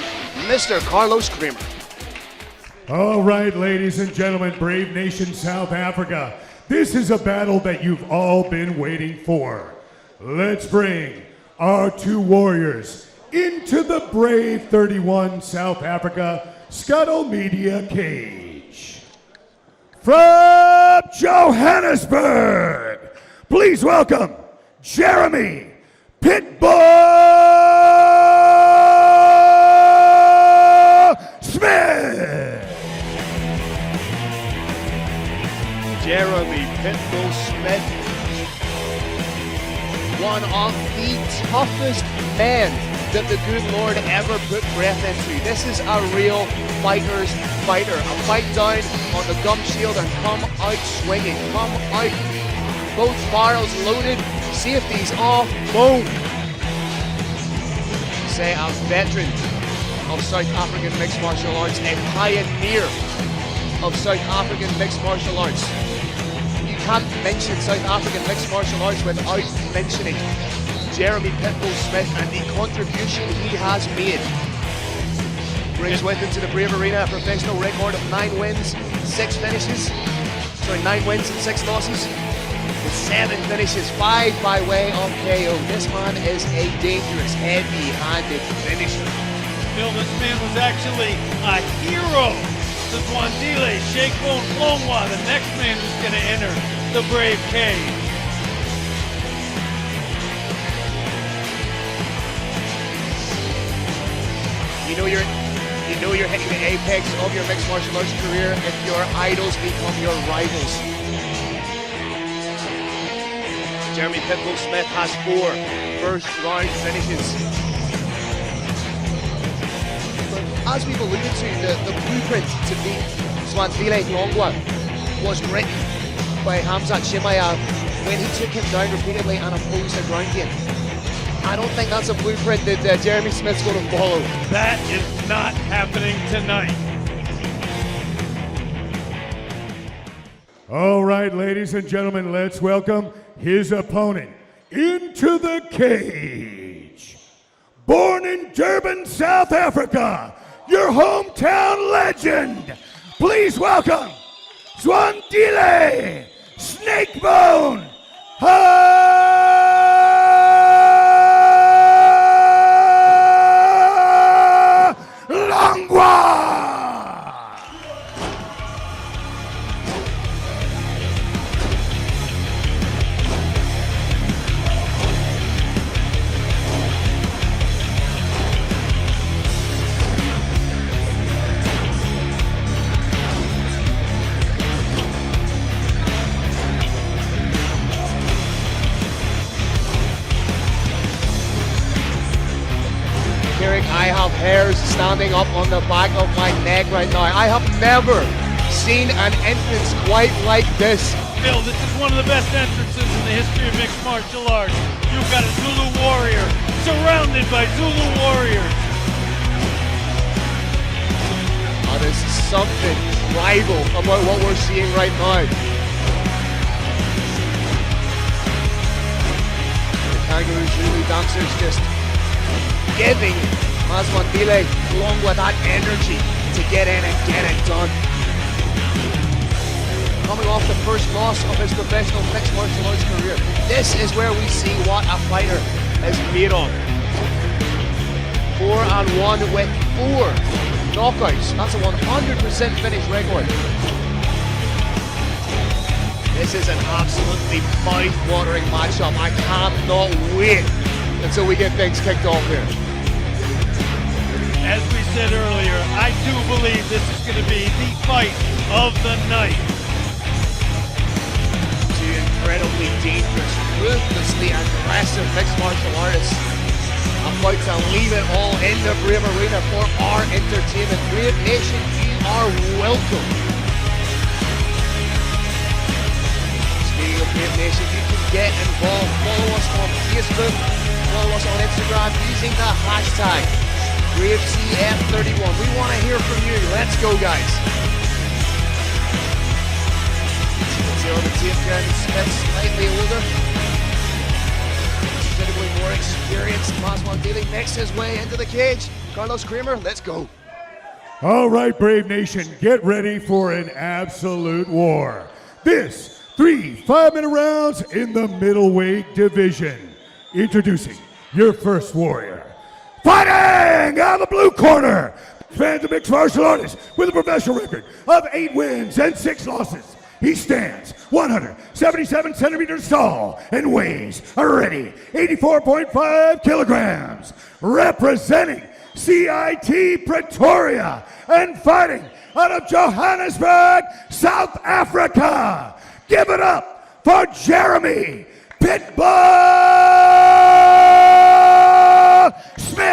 G: Mr. Carlos Kramer.
A: All right, ladies and gentlemen, Brave Nation South Africa. This is a battle that you've all been waiting for. Let's bring our two warriors into the Brave 31 South Africa Scuttle Media cage. From Johannesburg, please welcome Jeremy Pitbull Smith.
G: Jeremy Pitbull Smith, one of the toughest men that the good Lord ever put breath into. This is a real fighter's fighter. A fight down on the gum shield and come out swinging. Come out, both barrels loaded, safeties off, boom. Say a veteran of South African mixed martial arts, a pioneer of South African mixed martial arts. You can't mention South African mixed martial arts without mentioning Jeremy Pitbull Smith and the contribution he has made. Brings with him to the Brave Arena a professional record of 9 wins, 6 finishes. 9 wins and 6 losses. With 7 finishes, 5 by way of KO. This man is a dangerous, heavy-handed finisher.
J: Bill, this man was actually a hero to Zanile, Shakebone Flongwa, the next man who's going to enter the Brave cage.
G: You know you're hitting the apex of your mixed martial arts career if your idols become your rivals. Jeremy Pitbull Smith has 4 first-round finishes. But as we've alluded to, the blueprint to beat Zanile Flongwa was written by Hamzat Chimaev when he took him down repeatedly and opposed a ground game. I don't think that's a blueprint that Jeremy Smith's going to follow.
J: That is not happening tonight.
A: All right, ladies and gentlemen, let's welcome his opponent into the cage. Born in Durban, South Africa, your hometown legend. Please welcome Zanile Snakebone
G: I have hairs standing up on the back of my neck right now. I have never seen an entrance quite like this.
J: Bill, this is one of the best entrances in the history of mixed martial arts. You've got a Zulu warrior surrounded by Zulu warriors.
G: Oh, there's something tribal about what we're seeing right now. The Kangaroo Zulu dancers just giving Zanile along with that energy to get in and get it done. Coming off the first loss of his professional mixed martial arts career, this is where we see what a fighter is made of. 4-1 with 4 knockouts. That's a 100% finish record. This is an absolutely mouth-watering matchup. I cannot wait until we get things kicked off here.
J: As we said earlier, I do believe this is going to be the fight of the night.
G: Two incredibly dangerous, ruthlessly aggressive mixed martial artists about to leave it all in the Brave Arena for our entertainment. Brave Nation, you are welcome. Speaking of Brave Nation, you can get involved. Follow us on Facebook, follow us on Instagram using the hashtag BRAVE CF 31. We want to hear from you. Let's go, guys. On the team, Jeremy Smith, slightly older, considerably more experienced. Zanile makes his way into the cage. Carlos Kramer, let's go.
A: All right, Brave Nation, get ready for an absolute war. This 3 5-minute rounds in the middleweight division. Introducing your first warrior. Fighting out of the blue corner, fans of mixed martial artists with a professional record of 8 wins and 6 losses. He stands 177 centimeters tall and weighs a ready 84.5 kilograms. Representing CIT Pretoria and fighting out of Johannesburg, South Africa. Give it up for Jeremy Pitbull Smith.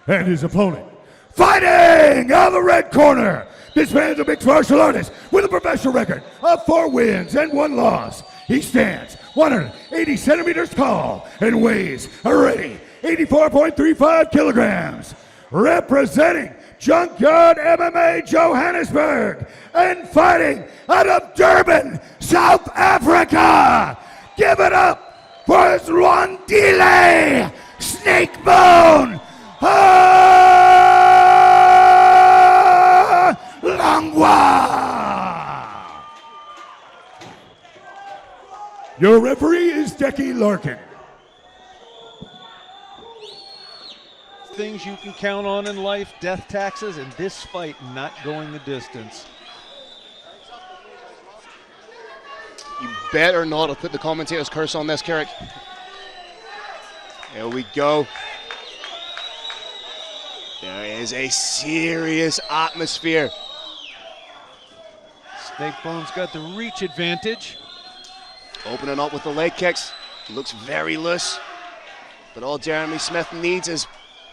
A: And his opponent, fighting out of the red corner, this man's a mixed martial artist with a professional record of 4 wins and 1 loss. He stands 180 centimeters tall and weighs a ready 84.35 kilograms. Representing Junkyard MMA Johannesburg and fighting out of Durban, South Africa. Give it up for Zanile Snakebone Langwa. Your referee is Decky Larkin.
J: Things you can count on in life, death taxes, and this fight not going the distance.
G: You better not have put the commentator's curse on this, Carrick. Here we go. There is a serious atmosphere.
J: Snakebone's got the reach advantage.
G: Opening up with the leg kicks. He looks very loose. But all Jeremy Smith needs is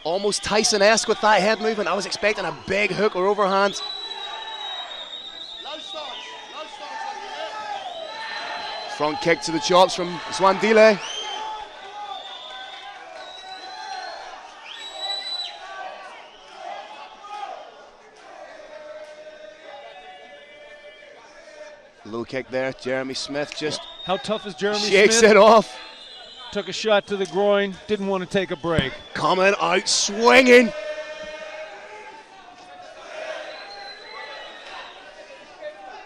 G: almost Tyson-esque with that head movement. I was expecting a big hook or overhand. Front kick to the chops from Zanile. Low kick there, Jeremy Smith just
J: how tough is Jeremy
G: shakes
J: Smith?
G: It off.
J: Took a shot to the groin, didn't want to take a break.
G: Coming out swinging.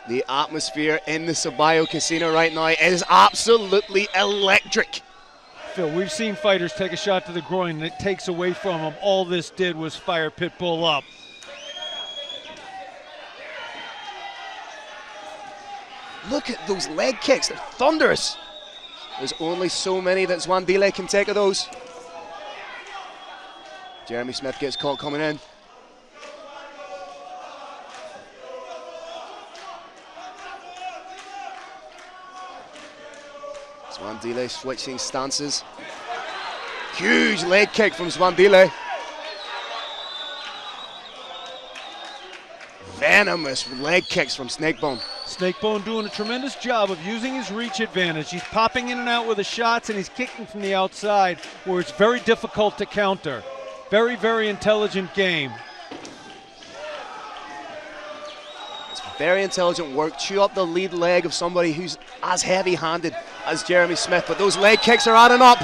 G: The atmosphere in the Sabayo Casino right now is absolutely electric.
J: Phil, we've seen fighters take a shot to the groin and it takes away from them. All this did was fire Pitbull up.
G: Look at those leg kicks, they're thunderous. There's only so many that Zanile can take of those. Jeremy Smith gets caught coming in. Zanile switching stances. Huge leg kick from Zanile. Venomous leg kicks from Snakebone.
J: Snakebone doing a tremendous job of using his reach advantage. He's popping in and out with the shots and he's kicking from the outside where it's very difficult to counter. Very, very intelligent game.
G: It's Very intelligent work. Chew up the lead leg of somebody who's as heavy-handed as Jeremy Smith, but those leg kicks are adding up.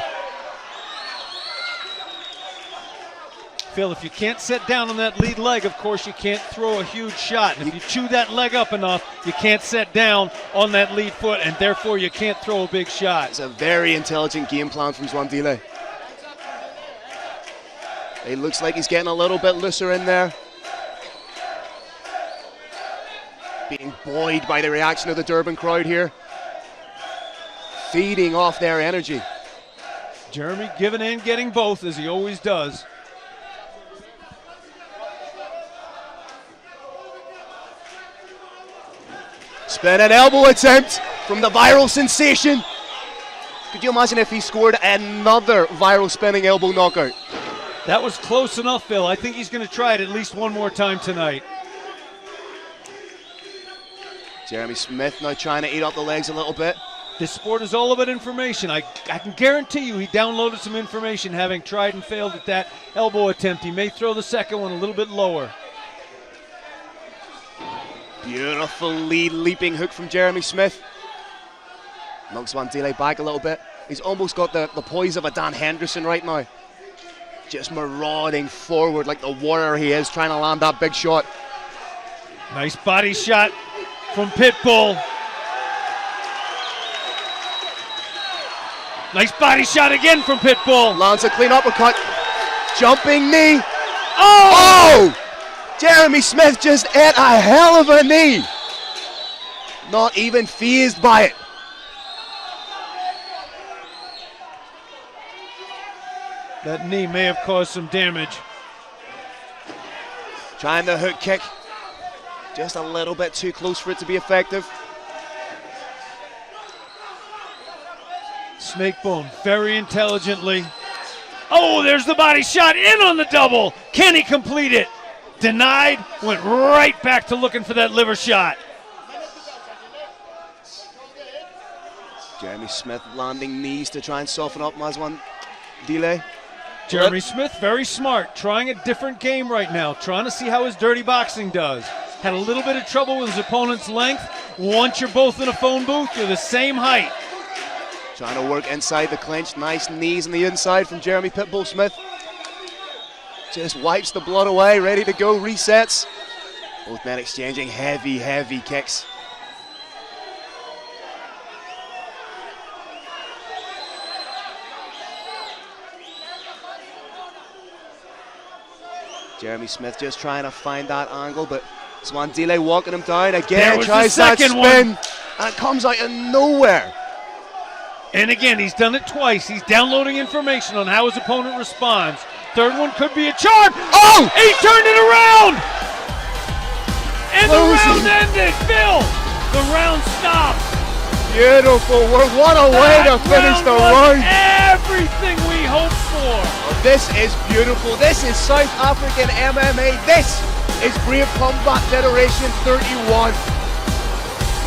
J: Phil, if you can't sit down on that lead leg, of course you can't throw a huge shot. And if you chew that leg up enough, you can't sit down on that lead foot, and therefore you can't throw a big shot.
G: It's a very intelligent game plan from Zanile. It looks like he's getting a little bit looser in there. Being buoyed by the reaction of the Durban crowd here. Feeding off their energy.
J: Jeremy giving and getting both, as he always does.
G: Spin and elbow attempt from the viral sensation. Could you imagine if he scored another viral spinning elbow knockout?
J: That was close enough, Phil. I think he's going to try it at least one more time tonight.
G: Jeremy Smith now trying to eat up the legs a little bit.
J: This sport is all about information. I can guarantee you he downloaded some information, having tried and failed at that elbow attempt. He may throw the second one a little bit lower.
G: Beautiful lead leaping hook from Jeremy Smith. Knocks Zanile back a little bit. He's almost got the poise of a Dan Henderson right now. Just marauding forward like the warrior he is, trying to land that big shot.
J: Nice body shot from Pitbull. Nice body shot again from Pitbull.
G: Lands a clean uppercut. Jumping knee. Oh! Jeremy Smith just ate a hell of a knee. Not even fazed by it.
J: That knee may have caused some damage.
G: Trying the hook kick. Just a little bit too close for it to be effective.
J: Snakebone very intelligently. Oh, there's the body shot in on the double. Can he complete it? Denied, went right back to looking for that liver shot.
G: Jeremy Smith landing knees to try and soften up Zanile.
J: Jeremy Smith, very smart, trying a different game right now, trying to see how his dirty boxing does. Had a little bit of trouble with his opponent's length. Once you're both in a phone booth, you're the same height.
G: Trying to work inside the clinch. Nice knees on the inside from Jeremy Pitbull Smith. Just wipes the blood away, ready to go, resets. Both men exchanging heavy, heavy kicks. Jeremy Smith just trying to find that angle, but Zanile walking him down again. Tries that spin, and it comes out of nowhere.
J: And again, he's done it twice. He's downloading information on how his opponent responds. Third one could be a charm.
G: Oh!
J: He turned it around! And the round ended, Phil! The round stopped.
G: Beautiful work. What a way to finish the round.
J: Everything we hoped for.
G: Oh, this is beautiful. This is South African MMA. This is Brave Combat Federation 31.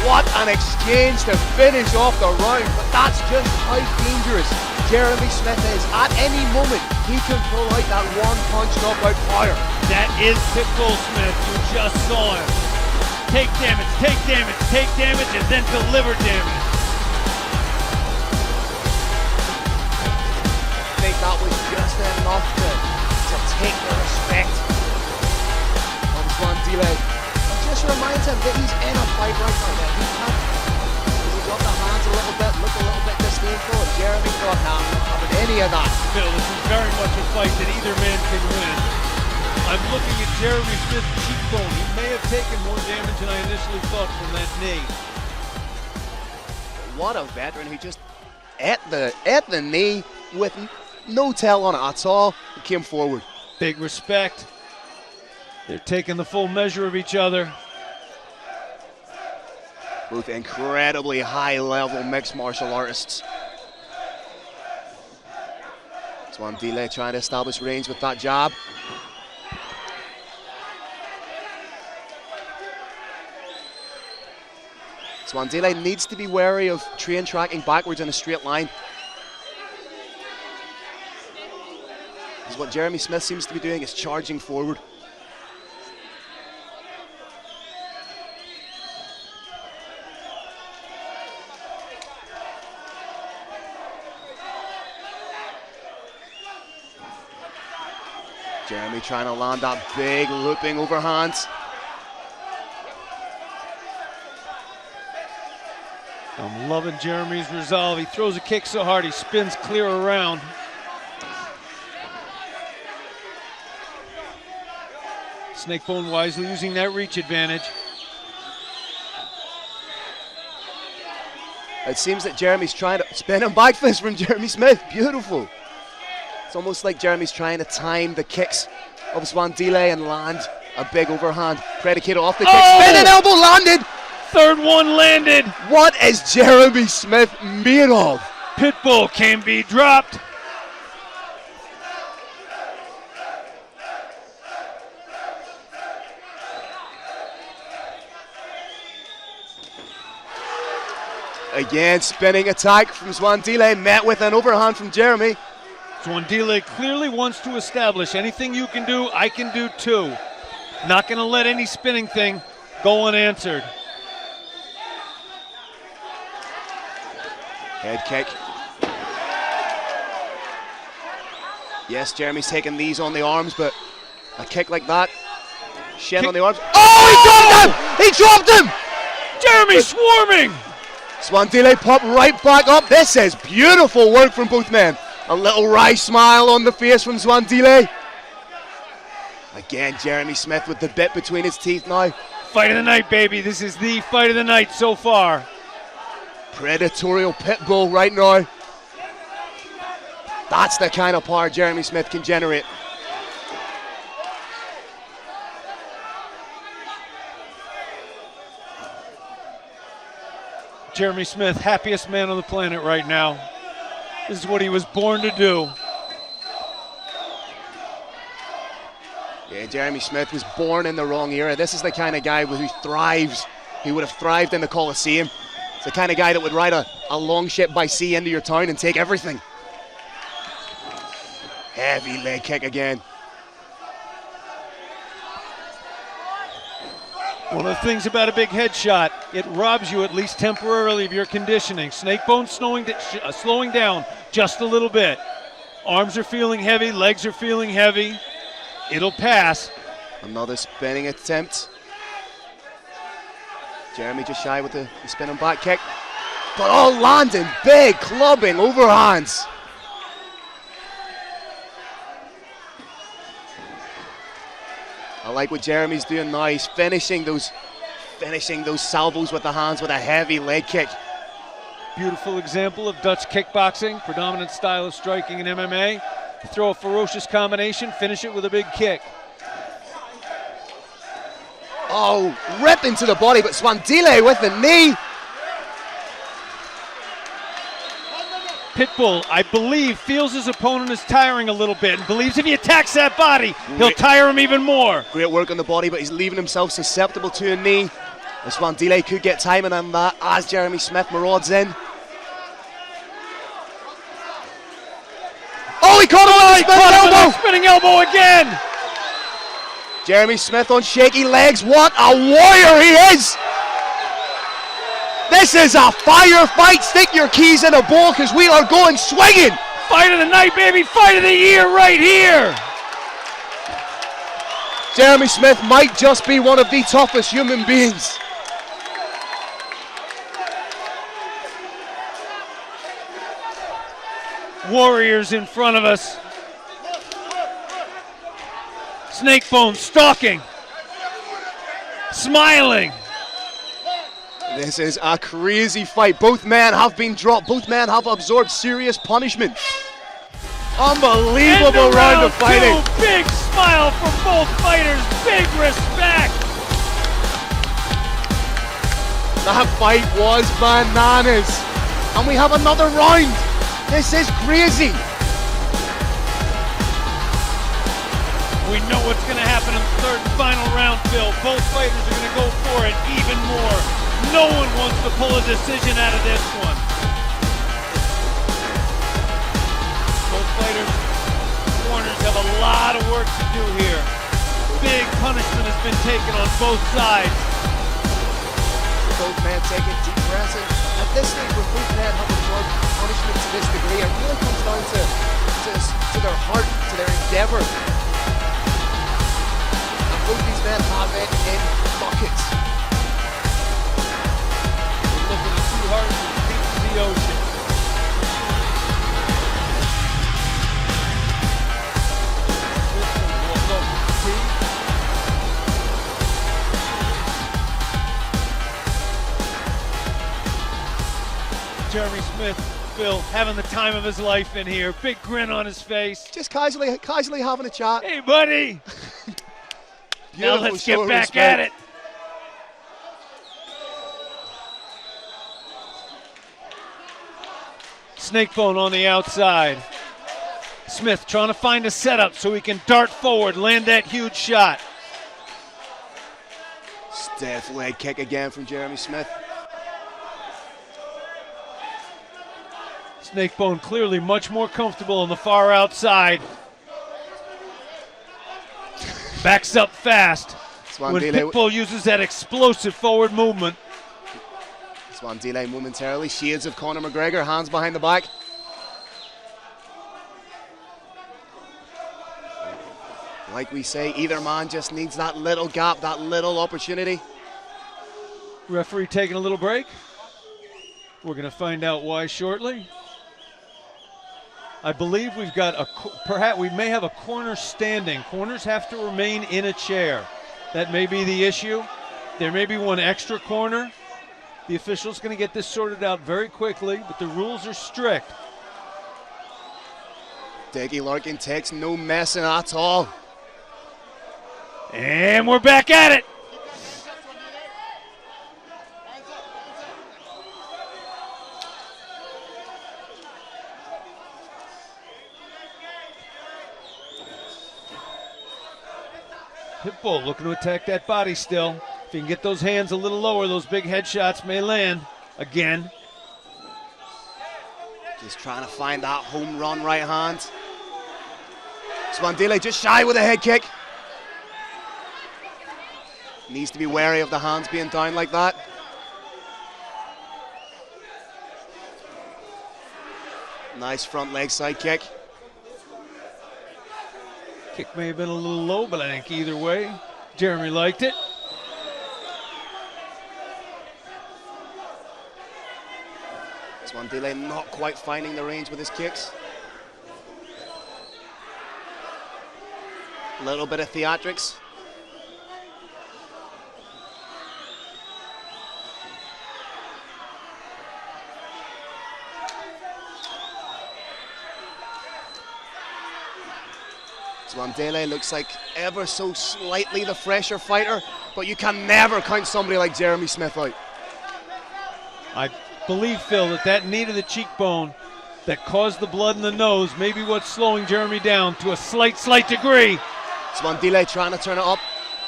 G: What an exchange to finish off the round. But that's just how dangerous Jeremy Smith is. At any moment, he can pull out that one-punch knockout power.
J: That is Pitbull Smith. You just saw him. Take damage, take damage, take damage, and then deliver damage.
G: I think that was just enough to take the respect from Zanile. It just reminds him that he's in a fight right now. That he can't. He's got the hands a little bit, look a little bit disdainful, and Jeremy thought, nah, I'm not having any of that.
J: Phil, this is very much a fight that either man can win. I'm looking at Jeremy Smith's cheekbone. He may have taken more damage than I initially thought from that knee.
G: What a veteran who just ate the knee with no tell on it at all and came forward.
J: Big respect. They're taking the full measure of each other.
G: Both incredibly high-level mixed martial artists. Zanile trying to establish range with that jab. Zanile needs to be wary of train tracking backwards in a straight line. Because what Jeremy Smith seems to be doing is charging forward. Jeremy trying to land that big looping overhand.
J: I'm loving Jeremy's resolve. He throws a kick so hard he spins clear around. Snakebone wisely using that reach advantage.
G: It seems that Jeremy's trying to spin and back fist from Jeremy Smith. Beautiful. It's almost like Jeremy's trying to time the kicks of Zanile and land a big overhand. Predicated off the kick. Spinning elbow landed.
J: Third one landed.
G: What is Jeremy Smith made of?
J: Pitbull can be dropped.
G: Again, spinning attack from Zanile, met with an overhand from Jeremy.
J: Zanile clearly wants to establish anything you can do, I can do too. Not going to let any spinning thing go unanswered.
G: Head kick. Yes, Jeremy's taking these on the arms, but a kick like that, shin on the arms. Oh, he dropped him! He dropped him!
J: Jeremy swarming!
G: Zanile pop right back up. This is beautiful work from both men. A little wry smile on the face from Zanile. Again, Jeremy Smith with the bit between his teeth now.
J: Fight of the night, baby. This is the fight of the night so far.
G: Predatorial pit bull right now. That's the kind of power Jeremy Smith can generate.
J: Jeremy Smith, happiest man on the planet right now. This is what he was born to do.
G: Yeah, Jeremy Smith was born in the wrong era. This is the kind of guy who thrives. He would have thrived in the Coliseum. It's the kind of guy that would ride a long ship by sea into your town and take everything. Heavy leg kick again.
J: One of the things about a big headshot, it robs you at least temporarily of your conditioning. Snakebone slowing down just a little bit. Arms are feeling heavy, legs are feeling heavy. It'll pass.
G: Another spinning attempt. Jeremy just shy with the spinning back kick. But all landing big, clubbing overhands. I like what Jeremy's doing now. He's finishing those salvos with the hands with a heavy leg kick.
J: Beautiful example of Dutch kickboxing, predominant style of striking in MMA. Throw a ferocious combination, finish it with a big kick.
G: Oh, rip into the body, but Zanile with the knee.
J: Pitbull, I believe, feels his opponent is tiring a little bit and believes if he attacks that body, he'll tire him even more.
G: Great work on the body, but he's leaving himself susceptible to a knee. As Zanile could get timing on that as Jeremy Smith marauds in. Oh, he caught him with a
J: spinning elbow again.
G: Jeremy Smith on shaky legs. What a warrior he is! This is a firefight. Stick your keys in a bowl because we are going swinging.
J: Fight of the night, baby. Fight of the year right here.
G: Jeremy Smith might just be one of the toughest human beings.
J: Warriors in front of us. Snakebone stalking. Smiling.
G: This is a crazy fight. Both men have been dropped. Both men have absorbed serious punishment. Unbelievable round of fighting.
J: Big smile from both fighters. Big respect.
G: That fight was bananas. And we have another round. This is crazy.
J: We know what's going to happen in the third and final round, Phil. Both fighters are going to go for it even more. No one wants to pull a decision out of this one. Both fighters' corners have a lot of work to do here. Big punishment has been taken on both sides.
G: Both men taking deep breaths. At this stage, where both men have absorbed punishment to this degree, it really comes down to their heart, to their endeavour. Both these men have it in buckets.
J: We're looking too hard to beat the ocean. Jeremy Smith, Phil, having the time of his life in here. Big grin on his face.
G: Just casually having a chat.
J: Hey, buddy. Now let's get back at it. Snakebone on the outside. Smith trying to find a setup so he can dart forward, land that huge shot.
G: Stiff leg kick again from Jeremy Smith.
J: Snakebone clearly much more comfortable on the far outside. Backs up fast when Pitbull uses that explosive forward movement.
G: Zanile momentarily, shades of Conor McGregor, hands behind the back. Like we say, either man just needs that little gap, that little opportunity.
J: Referee taking a little break. We're going to find out why shortly. I believe we've got perhaps we may have a corner standing. Corners have to remain in a chair. That may be the issue. There may be one extra corner. The official's going to get this sorted out very quickly, but the rules are strict.
G: Diggy Larkin takes no messing at all.
J: And we're back at it. Pitbull looking to attack that body still. If he can get those hands a little lower, those big headshots may land again.
G: Just trying to find that home run right hand. Zanile just shy with a head kick. Needs to be wary of the hands being down like that. Nice front leg side kick.
J: Kick may have been a little low, but I think either way, Jeremy liked it.
G: Zanile not quite finding the range with his kicks. A little bit of theatrics. Zanile looks like ever so slightly the fresher fighter, but you can never count somebody like Jeremy Smith out.
J: I believe, Phil, that knee to the cheekbone that caused the blood in the nose may be what's slowing Jeremy down to a slight degree.
G: Zanile trying to turn it up.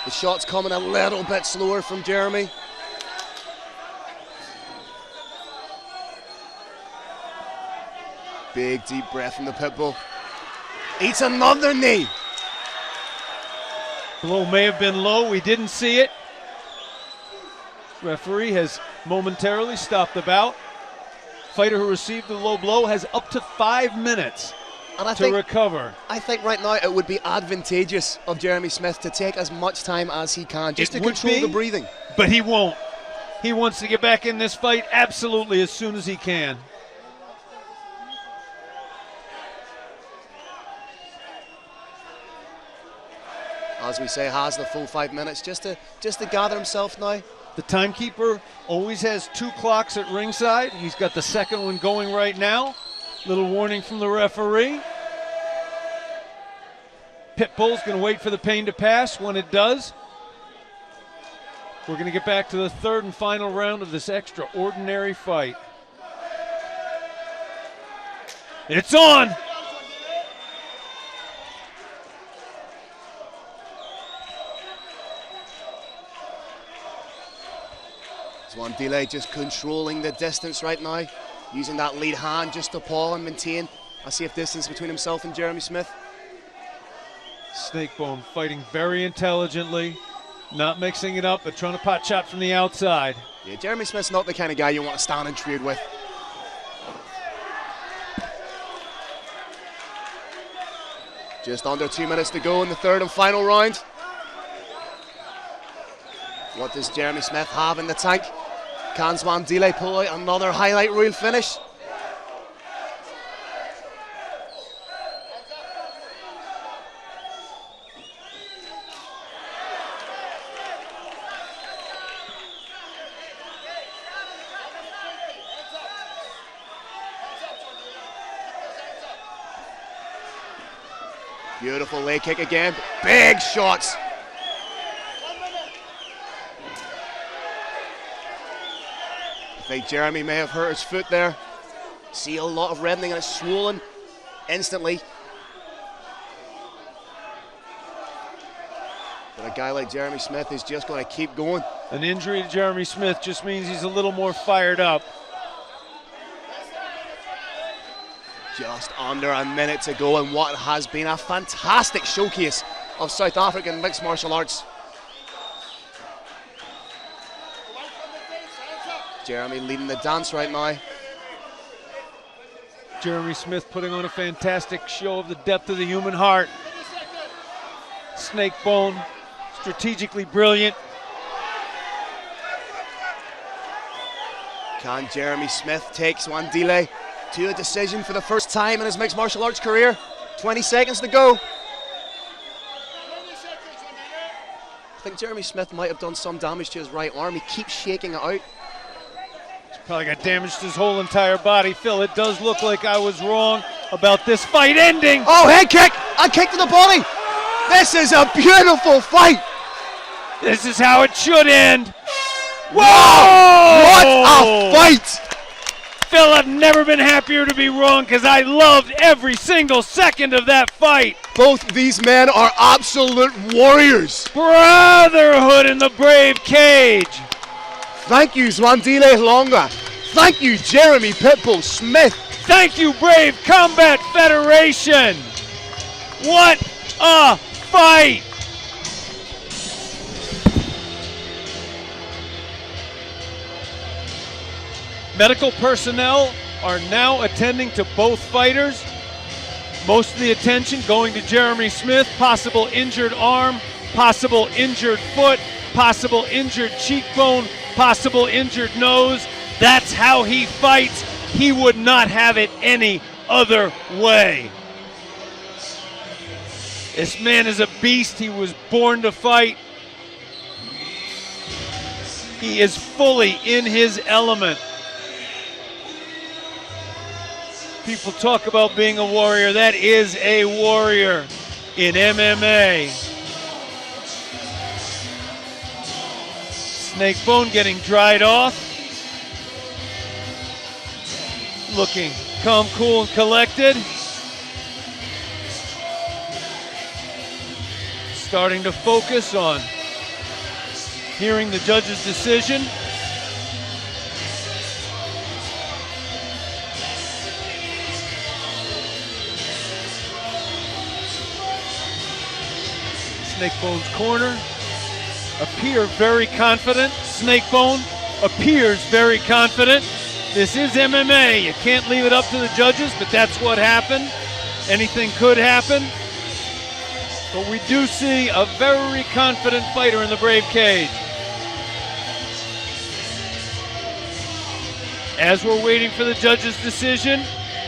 G: The shot's coming a little bit slower from Jeremy. Big deep breath from the Pitbull. Eats another knee.
J: Blow may have been low, we didn't see it. Referee has momentarily stopped the bout. Fighter who received the low blow has up to 5 minutes to recover.
G: I think right now it would be advantageous of Jeremy Smith to take as much time as he can just to control the breathing.
J: But he won't. He wants to get back in this fight absolutely as soon as he can.
G: As we say, has the full 5 minutes just to gather himself now.
J: The timekeeper always has 2 clocks at ringside. He's got the second one going right now. Little warning from the referee. Pitbull's going to wait for the pain to pass. When it does, we're going to get back to the third and final round of this extraordinary fight. It's on!
G: Zanile just controlling the distance right now, using that lead hand just to paw and maintain a safe distance between himself and Jeremy Smith.
J: Snakebone fighting very intelligently, not mixing it up, but trying to pot shot from the outside.
G: Yeah, Jeremy Smith's not the kind of guy you want to stand and trade with. Just under 2 minutes to go in the third and final round. What does Jeremy Smith have in the tank? Can Zanile pull out another highlight reel finish? Beautiful leg kick again. Big shots. I think Jeremy may have hurt his foot there. See a lot of reddening and it's swollen instantly. But a guy like Jeremy Smith is just going to keep going.
J: An injury to Jeremy Smith just means he's a little more fired up.
G: Just under a minute to go in what has been a fantastic showcase of South African mixed martial arts. Jeremy leading the dance right now.
J: Jeremy Smith putting on a fantastic show of the depth of the human heart. Snake bone, strategically brilliant.
G: Can Jeremy Smith take Zanile to a decision for the first time in his mixed martial arts career? 20 seconds to go. I think Jeremy Smith might have done some damage to his right arm. He keeps shaking it out.
J: Probably got damaged his whole entire body. Phil, it does look like I was wrong about this fight ending.
G: Oh, head kick! A kick to the body! This is a beautiful fight!
J: This is how it should end.
G: Whoa! What a fight!
J: Phil, I've never been happier to be wrong because I loved every single second of that fight.
G: Both these men are absolute warriors.
J: Brotherhood in the Brave cage.
G: Thank you, Zanile Longa. Thank you, Jeremy Pitbull Smith.
J: Thank you, Brave Combat Federation. What a fight. Medical personnel are now attending to both fighters. Most of the attention going to Jeremy Smith, possible injured arm, possible injured foot, possible injured cheekbone, possible injured nose. That's how he fights. He would not have it any other way. This man is a beast. He was born to fight. He is fully in his element. People talk about being a warrior. That is a warrior in MMA. Snake bone getting dried off. Looking calm, cool, and collected. Starting to focus on hearing the judge's decision. Snakebone's corner appear very confident. Snakebone appears very confident. This is MMA. You can't leave it up to the judges, but that's what happened. Anything could happen. But we do see a very confident fighter in the Brave cage. As we're waiting for the judge's decision,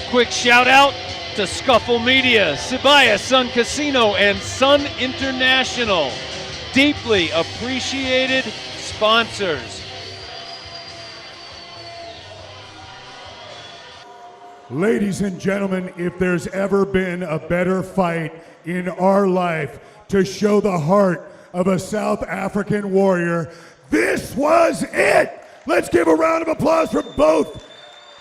J: quick shout out to Scuffle Media, Sibaya, Sun Casino, and Sun International. Deeply appreciated sponsors.
A: Ladies and gentlemen, if there's ever been a better fight in our life to show the heart of a South African warrior, this was it! Let's give a round of applause for both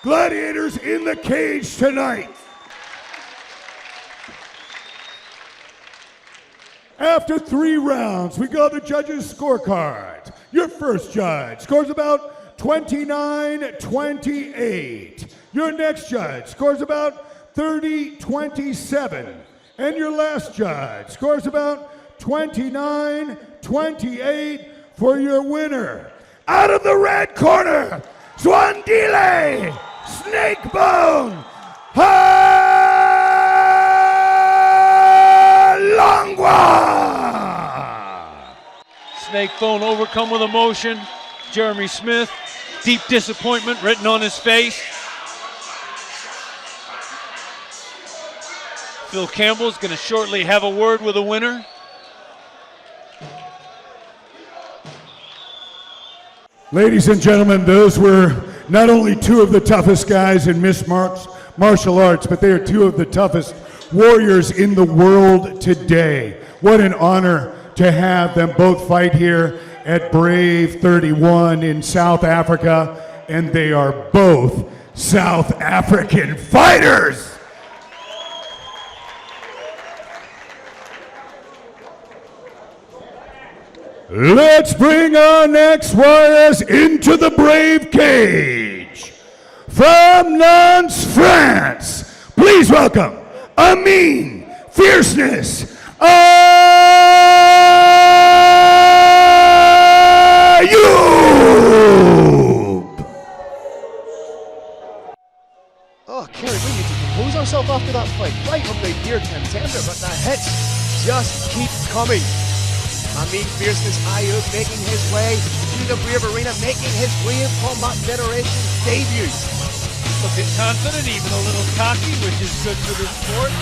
A: gladiators in the cage tonight. After 3 rounds, we got the judges' scorecard. Your first judge scores about 29-28. Your next judge scores about 30-27. And your last judge scores about 29-28 for your winner. Out of the red corner, Zanile Snakebone Longwa.
J: Snake phone overcome with emotion. Jeremy Smith, deep disappointment written on his face. Phil Campbell's going to shortly have a word with the winner.
A: Ladies and gentlemen, those were not only two of the toughest guys in mixed martial arts, but they are two of the toughest warriors in the world today. What an honor to have them both fight here at Brave 31 in South Africa, and they are both South African fighters. Let's bring our next warriors into the Brave cage. From Nantes, France, please welcome Amin, Fierceness,
G: Oh, Kerry, we need to compose ourselves after that fight. Right up the gear contender, but the hits just keep coming. Amin Fierceness Ayub making his way to the Brave Arena, making his Brave Combat Federation debut.
J: Looking confident, even a little cocky, which is good for this sport.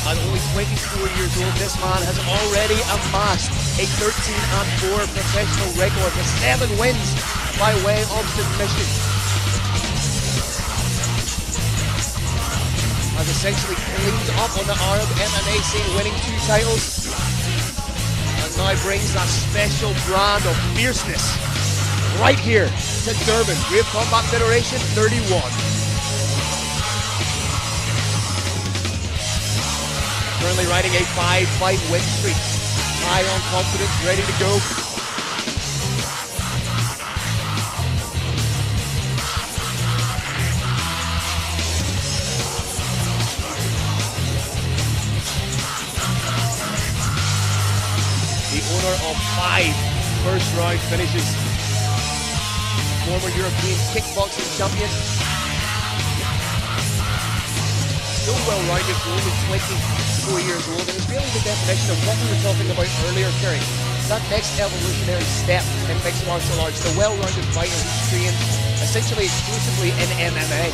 G: At only 24 years old, this man has already amassed a 13-4 professional record with 7 wins by way of submission. Has essentially cleaned up on the Arab MMA scene, winning 2 titles. And now brings that special brand of fierceness right here to Durban. Brave Combat Federation 31. Currently riding a 5-fight win streak. High on confidence, ready to go. The owner of 5 first-round finishes. Former European kickboxing champion. Still well-rounded, only 24 years old, and it's really the definition of what we were talking about earlier, Kerry. That next evolutionary step in mixed martial arts, the well-rounded fighter who's trained essentially exclusively in MMA.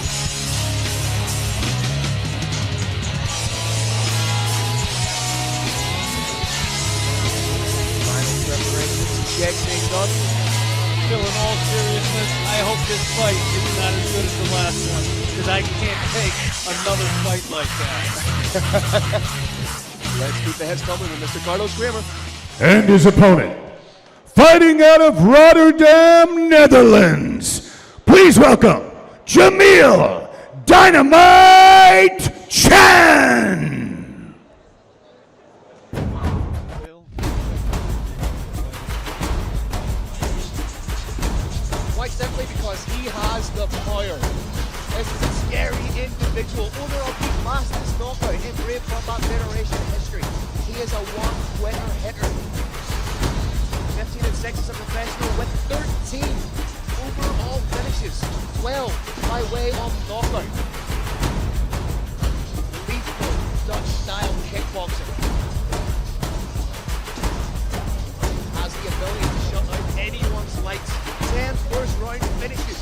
G: Final preparations, check being done.
J: Phil, in all seriousness, I hope this fight is not as good as the last one, because I can't take another fight like that.
G: Let's keep the heads coming with Mr. Carlos Kramer.
A: And his opponent, fighting out of Rotterdam, Netherlands, please welcome Jamil Dynamite Chan.
G: Quite simply because he has the power. This is a scary individual, owner of the fastest knockout in Brave Combat Federation history. He is a one-winner hitter. 15-6 as a professional with 13 overall finishes, 12 by way of knockout. Lethal Dutch-style kickboxing. Has the ability to shut out anyone's lights. 10 first-round finishes.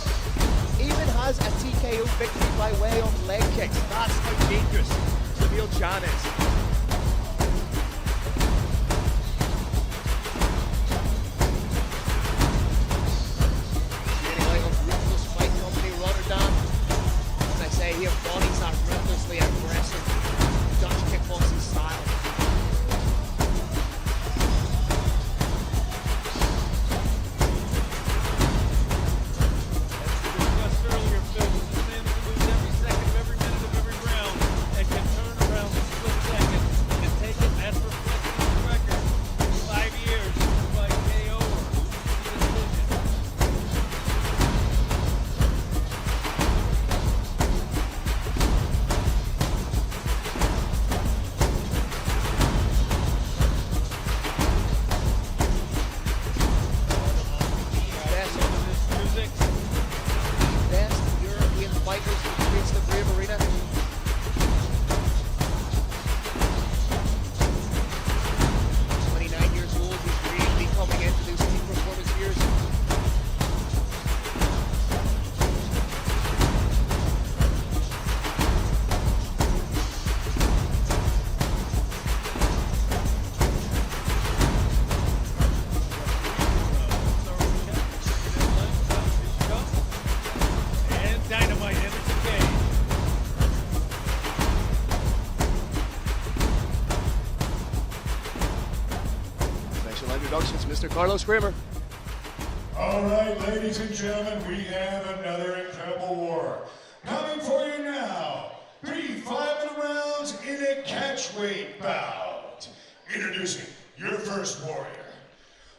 G: Even has a TKO victory by way of leg kicks. That's how dangerous Jamil Chan is. Training out of Ruthless Fight Company Rotterdam. As I say, he embodies that ruthlessly aggressive Dutch kickboxing style.
J: Earlier, Phil, this man can lose every second of every minute of every round and can turn around the split second.
G: Congratulations, Mr. Carlos Kramer.
A: All right, ladies and gentlemen, we have another incredible war. Coming for you now, 3 5 rounds in a catchweight bout. Introducing your first warrior.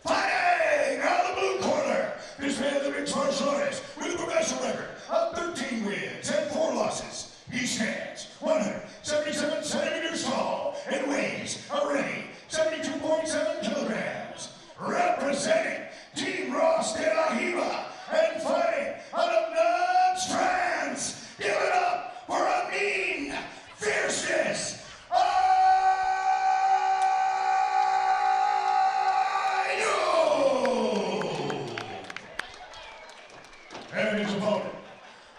A: Fighting out of the blue corner, this man is a mixed martial artist with a professional record of 13 wins and 4 losses. He stands 177 centimeters tall and weighs already 72.7 kilograms. Representing Team Ross de la Hiva and fighting out of non-strands. Give it up for Amin, fierceness. And his opponent,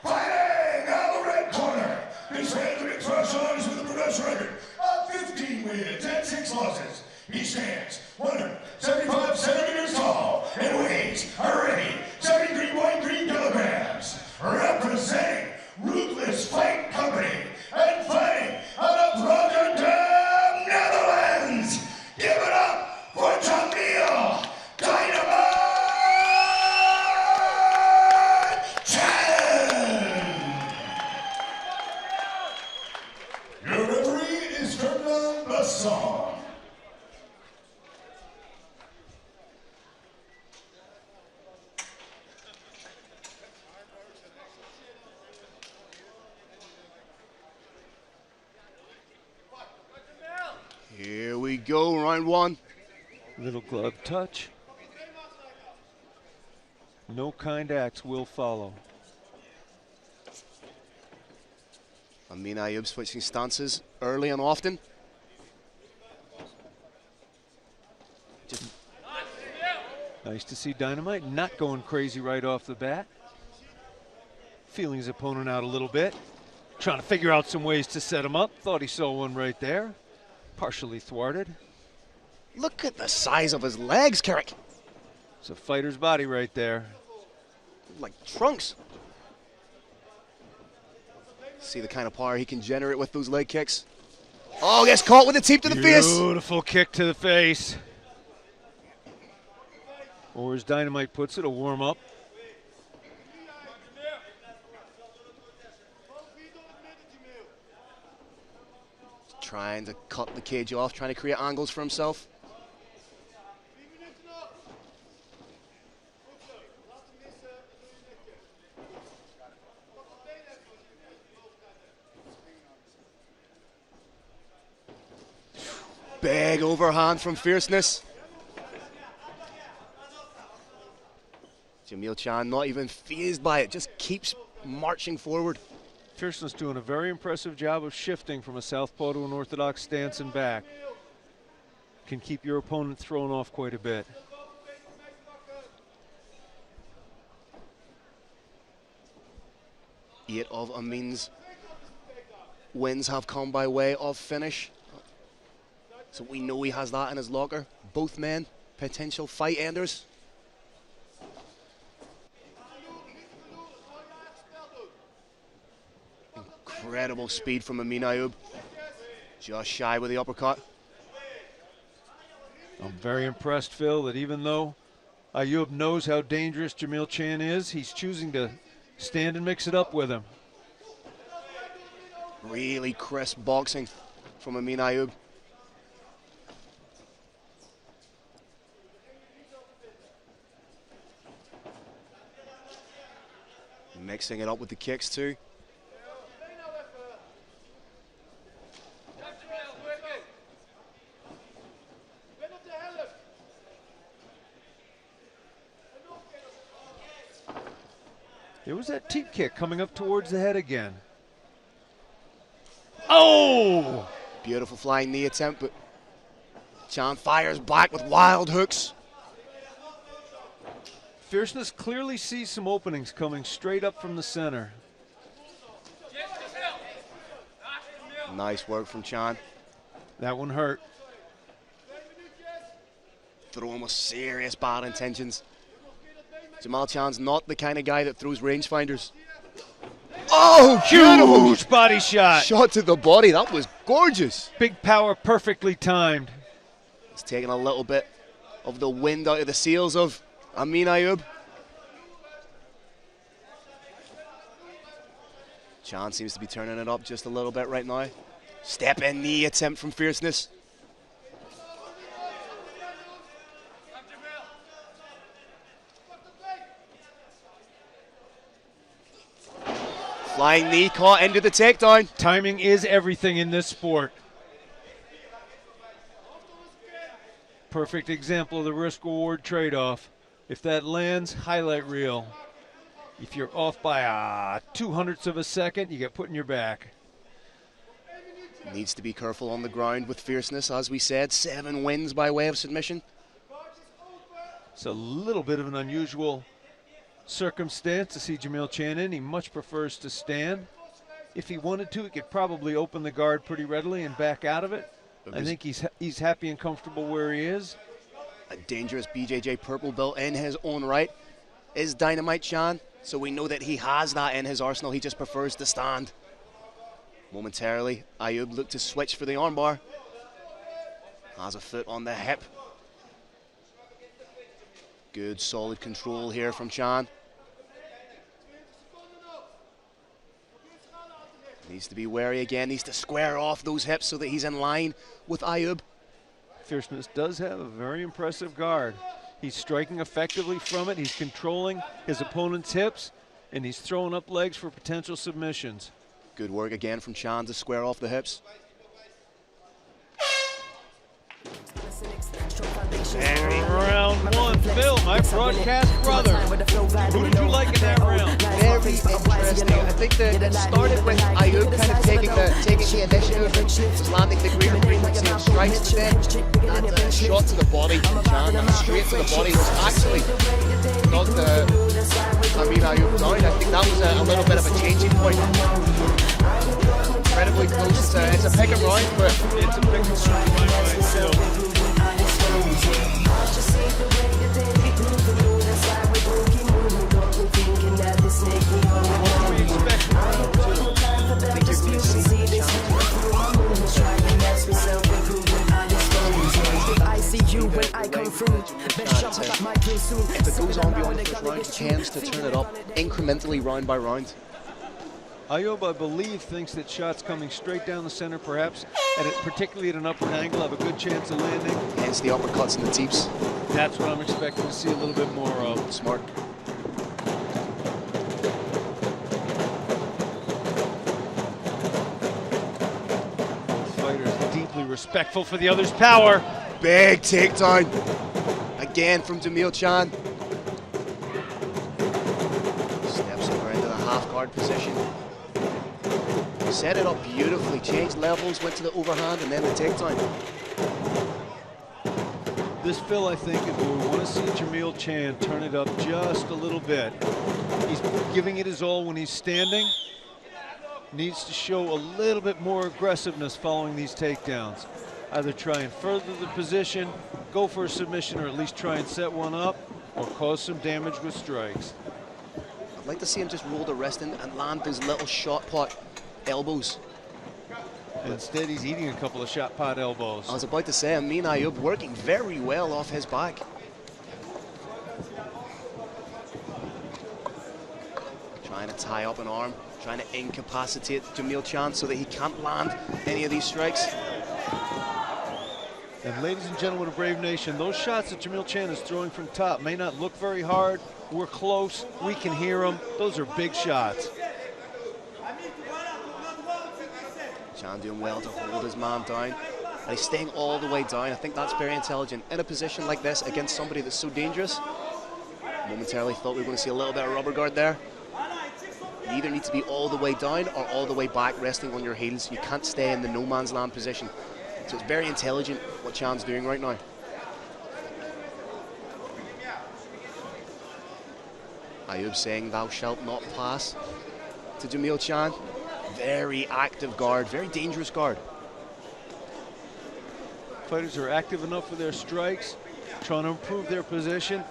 A: fighting out of the red corner. This man's a mixed martial artist with a professional record of 15 wins and 6 losses. He stands 175 centimeters tall and weighs already 73.3 kilograms. Representing Ruthless Fight Company and fighting out of Rotterdam, Netherlands. Give it up for Jamil, Dynamite Chad. Your referee is Ferdinand Larsson.
G: Here we go, round 1.
H: Little glove touch. No kind acts will follow.
G: Amin Ayub switching stances early and often.
H: Nice to see Dynamite not going crazy right off the bat. Feeling his opponent out a little bit. Trying to figure out some ways to set him up. Thought he saw one right there. Partially thwarted.
G: Look at the size of his legs, Carrick.
H: It's a fighter's body right there.
G: Like trunks. See the kind of power he can generate with those leg kicks. Oh, gets caught with a teep to the face.
H: Beautiful kick to the face. Or as Dynamite puts it, a warm up.
G: Trying to cut the cage off, trying to create angles for himself. Big overhand from Fierceness. Jamil Chan not even fazed by it, just keeps marching forward.
H: Fierceness doing a very impressive job of shifting from a southpaw to an orthodox stance and back. Can keep your opponent thrown off quite a bit.
G: Eight of Amin's wins have come by way of finish. So we know he has that in his locker. Both men, potential fight enders. Incredible speed from Amin Ayub. Just shy with the uppercut.
H: I'm very impressed, Phil, that even though Ayub knows how dangerous Jamil Chan is, he's choosing to stand and mix it up with him.
G: Really crisp boxing from Amin Ayub. Mixing it up with the kicks too.
H: There was that teep kick coming up towards the head again. Oh!
G: Beautiful flying knee attempt, but Chan fires back with wild hooks.
H: Fierceness clearly sees some openings coming straight up from the center.
G: Nice work from Chan.
H: That one hurt.
G: Throwing with serious bad intentions. Jamal Chan's not the kind of guy that throws rangefinders. Oh, beautiful!
H: Huge body shot.
G: Shot to the body, that was gorgeous.
H: Big power, perfectly timed.
G: It's taking a little bit of the wind out of the sails of Amin Ayub. Chan seems to be turning it up just a little bit right now. Step in knee attempt from Fierceness. Flying knee caught into the takedown.
J: Timing is everything in this sport. Perfect example of the risk-reward trade-off. If that lands, highlight reel. If you're off by 0.02 of a second, you get put in your back.
G: Needs to be careful on the ground with Fierceness, as we said. 7 wins by way of submission.
J: It's a little bit of an unusual circumstance to see Jamil Chan in. He much prefers to stand. If he wanted to, he could probably open the guard pretty readily and back out of it. I think he's happy and comfortable where he is.
G: A dangerous BJJ purple belt in his own right is Dynamite Chan, so we know that he has that in his arsenal. He just prefers to stand. Momentarily, Ayub looked to switch for the armbar. Has a foot on the hip. Good solid control here from Chan. Needs to be wary again, needs to square off those hips so that he's in line with Ayub.
J: Fierceness does have a very impressive guard. He's striking effectively from it, he's controlling his opponent's hips, and he's throwing up legs for potential submissions.
G: Good work again from Chan to square off the hips.
J: Round 1, Phil, my broadcast brother. Who did you like in that round?
G: Very interesting. I think that it started with Ayub kind of taking the initiative and was landing the greater frequency of strikes, but then that shot to the body from Chan, straight to the body, was actually knocked Amin Ayub down. I think that was a little bit of a changing point. Incredibly close. It's a pick and round, but
J: it's a pick and round.
G: If it goes on beyond the first round, he tends to turn it up incrementally round by round.
J: Ayub, I believe, thinks that shots coming straight down the center, perhaps, particularly at an upward angle, have a good chance of landing.
G: Hence the uppercuts and the teeps.
J: That's what I'm expecting to see a little bit more of.
G: Smart.
J: Fighter's deeply respectful for the other's power.
G: Big takedown. Again from Jamil Chan. Steps over into the half guard position. Set it up beautifully, changed levels, went to the overhand and then the takedown.
J: This, Phil, I think, if we want to see Jamil Chan turn it up just a little bit. He's giving it his all when he's standing. Needs to show a little bit more aggressiveness following these takedowns. Either try and further the position, go for a submission, or at least try and set one up, or cause some damage with strikes.
G: I'd like to see him just roll the wrist in and land those little shot pot elbows.
J: And instead, he's eating a couple of shot pot elbows.
G: I was about to say, Amin Ayub working very well off his back. Trying to tie up an arm, trying to incapacitate Jamil Chan so that he can't land any of these strikes.
J: And ladies and gentlemen of Brave Nation, those shots that Jamil Chan is throwing from top may not look very hard. We're close, we can hear them. Those are big shots.
G: Chan doing well to hold his man down. And he's staying all the way down. I think that's very intelligent. In a position like this against somebody that's so dangerous. Momentarily thought we were going to see a little bit of rubber guard there. You either need to be all the way down or all the way back, resting on your heels. You can't stay in the no man's land position. So it's very intelligent what Chan's doing right now. Ayub saying thou shalt not pass to Jamil Chan. Very active guard, very dangerous guard.
J: Fighters are active enough for their strikes, trying to improve their position.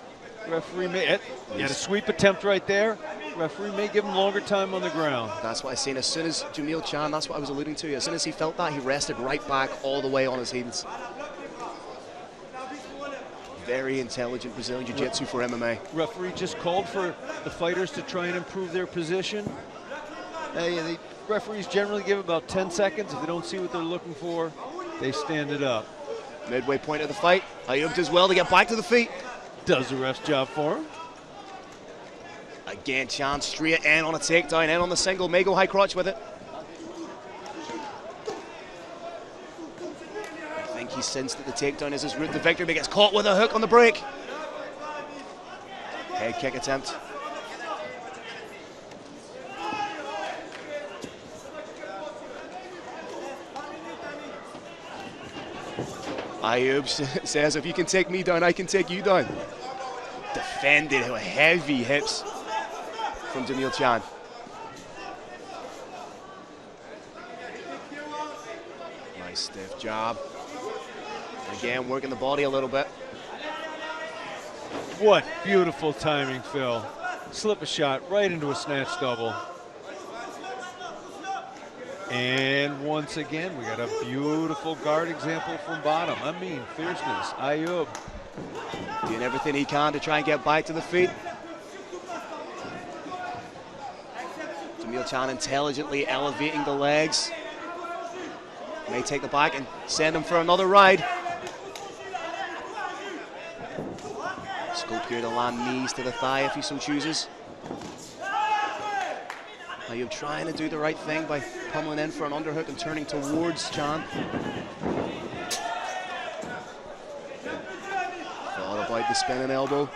J: Referee may, he had a sweep attempt right there. Referee may give him longer time on the ground.
G: That's what I was saying. As soon as Jamil Chan, that's what I was alluding to. As soon as he felt that, he rested right back all the way on his heels. Very intelligent Brazilian Jiu-Jitsu for MMA.
H: Referee just called for the fighters to try and improve their position. The referees generally give about 10 seconds. If they don't see what they're looking for, they stand it up.
G: Midway point of the fight. Ayub does well to get back to the feet.
H: Does the ref's job for him.
G: Again, Chan straight in on a takedown, in on the single. May go high crotch with it. I think he sensed that the takedown is his route to victory, but gets caught with a hook on the break. Head kick attempt. Ayub says, if you can take me down, I can take you down. Defended heavy hips from Jamil Chan. Nice stiff jab. Again, working the body a little bit.
H: What beautiful timing, Phil. Slip a shot right into a snatch double. And once again, we got a beautiful guard example from bottom. Amin, fierceness, Ayub.
G: Doing everything he can to try and get back to the feet. Jamil Chan intelligently elevating the legs. May take the back and send him for another ride. Scope here to land knees to the thigh if he so chooses. Ayub trying to do the right thing by pummeling in for an underhook and turning towards Chan. Thought about the spinning elbow.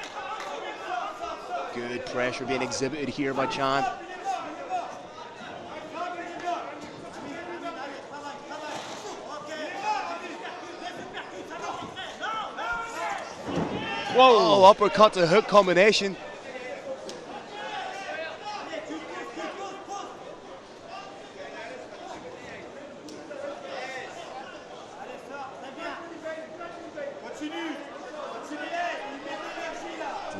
G: Good pressure being exhibited here by Chan. Whoa! Oh, uppercut to hook combination.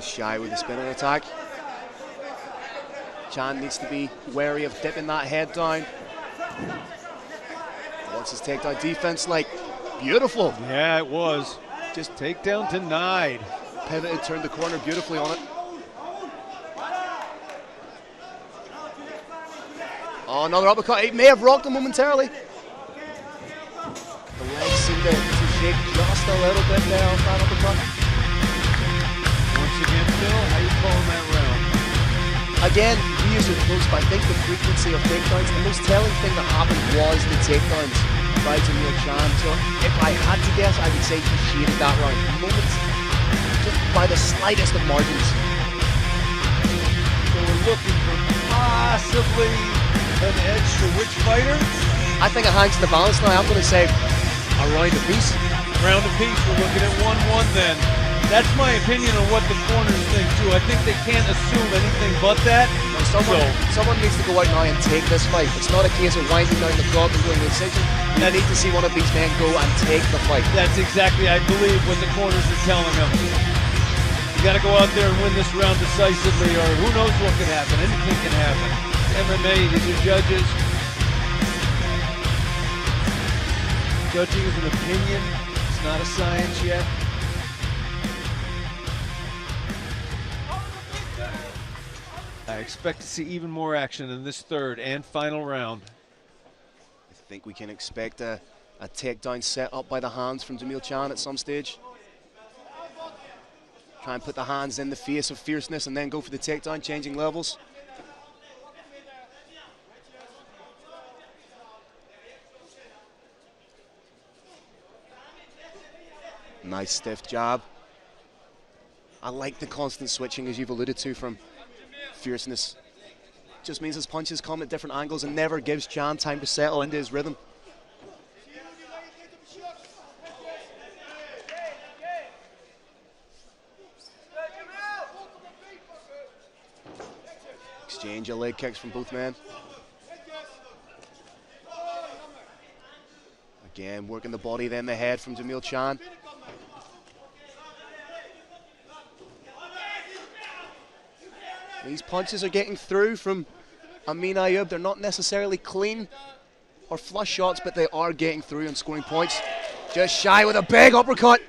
G: Shy with the spinning attack. Chan needs to be wary of dipping that head down. What's his takedown defense like? Beautiful.
H: Yeah, it was. Just takedown denied.
G: Pivoted, turned the corner beautifully on it. Oh, another uppercut. It may have rocked him momentarily. The legs seem to shake just a little bit there off that uppercut.
H: Again, Phil, how you calling that round?
G: Again, these are close, but I think the frequency of takedowns, the most telling thing that happened was the takedowns by Jamil Chan. So if I had to guess, I would say he shaded that round. Moments, just by the slightest of margins.
H: So we're looking for possibly an edge to which fighter?
G: I think it hangs in the balance now. I'm going to say a round apiece.
H: Round apiece, we're looking at 1-1 then. That's my opinion on what the corners think too. I think they can't assume anything but that.
G: Someone needs to go out now and take this fight. It's not a case of winding down the clock and going to a decision. I need to see one of these men go and take the fight.
H: That's exactly, I believe, what the corners are telling them. You got to go out there and win this round decisively, or who knows what could happen. Anything can happen. It's MMA, these are judges. Judging is an opinion. It's not a science yet. I expect to see even more action in this third and final round.
G: I think we can expect a takedown set up by the hands from Jamil Chan at some stage. Try and put the hands in the face of fierceness and then go for the takedown, changing levels. Nice stiff jab. I like the constant switching, as you've alluded to, from fierceness. Just means his punches come at different angles and never gives Chan time to settle into his rhythm. Exchange of leg kicks from both men. Again, working the body, then the head from Jamil Chan. These punches are getting through from Amin Ayub. They're not necessarily clean or flush shots, but they are getting through and scoring points. Just shy with a big uppercut.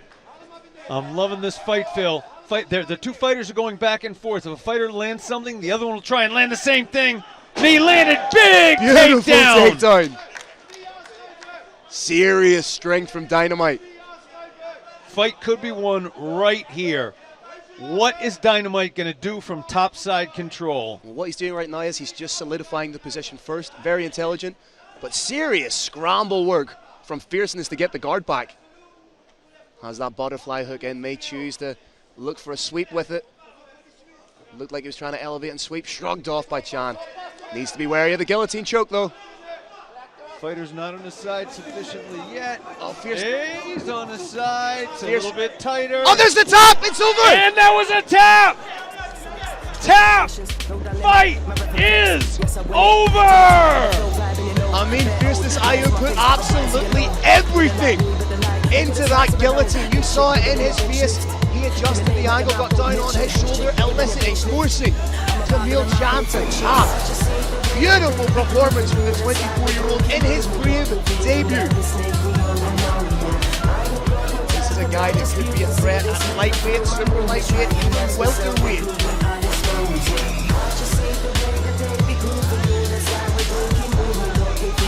J: I'm loving this fight, Phil. The two fighters are going back and forth. If a fighter lands something, the other one will try and land the same thing. And he landed big
G: Beautiful
J: takedown.
G: takedown. Serious strength from Dynamite.
J: Fight could be won right here. What is Dynamite going to do from topside control?
G: Well, what he's doing right now is he's just solidifying the position first. Very intelligent, but serious scramble work from Fierceness to get the guard back. Has that butterfly hook in, may choose to look for a sweep with it. Looked like he was trying to elevate and sweep, shrugged off by Chan. Needs to be wary of the guillotine choke though.
J: Fighter's not on his side sufficiently yet.
G: Oh, Fierce.
J: He's on his side. It's
G: Fierce.
J: a little bit tighter.
G: Oh, there's the tap. It's over.
J: And that was a tap. Tap. Fight is over.
G: Amin Fierceness Ayu put absolutely everything into that guillotine. You saw it in his face. He adjusted the angle, got down on his shoulder, eliciting, forcing Jamil Chan to tap. Beautiful performance from the 24-year-old in his BRAVE debut. This is a guy that could be a threat at lightweight, super lightweight, even welterweight.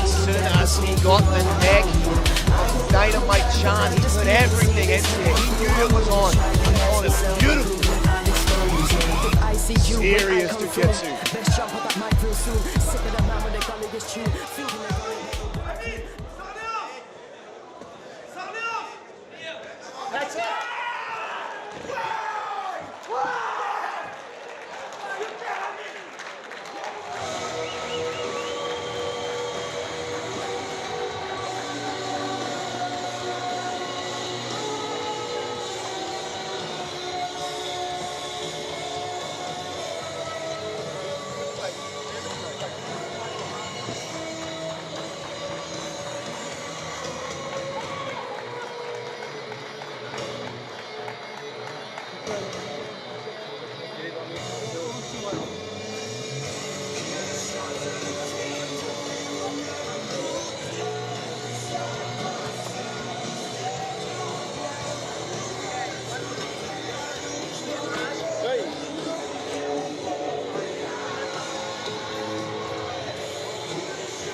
G: As soon as he got the neck of Dynamite Chan, he put everything into it. He knew it was on. Oh, it's beautiful. Serious jiu-jitsu.
E: That's it.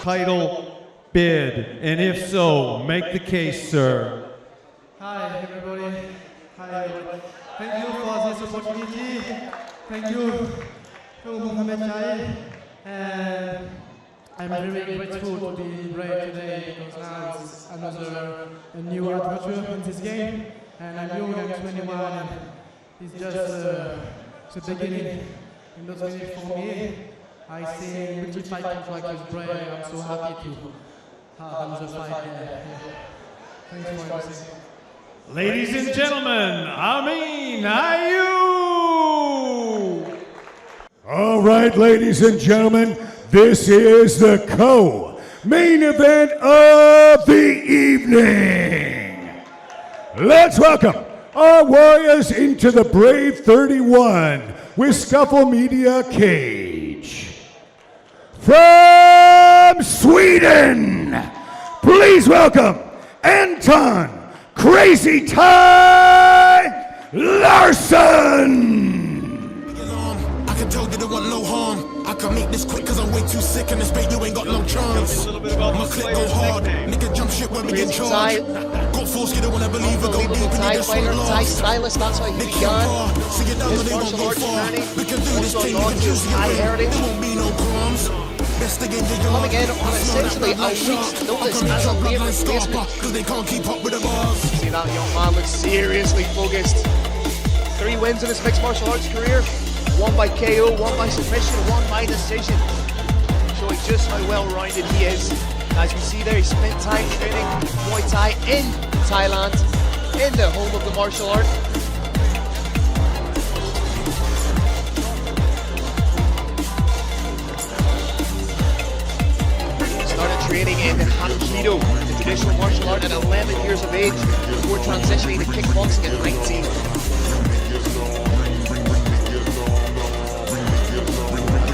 M: Title bid, and if so, make the case, sir.
N: Hi everybody. Hi everybody. Thank you for this opportunity. Thank you to Muhammad Chai. And I'm very grateful to be brave today because now it's a new adventure in this game. And I'm young, I'm 21, and it's just the beginning. And that's really for me. I see multi-fight contract with Brave. I'm so happy to have another fight there. Thanks for everything.
M: Ladies and gentlemen, Amin Ayu!
A: All right, ladies and gentlemen, this is the co-main event of the evening. Let's welcome our warriors into the Brave 31 with Scuffle Media Cage. From Sweden, please welcome Anton Crazy Ty Larsson.
E: I can tell you there want no harm. I can make this quick cause I'm way too sick and this bait you ain't got no chance. My click go hard, nigga jump shit when we get charged. Got force, you don't wanna believe it, go deep and you get so lost.
G: Thai stylist, that's how he began. His martial arts journey, also known as Thai heritage. Coming in on essentially a week's notice as a late replacement. See that young man looks seriously focused. 3 wins in his mixed martial arts career. 1 by KO, 1 by submission, 1 by decision. Showing just how well-rounded he is. As you see there, he spent time training Muay Thai in Thailand, in the home of the martial art. Started training in Hapkido, the traditional martial art, at 11 years of age, before transitioning to kickboxing at 19.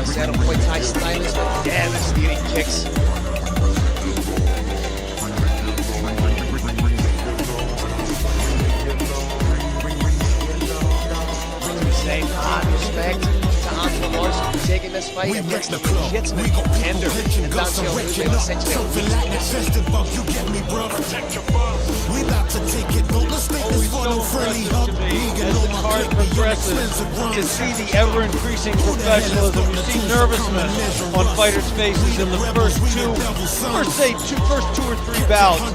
G: Set of Muay Thai stylist with devastating kicks. fight against the legitimate contender, and Dansheel Moodley was essentially a weak
E: We about to take it, don't let's make this for no friendly hug.
J: As the card progresses, you see the ever-increasing professionalism. You see nervousness on fighters' faces in the first two or three bouts.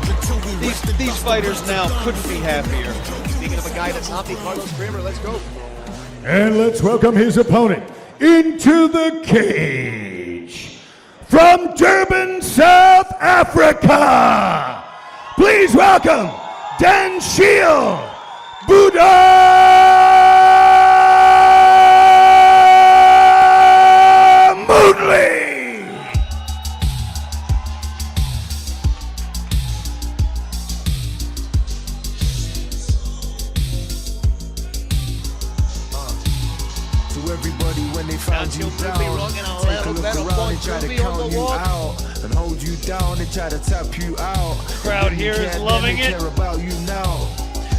J: These fighters now couldn't be happier.
G: Speaking of a guy that's happy, Carlos Kramer, let's go.
A: And let's welcome his opponent into the cage. From Durban, South Africa, please welcome Dansheel Moodley.
K: Dansheel Moodley rocking a little bit of 1-2 on the walk.
E: And hold you down and try to tap you out.
J: Crowd here is loving it.
E: Care about you now.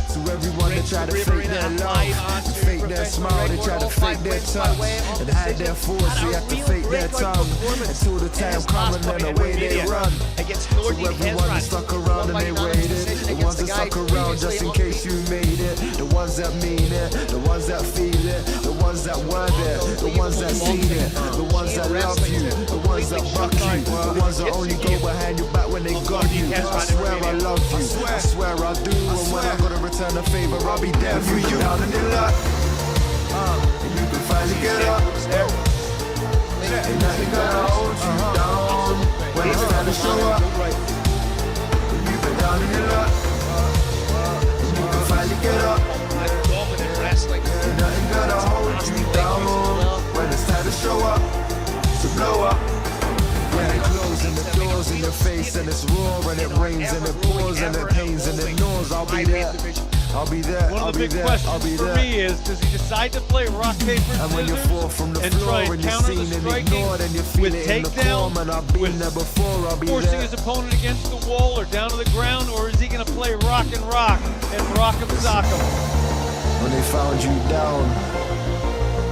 E: So everyone they try to fake their love, fake their smile, they try to fake their tongue and hide their force. They have to fake their tongue until the time comes and then away they run. So everyone is stuck around and they waited. The ones that stuck around just in case you made it. The ones that mean it, the ones that feel it, the ones that were there, the ones that seen it, the ones that love you, the ones that buck you, the ones that only go behind your back when they got you. I swear I love you, I swear I do. And when I gotta return a favor, I'll be there for you. Down in your luck, and you can finally get up. Ain't nothing gonna hold you down when it's time to show up. You've been down in your luck, and you can finally get up. Ain't nothing gonna hold you down when it's time to show up. So blow up. When it closes the doors in your face and it's raw and it rains and it pours and it pains and it gnaws, I'll be there. I'll be there.
J: One of the big questions for me is, does he decide to play rock, paper,
E: and when you fall from the
J: and
E: floor
J: try and
E: and you're
J: counter
E: seen
J: the
E: and
J: striking
E: ignored and you feel
J: with
E: it in the
J: takedown,
E: form, and I've been there before, I'll be
J: forcing
E: there.
J: his opponent against the wall or down to the ground, or is he going to play rock and rock him, sock him?
E: When they found you down,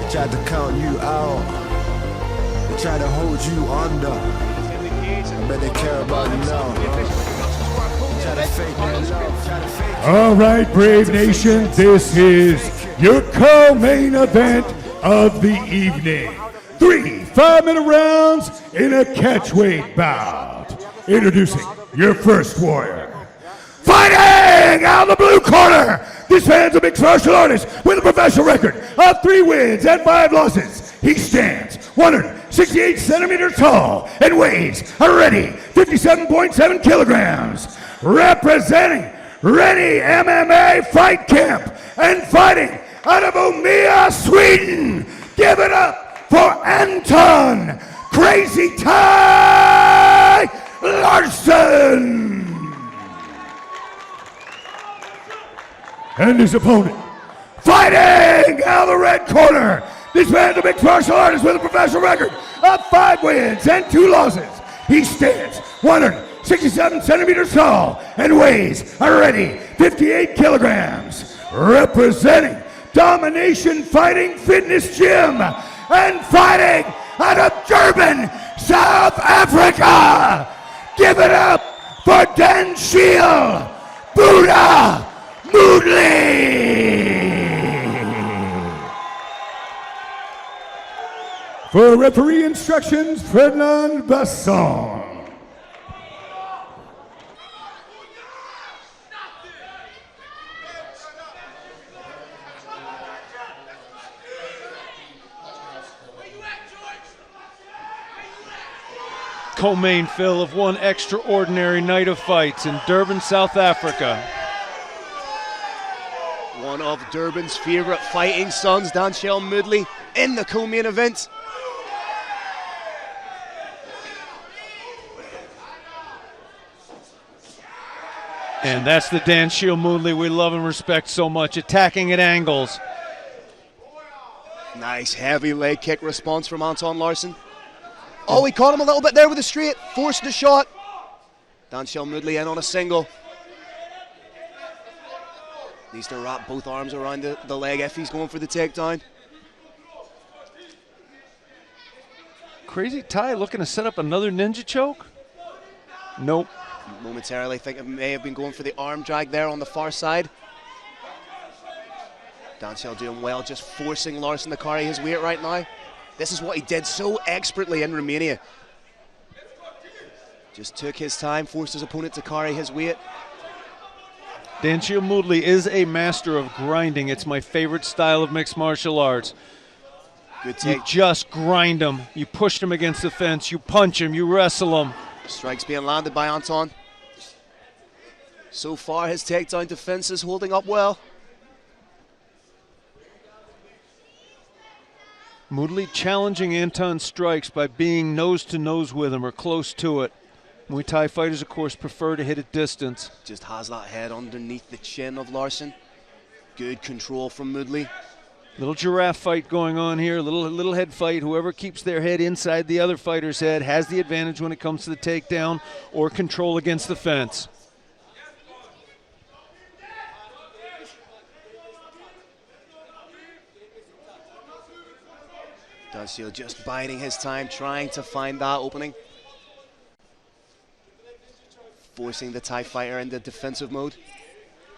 E: they tried to count you out. They tried to hold you under. I bet they care about you now. Try to fake their love, try to fake.
A: All right, Brave Nation, this is your co-main event of the evening. 3 5-minute rounds in a catchweight bout. Introducing your first warrior. Fighting out of the blue corner, this man's a mixed martial artist with a professional record of 3 wins and 5 losses. He stands 168 centimeters tall and weighs a ready 57.7 kilograms. Representing Ready MMA Fight Camp and fighting out of Umeå, Sweden. Give it up for Anton Crazy Ty Larsson. And his opponent, fighting out of the red corner. This man's a mixed martial artist with a professional record of 5 wins and 2 losses. He stands 167 centimeters tall and weighs a ready 58 kilograms. Representing Domination Fighting Fitness Gym and fighting out of Durban, South Africa. Give it up for Dansheel Moodley. For referee instructions, Ferdinand Basson.
J: Co-main fill of one extraordinary night of fights in Durban, South Africa.
G: One of Durban's favourite fighting sons, Dansheel Moodley, in the co-main event.
J: And that's the Dansheel Moodley we love and respect so much, attacking at angles.
G: Nice heavy leg kick response from Anton Larsson. Oh, he caught him a little bit there with a straight, forced the shot. Dansheel Moodley in on a single. Needs to wrap both arms around the leg if he's going for the takedown.
H: Crazy Ty looking to set up another ninja choke? Nope.
G: Momentarily, I think it may have been going for the arm drag there on the far side. Dansheel doing well, just forcing Larsson to carry his weight right now. This is what he did so expertly in Romania. Just took his time, forced his opponent to carry his weight.
H: Dansheel Moodley is a master of grinding. It's my favorite style of mixed martial arts.
G: Good take.
H: You just grind him. You push him against the fence. You punch him. You wrestle him.
G: Strikes being landed by Anton. So far, his takedown defense is holding up well.
H: Moodley challenging Anton's strikes by being nose-to-nose with him or close to it. Muay Thai fighters, of course, prefer to hit at distance.
G: Just has that head underneath the chin of Larsson. Good control from Moodley.
H: Little giraffe fight going on here, little head fight. Whoever keeps their head inside the other fighter's head has the advantage when it comes to the takedown or control against the fence.
G: Dansheel just biding his time, trying to find that opening. Forcing the Thai fighter into defensive mode.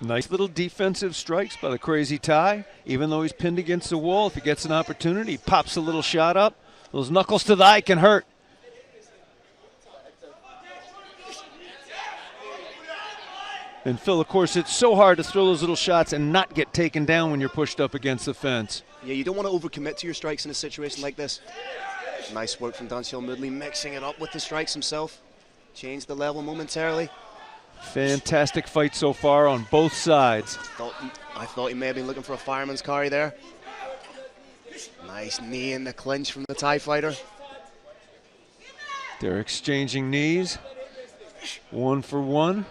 H: Nice little defensive strikes by the Crazy Thai. Even though he's pinned against the wall, if he gets an opportunity, he pops a little shot up. Those knuckles to the eye can hurt. And Phil, of course, it's so hard to throw those little shots and not get taken down when you're pushed up against the fence.
G: Yeah, you don't want to overcommit to your strikes in a situation like this. Nice work from Dansheel Moodley, mixing it up with the strikes himself. Changed the level momentarily.
H: Fantastic fight so far on both sides.
G: I thought he may have been looking for a fireman's carry there. Nice knee in the clinch from the Thai fighter.
H: They're exchanging knees. 1 for 1.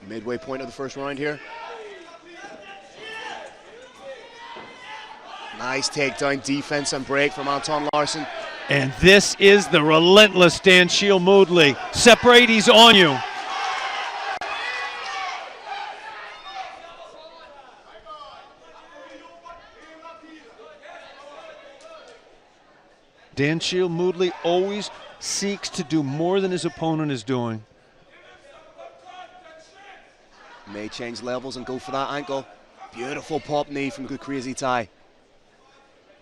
G: Midway point of the first round here. Nice takedown defense and break from Anton Larsson.
H: And this is the relentless Dansheel Moodley. Separate, he's on you. Dansheel Moodley always seeks to do more than his opponent is doing.
G: May change levels and go for that ankle. Beautiful pop knee from the Crazy Thai.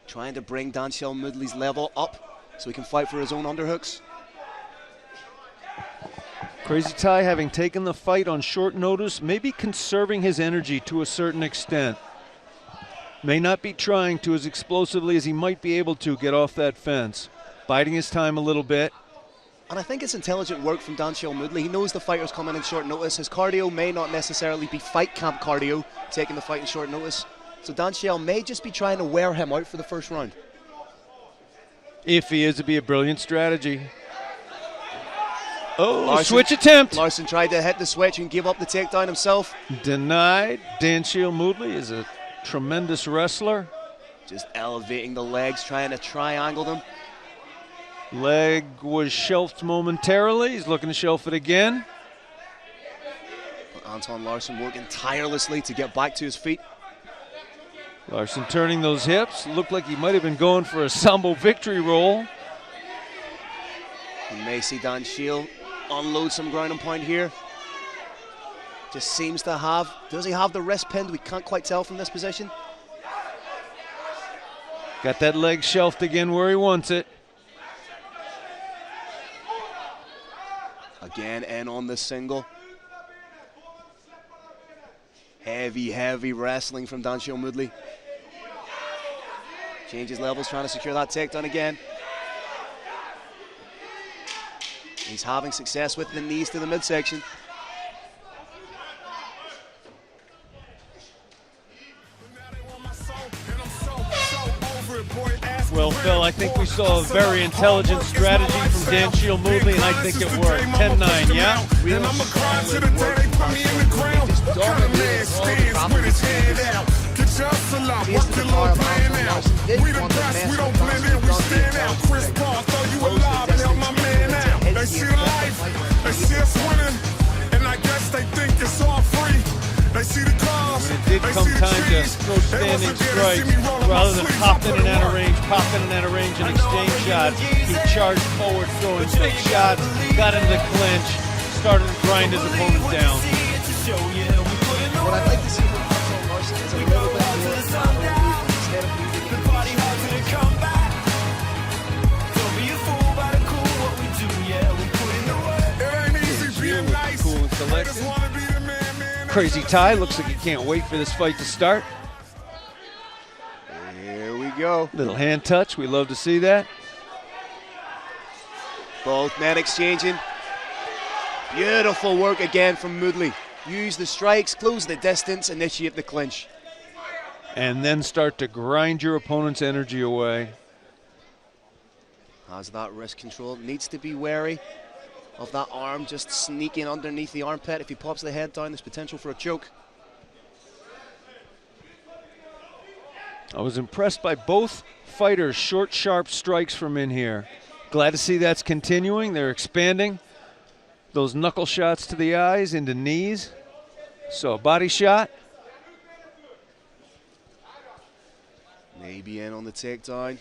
G: Trying to bring Dansheel Moodley's level up so he can fight for his own underhooks.
H: Crazy Thai, having taken the fight on short notice, may be conserving his energy to a certain extent. May not be trying to as explosively as he might be able to get off that fence. Biding his time a little bit.
G: And I think it's intelligent work from Dansheel Moodley. He knows the fighter's coming in short notice. His cardio may not necessarily be fight camp cardio, taking the fight in short notice. So Dansheel may just be trying to wear him out for the first round.
H: If he is, it'd be a brilliant strategy. Oh,
G: Larsson,
H: switch attempt.
G: Larsson tried to hit the switch and give up the takedown himself.
H: Denied. Dansheel Moodley is a tremendous wrestler.
G: Just elevating the legs, trying to triangle them.
H: Leg was shelved momentarily. He's looking to shelf it again.
G: But Anton Larsson working tirelessly to get back to his feet.
H: Larsson turning those hips. Looked like he might have been going for a Sambo victory roll.
G: We may see Dansheel unload some ground and pound here. Just seems to have, does he have the wrist pinned? We can't quite tell from this position.
H: Got that leg shelved again where he wants it.
G: Again, in on the single. Heavy wrestling from Dansheel Moodley. Changes levels, trying to secure that takedown again. He's having success with the knees to the midsection.
H: Well, Phil, I think we saw a very intelligent strategy from Dansheel Moodley, and I think it worked. 10-9, yeah?
E: And I'm a grind to the day they put me in the ground. Got a man stands with his hand out. Get your hustle out, work your little plan out. We the best, we don't blend in, we stand out. Chris Paul, throw you alive and help my man out. They see the life, they see us winning, and I guess they think it's all free. They see the cars,
H: When it did come time to
J: to throw standing strikes rather than pop in and out of range, and exchange shots. He charged forward, throwing big shots, got into the clinch, started to grind his opponent down.
G: What I'd like to see from Anton Larsson is a little bit more lateral movement instead of moving into
J: Cool and collected. Crazy Ty looks like he can't wait for this fight to start.
G: Here we go.
J: Little hand touch, we love to see that.
G: Both men exchanging. Beautiful work again from Moodley. Use the strikes, close the distance, initiate the clinch.
J: And then start to grind your opponent's energy away.
G: Has that wrist control, needs to be wary of that arm just sneaking underneath the armpit. If he pops the head down, there's potential for a choke.
J: I was impressed by both fighters' short, sharp strikes from in here. Glad to see that's continuing. They're expanding those knuckle shots to the eyes, into knees. So a body shot.
G: Maybe in on the takedown.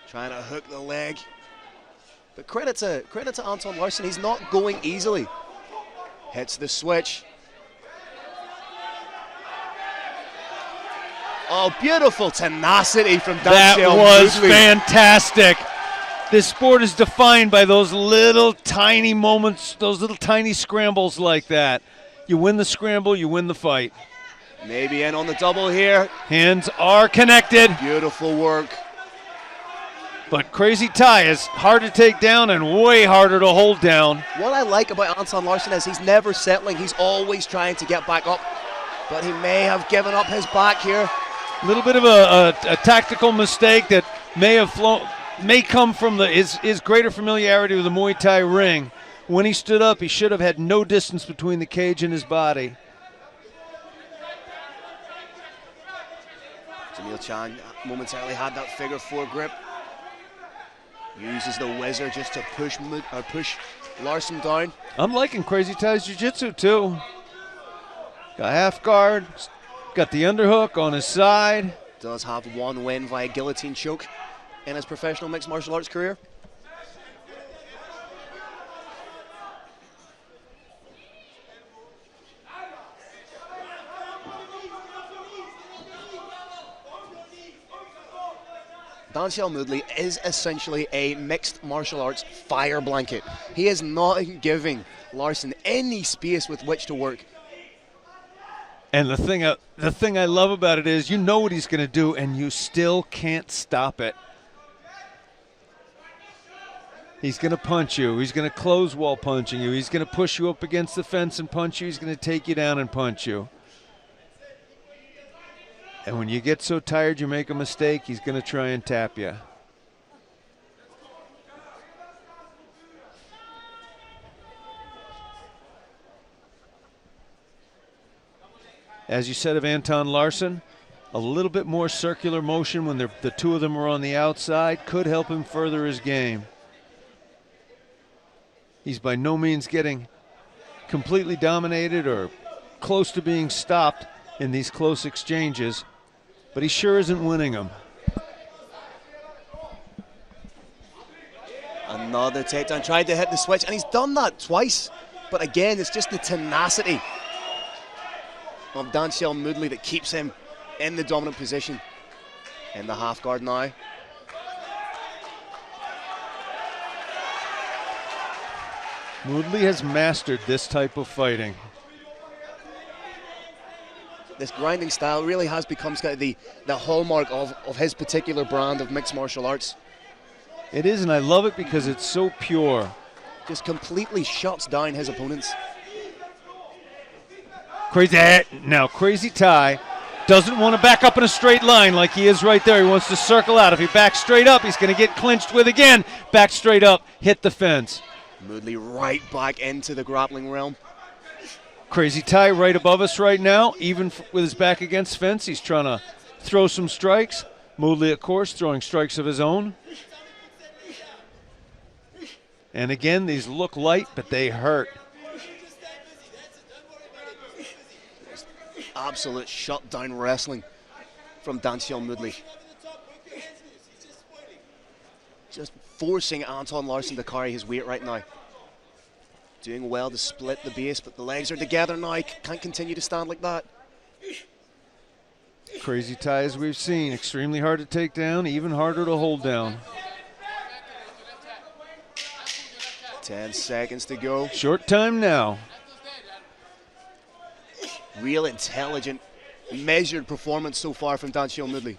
G: Trying to hook the leg. But credit to Anton Larsson, he's not going easily. Hits the switch. Oh, beautiful tenacity from Dansheel.
J: That was
G: Moodley.
J: fantastic. This sport is defined by those little tiny moments, those little tiny scrambles like that. You win the scramble, you win the fight.
G: Maybe in on the double here.
J: Hands are connected.
G: Beautiful work.
J: But Crazy Ty is hard to take down and way harder to hold down.
G: What I like about Anton Larsson is he's never settling. He's always trying to get back up. But he may have given up his back here.
J: A little bit of a tactical mistake that may come from his greater familiarity with the Muay Thai ring. When he stood up, he should have had no distance between the cage and his body.
G: Jamil Chan momentarily had that figure four grip. Uses the whizzer just to push Larsson down.
J: I'm liking Crazy Ty's jiu-jitsu too. Got half guard, got the underhook on his side.
G: Does have one win via guillotine choke in his professional mixed martial arts career. Dansheel Moodley is essentially a mixed martial arts fire blanket. He is not giving Larsson any space with which to work.
J: And the thing I love about it is you know what he's going to do and you still can't stop it. He's going to punch you. He's going to close wall punching you. He's going to push you up against the fence and punch you. He's going to take you down and punch you. And when you get so tired you make a mistake, he's going to try and tap you. As you said of Anton Larsson, a little bit more circular motion when the two of them are on the outside could help him further his game. He's by no means getting completely dominated or close to being stopped in these close exchanges, but he sure isn't winning them.
G: Another takedown, tried to hit the switch, and he's done that twice. But again, it's just the tenacity of Dansheel Moodley that keeps him in the dominant position. In the half guard now.
J: Moodley has mastered this type of fighting.
G: This grinding style really has become kind of the hallmark of his particular brand of mixed martial arts.
J: It is, and I love it because it's so pure.
G: Just completely shuts down his opponents.
J: Crazy Ty doesn't want to back up in a straight line like he is right there. He wants to circle out. If he backs straight up, he's going to get clinched with again. Back straight up, hit the fence.
G: Moodley right back into the grappling realm.
J: Crazy Ty right above us right now, even with his back against fence. He's trying to throw some strikes. Moodley, of course, throwing strikes of his own. And again, these look light, but they hurt.
G: absolute shutdown wrestling from Dansheel Moodley. Just forcing Anton Larsson to carry his weight right now. Doing well to split the base, but the legs are together now. Can't continue to stand like that.
M: Crazy ties we've seen. Extremely hard to take down, even harder to hold down.
G: 10 seconds to go.
M: Short time now.
G: Real intelligent, measured performance so far from Dansheel Moodley.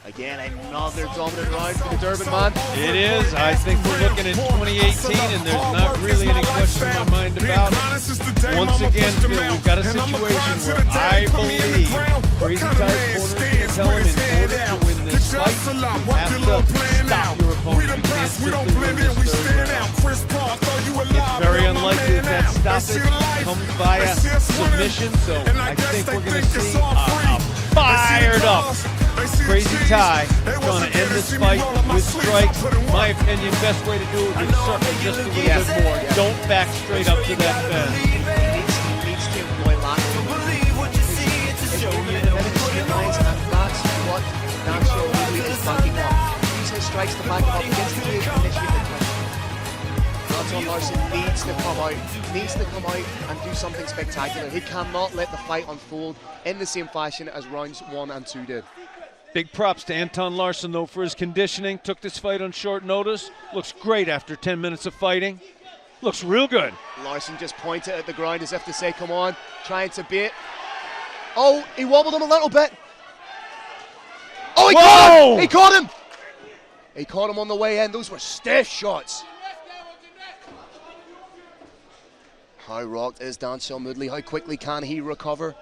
G: Again, another dominant round for the Durban man.
M: It is. I think we're looking at 2018, and there's not really any question in my mind about it. Once again, Phil, we've got a situation where I believe Crazy Ty's corner is going to tell him in order to win this fight, you have to stop your opponent. You can't simply win this third round. It's very unlikely that stoppage comes via submission, so I think we're going to see a fired up Crazy Ty trying to end this fight with strikes. My opinion, best way to do it is circle just a little bit more. Don't back straight up to that fence.
G: He needs to employ lateral. It's only in the minute straight lines, and that's what Dansheel Moodley is banking on. Use his strikes to back him up against the cage and initiate the clinch. Anton Larsson needs to come out and do something spectacular. He cannot let the fight unfold in the same fashion as rounds 1 and 2 did.
M: Big props to Anton Larsson, though, for his conditioning. Took this fight on short notice. Looks great after 10 minutes of fighting. Looks real good.
G: Larsson just pointed at the ground as if to say, come on, trying to bait. Oh, he wobbled him a little bit. Oh, he caught him! He caught him! He caught him on the way in. Those were stiff shots. How rocked is Dansheel Moodley? How quickly can he recover?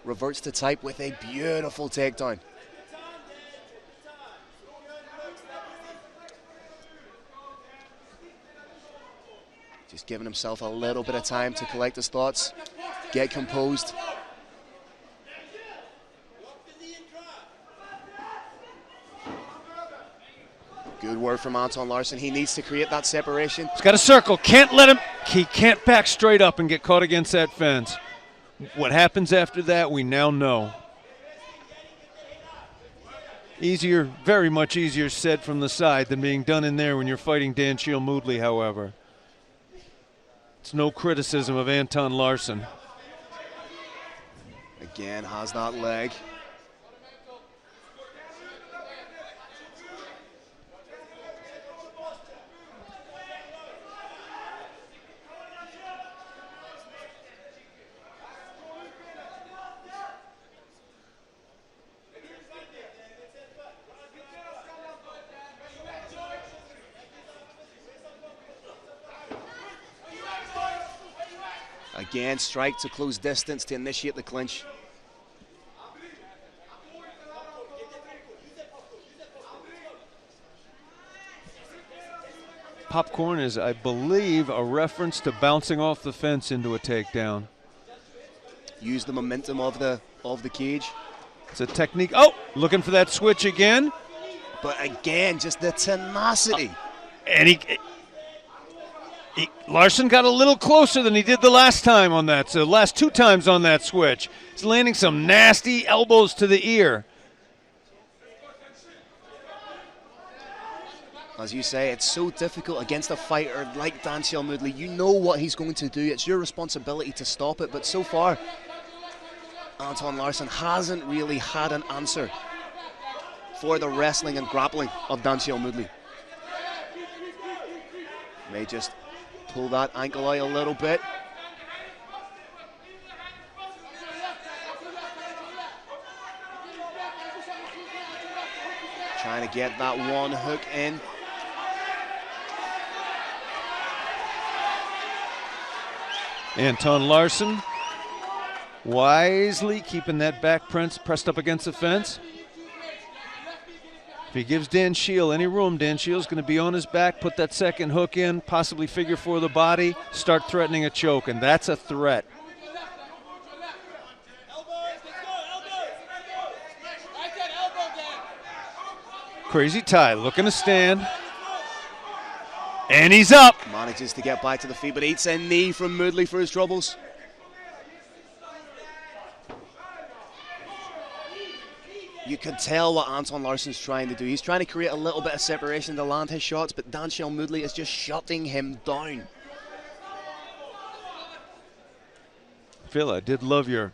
G: Reverts to type with a beautiful takedown. Just giving himself a little bit of time to collect his thoughts, get composed. Good work from Anton Larsson. He needs to create that separation.
M: He's got a circle. Can't let him. He can't back straight up and get caught against that fence. What happens after that, we now know. Easier, very much easier said from the side than being done in there when you're fighting Dansheel Moodley, however. It's no criticism of Anton Larsson.
G: Again, has that leg. Again, strike to close distance to initiate the clinch.
M: Popcorn is, I believe, a reference to bouncing off the fence into a takedown.
G: Use the momentum of the cage.
M: It's a technique. Oh, looking for that switch again.
G: But again, just the tenacity.
M: And Larsson got a little closer than he did the last time on that. So last 2 times on that switch. He's landing some nasty elbows to the ear.
G: As you say, it's so difficult against a fighter like Dansheel Moodley. You know what he's going to do. It's your responsibility to stop it. But so far, Anton Larsson hasn't really had an answer for the wrestling and grappling of Dansheel Moodley. May just pull that ankle out a little bit. Trying to get that one hook in.
M: Anton Larsson wisely keeping that back pressed up against the fence. If he gives Dansheel any room, Dansheel's going to be on his back, put that second hook in, possibly figure 4 the body, start threatening a choke, and that's a threat. Crazy Ty looking to stand. And he's up.
G: Manages to get back to the feet, but eats a knee from Moodley for his troubles. You could tell what Anton Larsson's trying to do. He's trying to create a little bit of separation to land his shots, but Dansheel Moodley is just shutting him down.
M: Phil, I did love your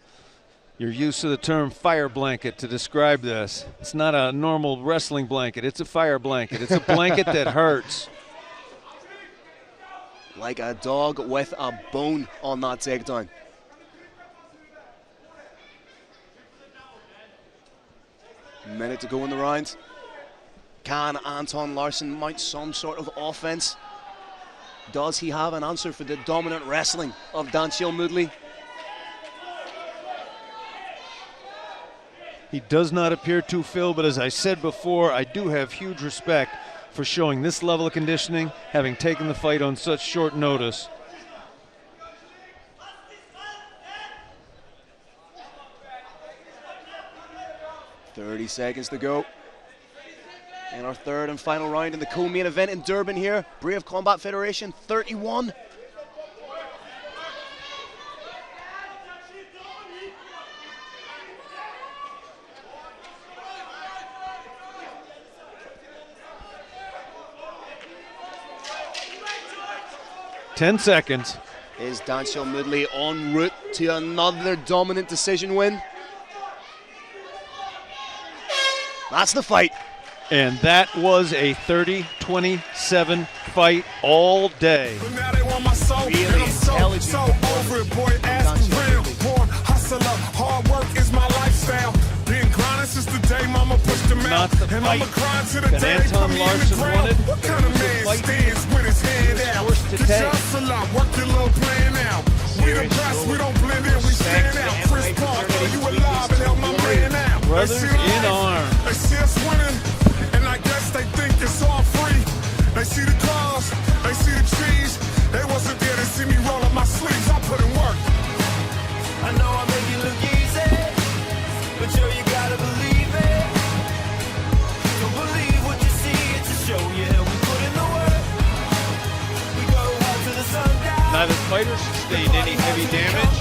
M: use of the term fire blanket to describe this. It's not a normal wrestling blanket. It's a fire blanket. It's a blanket that hurts.
G: Like a dog with a bone on that takedown. Minute to go in the round. Can Anton Larsson mount some sort of offense? Does he have an answer for the dominant wrestling of Dansheel Moodley?
M: He does not appear to, Phil, but as I said before, I do have huge respect for showing this level of conditioning, having taken the fight on such short notice.
G: .30 seconds to go in our third and final round in the co-main event in Durban here. Brave Combat Federation 31.
M: Ten seconds.
G: Is Dansheel Moodley en route to another dominant decision win? That's the fight.
M: And that was a 30-27 fight all day.
G: Really intelligent.
E: Over it, boy, ask real. Born hustler, hard work is my lifestyle. Been grinding since the day mama pushed him out.
M: Not the
E: and
M: fight
E: I'ma grind to the
M: that
E: day
M: Anton Larsson wanted.
E: What kind of man stands with his head out?
M: Forced to
E: Get
M: take.
E: your hustle out, work your little plan out. We the best, we don't blend in, we stand out. Chris Paul, throw you alive and help my man out.
M: Brothers
E: They see the
M: in
E: light,
M: arms.
E: They see us winning, and I guess they think it's all free. They see the cars, they see the cheese. They wasn't there to see me roll up my sleeves. I put in work.
D: I know I make it look easy, but yo, you gotta believe it. Don't believe what you see, it's a show, yeah, we put in the work. We go out to the sundown.
M: Neither fighter sustained any heavy damage.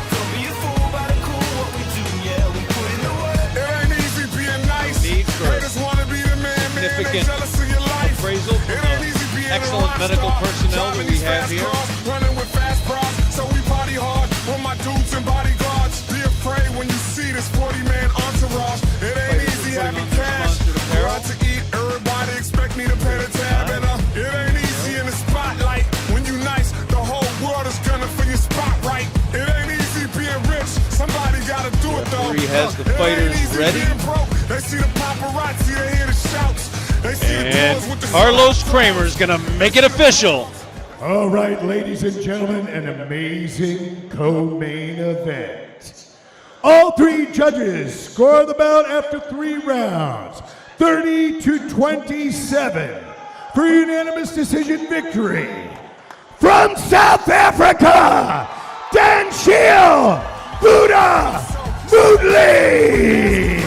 D: Don't be a fool by the cool, what we do, yeah, we put in the work.
E: It ain't easy being nice.
M: Need for
E: Haters wanna be the man, they
M: significant
E: jealous of your life.
M: appraisal from
E: It ain't easy being a
M: excellent
E: rock
M: medical
E: star.
M: personnel that
E: Driving
M: we
E: these
M: have
E: fast
M: here.
E: cars, running with fast bras, so we party hard with my dudes and bodyguards. Be afraid when you see this 40-man entourage. It ain't easy having cash. Go out to eat, everybody expect me to pay the tab. And it ain't easy in the spotlight. When you nice, the whole world is gunning for your spot right. It ain't easy being rich. Somebody gotta do it though.
M: Referee has the
E: It ain't
M: fighters
E: easy
M: ready.
E: being broke. They see the paparazzi, they hear the shouts. They see the doors with
M: And
E: the
M: Carlos Kramer is going to make it official.
A: All right, ladies and gentlemen, an amazing co-main event. All three judges score the bout after 3 rounds, 30-27, for unanimous decision victory. From South Africa, Dansheel Buddha Moodley.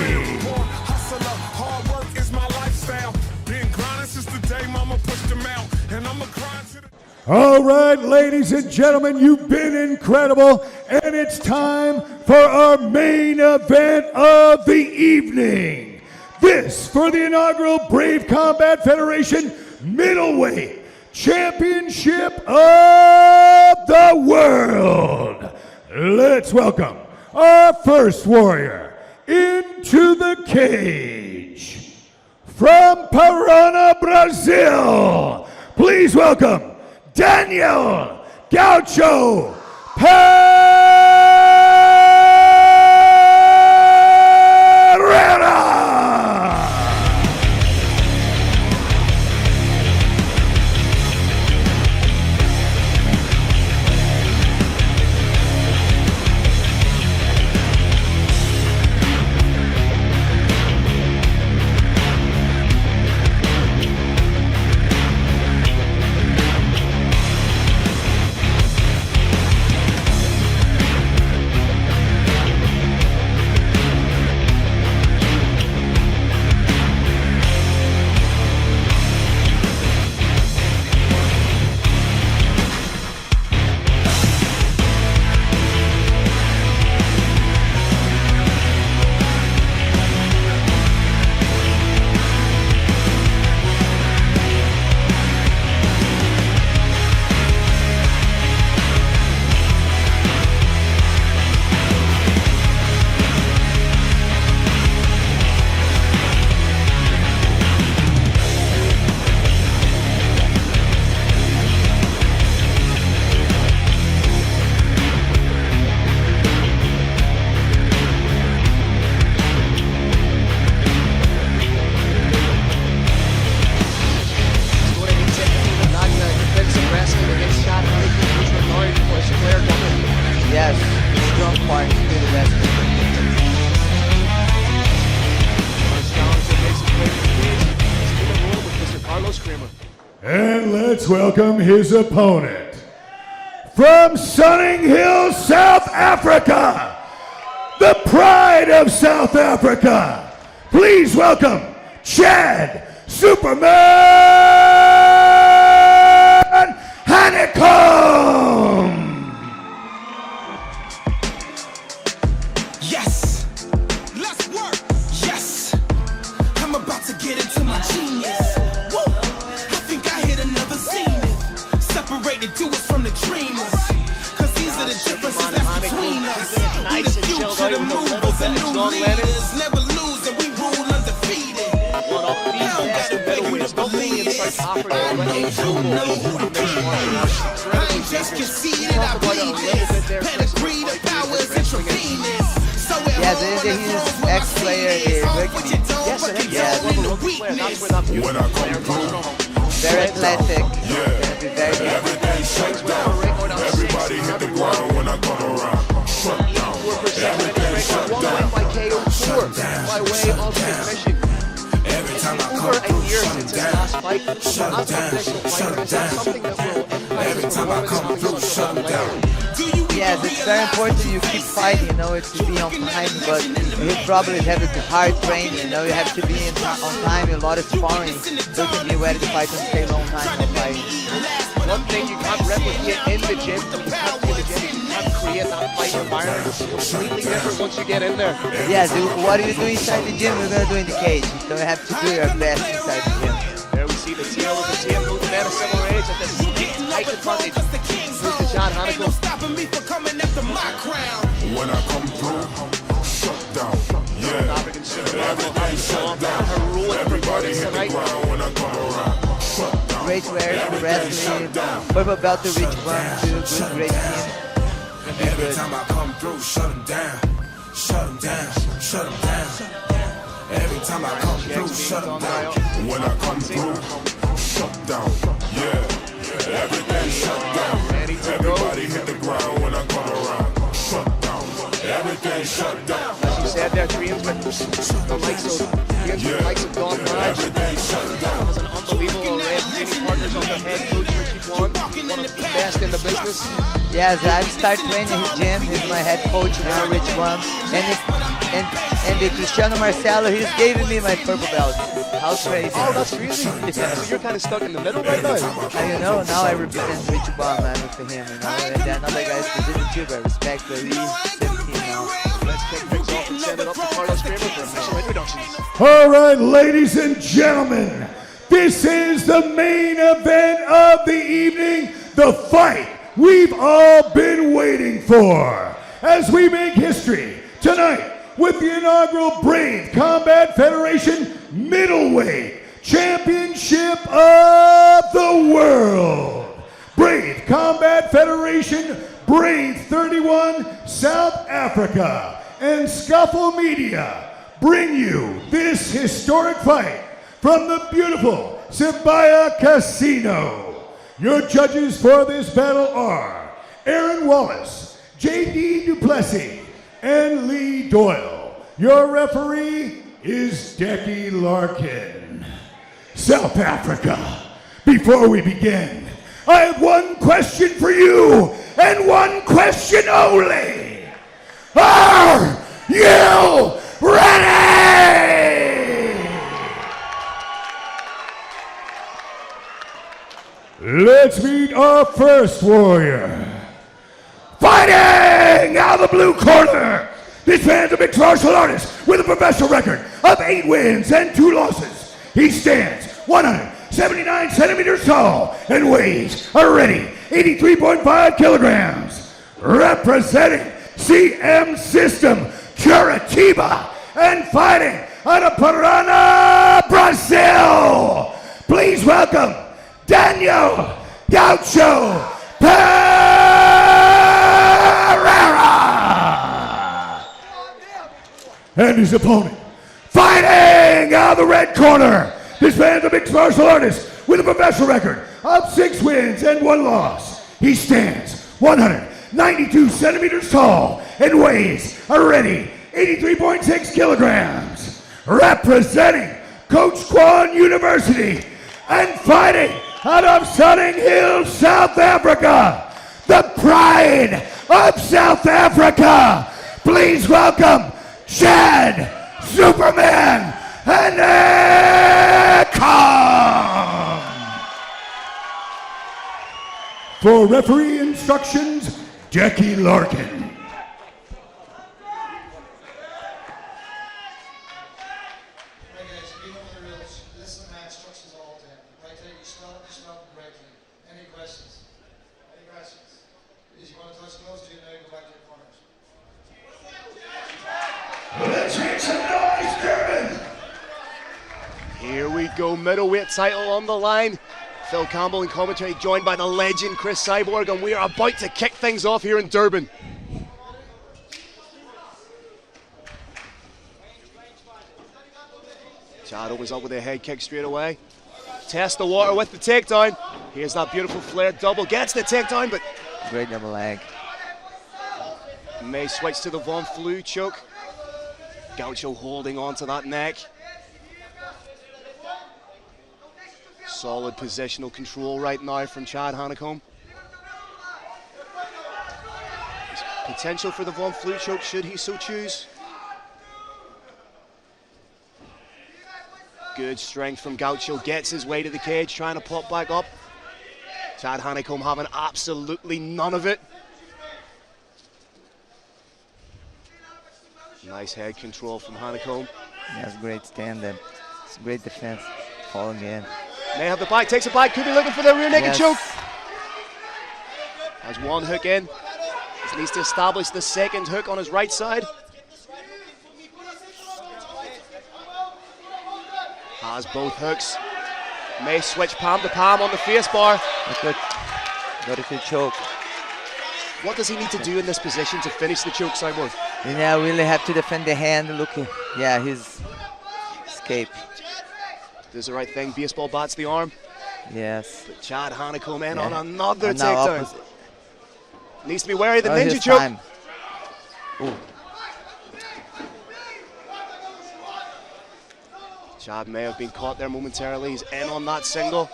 A: All right, ladies and gentlemen, you've been incredible, and it's time for our main event of the evening. This for the inaugural Brave Combat Federation Middleweight Championship of the World. Let's welcome our first warrior into the cage. From Paraná, Brazil, please welcome Daniel Gaucho Pereira. And let's welcome his opponent. From Sunning Hill, South Africa, the pride of South Africa. Please welcome Chad Superman Hanekom.
E: Yes, let's work. Yes, I'm about to get into my genius. Woo, I think I hit another zenith. Separated doers from the dreamers. Cause these are the differences that's between us. We the future, the movers, and new leaders. Never lose and we rule undefeated. I don't gotta beg you to believe it. I ain't just conceited, I bleed this. Pedigree, the power is intravenous.
L: Yeah, his ex-player is working. Yes,
A: When I come through,
L: very athletic.
A: everything shuts down. Everybody hit the ground when I come around. Shut down. Everything shut down.
K: Shut down. By way of submission.
A: Every time I
K: Over
A: come
K: a
A: through,
K: year
A: shut
K: since his
A: down.
K: last fight,
A: Shut down. Shut down. Every time I come through, shut down.
L: Yes, it's very important you keep fighting, you know, it's to be on time, but you probably have a hard training, you know, you have to be on time, a lot of sparring, so you can be ready to fight and stay a long time on fight.
K: One thing you can't replicate in the gym, you can't do the gym, you can't create that fight environment. It's completely different once you get in there.
L: Yes, what you do inside the gym, you're gonna do in the cage, so you have to do your best inside the gym.
K: There we see the tail of the team moving at a similar age at this height advantage. Here's the Chad Hanekom.
A: When I come through, shut down. Yeah. Everything shut down. Everybody hit the ground when I come around. Shut down.
L: Great players for wrestling, purple belt to reach one, two, good, great team.
E: Every time I come through, shut them down. Shut them down. Shut them down. Every time I come through, shut them down.
A: When I come through, shut down. Yeah. Everything shut down. Everybody hit the ground when I come around. Shut down. Everything shut down.
K: As you said there, dreams with the likes of Don Hodge. Has an unbelievable array of training partners on the head coach Richie Kwan, one of the best in the business.
L: Yes, I've started training his gym. He's my head coach now, Rich One. And the Cristiano Marcelo, he's giving me my purple belt. How crazy.
K: Oh, that's crazy. Yeah, so you're kind of stuck in the middle right now.
L: You know, now I represent Rich One, man, with him, you know. And then other guys Brazilian too, but I respect, but he's 17 now.
K: Let's kick things off and send it up to Carlos Kramer for official introductions.
A: All right, ladies and gentlemen, this is the main event of the evening, the fight we've all been waiting for. As we make history tonight with the inaugural Brave Combat Federation Middleweight Championship of the World. Brave Combat Federation, Brave 31, South Africa, and Scuffle Media bring you this historic fight from the beautiful Sibaya Casino. Your judges for this battle are Aaron Wallace, J.D. Duplessis, and Lee Doyle. Your referee is Decky Larkin. South Africa, before we begin, I have one question for you, and one question only. Are you ready? Let's meet our first warrior. Fighting out of the blue corner, this man's a mixed martial artist with a professional record of 8 wins and 2 losses. He stands 179 centimeters tall and weighs a ready 83.5 kilograms. Representing CM System Curitiba and fighting out of Paraná, Brazil. Please welcome Daniel Gaucho Pereira and his opponent. Fighting out of the red corner, this man's a mixed martial artist with a professional record of 6 wins and 1 loss. He stands 192 centimeters tall and weighs a ready 83.6 kilograms. Representing Coach Kwan University and fighting out of Sunning Hill, South Africa, the pride of South Africa. Please welcome Chad Superman Hanekom. For referee instructions, Jackie Larkin.
G: Here we go, middleweight title on the line. Phil Campbell in commentary, joined by the legend Chris Cyborg, and we are about to kick things off here in Durban. Chad opens up with a head kick straight away. Test the water with the takedown. Here's that beautiful flare double, gets the takedown, but
O: great double leg.
G: May switch to the Von Flue choke. Gaucho holding on to that neck. Solid positional control right now from Chad Hanekom. Potential for the Von Flue choke should he so choose. Good strength from Gaucho, gets his way to the cage, trying to pop back up. Chad Hanekom having absolutely none of it. Nice head control from Hanekom.
O: That's great stand-up. It's great defense. Fall again.
G: May have the bite, takes a bite, could be looking for the rear naked choke. Has one hook in. Just needs to establish the second hook on his right side. Has both hooks. May switch palm to palm on the face bar.
O: Got a choke.
G: What does he need to do in this position to finish the choke, Cyborg?
O: Yeah, really have to defend the hand. Look, yeah, he's escaped.
G: Does the right thing, baseball bats the arm.
O: Yes.
G: But Chad Hanekom in on another takedown.
O: Opposite.
G: Needs to be wary of the ninja choke. Chad may have been caught there momentarily. He's in on that single.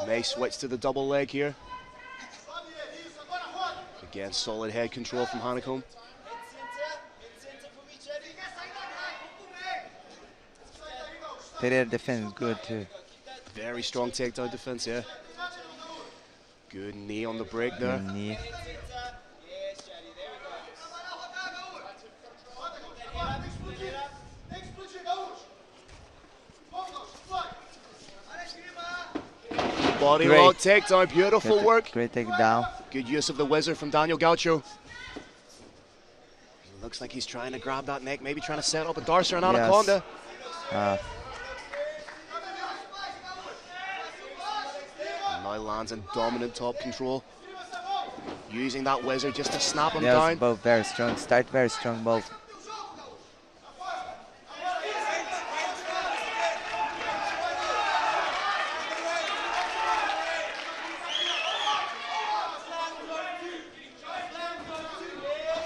G: May switch to the double leg here. Again, solid head control from Hanekom.
O: Pereira defense good too.
G: Very strong takedown defense, yeah. Good knee on the break there.
O: Good knee.
G: Body lock takedown, beautiful work.
O: Great takedown.
G: Good use of the wizard from Daniel Gaucho. Looks like he's trying to grab that neck, maybe trying to set up a Darcer and Anaconda. Now lands in dominant top control. Using that wizard just to snap him down.
O: Both very strong. Start very strong both.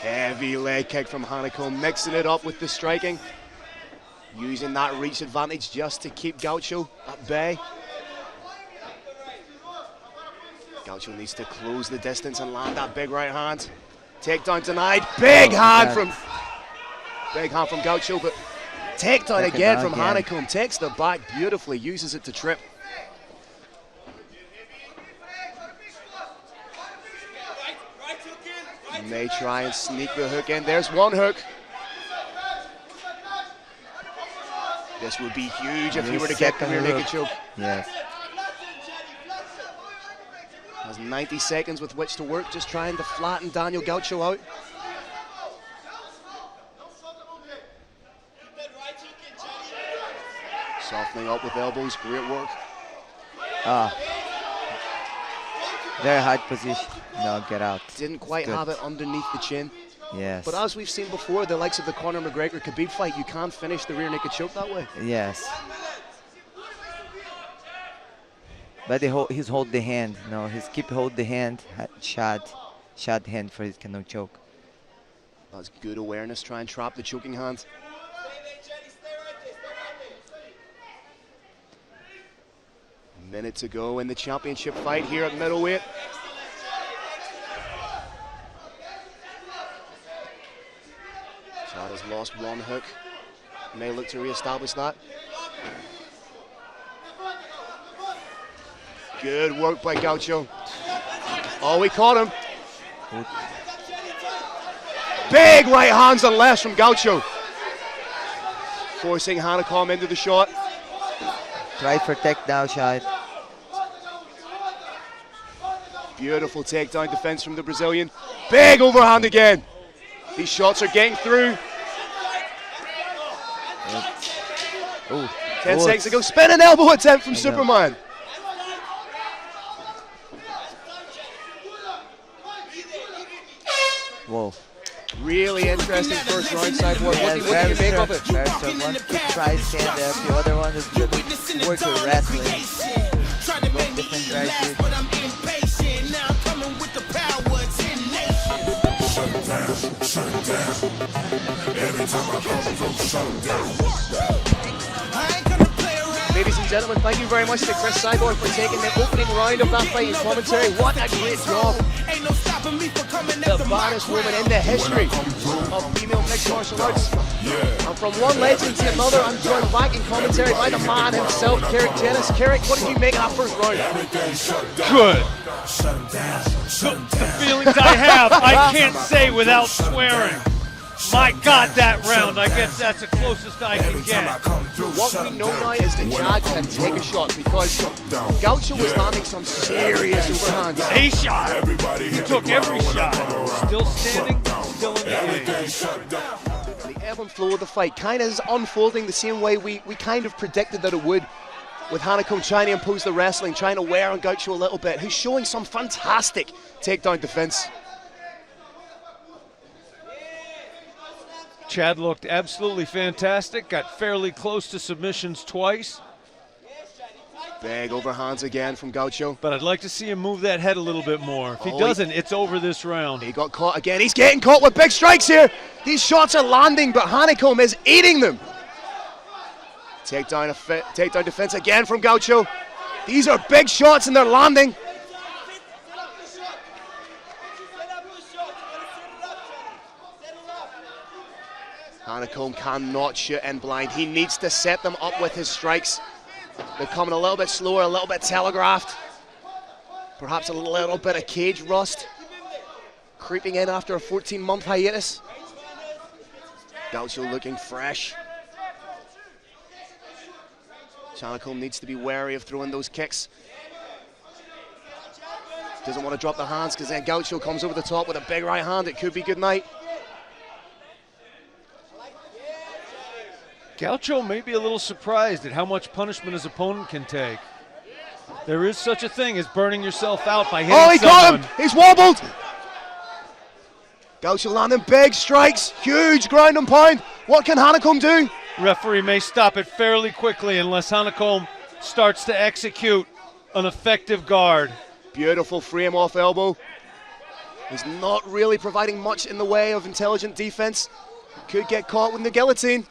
G: Heavy leg kick from Hanekom, mixing it up with the striking. Using that reach advantage just to keep Gaucho at bay. Gaucho needs to close the distance and land that big right hand. Takedown denied. Big hand from Gaucho, but takedown again from Hanekom. Takes the back beautifully, uses it to trip. May try and sneak the hook in. There's one hook. This would be huge if he were to get the rear naked choke.
O: Yes.
G: Has 90 seconds with which to work, just trying to flatten Daniel Gaucho out. Softening up with elbows, great work.
O: Very hard position. No, get out.
G: Didn't quite have it underneath the chin.
O: Yes.
G: But as we've seen before, the likes of the Conor McGregor-Khabib fight, you can't finish the rear naked choke that way.
O: Yes. But he's hold the hand. No, he's keep hold the hand. Shot hand for his cannot choke.
G: That's good awareness. Try and trap the choking hand. Minute to go in the championship fight here at middleweight. Chad has lost one hook. May look to re-establish that. Good work by Gaucho. Oh, we caught him. Big right hands and lefts from Gaucho. Forcing Hanekom into the shot.
O: Try for takedown, Chad.
G: Beautiful takedown defense from the Brazilian. Big overhand again. These shots are getting through. 10 seconds ago, spinning elbow attempt from Superman.
O: Whoa.
G: Really interesting first round, Cyborg. What do you make of it?
O: One kick tries stand there, the other one is just work with wrestling. Both different tries.
G: Ladies and gentlemen, thank you very much to Chris Cyborg for taking the opening round of that fight in commentary. What a great job. The baddest woman in the history of female mixed martial arts. And from one legend to another, I'm joined back in commentary by the man himself, Cedric. Cedric, what did you make of that first round?
J: Good. The feelings I have, I can't say without swearing. My God, that round, I guess that's the closest I can get.
G: What we know now is that Chad can take a shot because Gaucho was landing some serious overhands.
J: A shot. He took every shot. Still standing, still in the game.
G: The ebb and flow of the fight kind of is unfolding the same way we kind of predicted that it would, with Hanekom trying to impose the wrestling, trying to wear on Gaucho a little bit, who's showing some fantastic takedown defense.
J: Chad looked absolutely fantastic, got fairly close to submissions twice.
G: Big overhands again from Gaucho.
J: But I'd like to see him move that head a little bit more. If he doesn't, it's over this round.
G: He got caught again. He's getting caught with big strikes here. These shots are landing, but Hanekom is eating them. Takedown defense again from Gaucho. These are big shots and they're landing. Hanekom cannot shoot in blind. He needs to set them up with his strikes. They're coming a little bit slower, a little bit telegraphed. Perhaps a little bit of cage rust creeping in after a 14-month hiatus. Gaucho looking fresh. Hanekom needs to be wary of throwing those kicks. Doesn't want to drop the hands because then Gaucho comes over the top with a big right hand. It could be good night.
J: Gaucho may be a little surprised at how much punishment his opponent can take. There is such a thing as burning yourself out by hitting someone.
G: Got him! He's wobbled! Gaucho landing big strikes, huge ground and pound. What can Hanekom do?
J: Referee may stop it fairly quickly unless Hanekom starts to execute an effective guard.
G: Beautiful frame off elbow. He's not really providing much in the way of intelligent defense. Could get caught with the guillotine.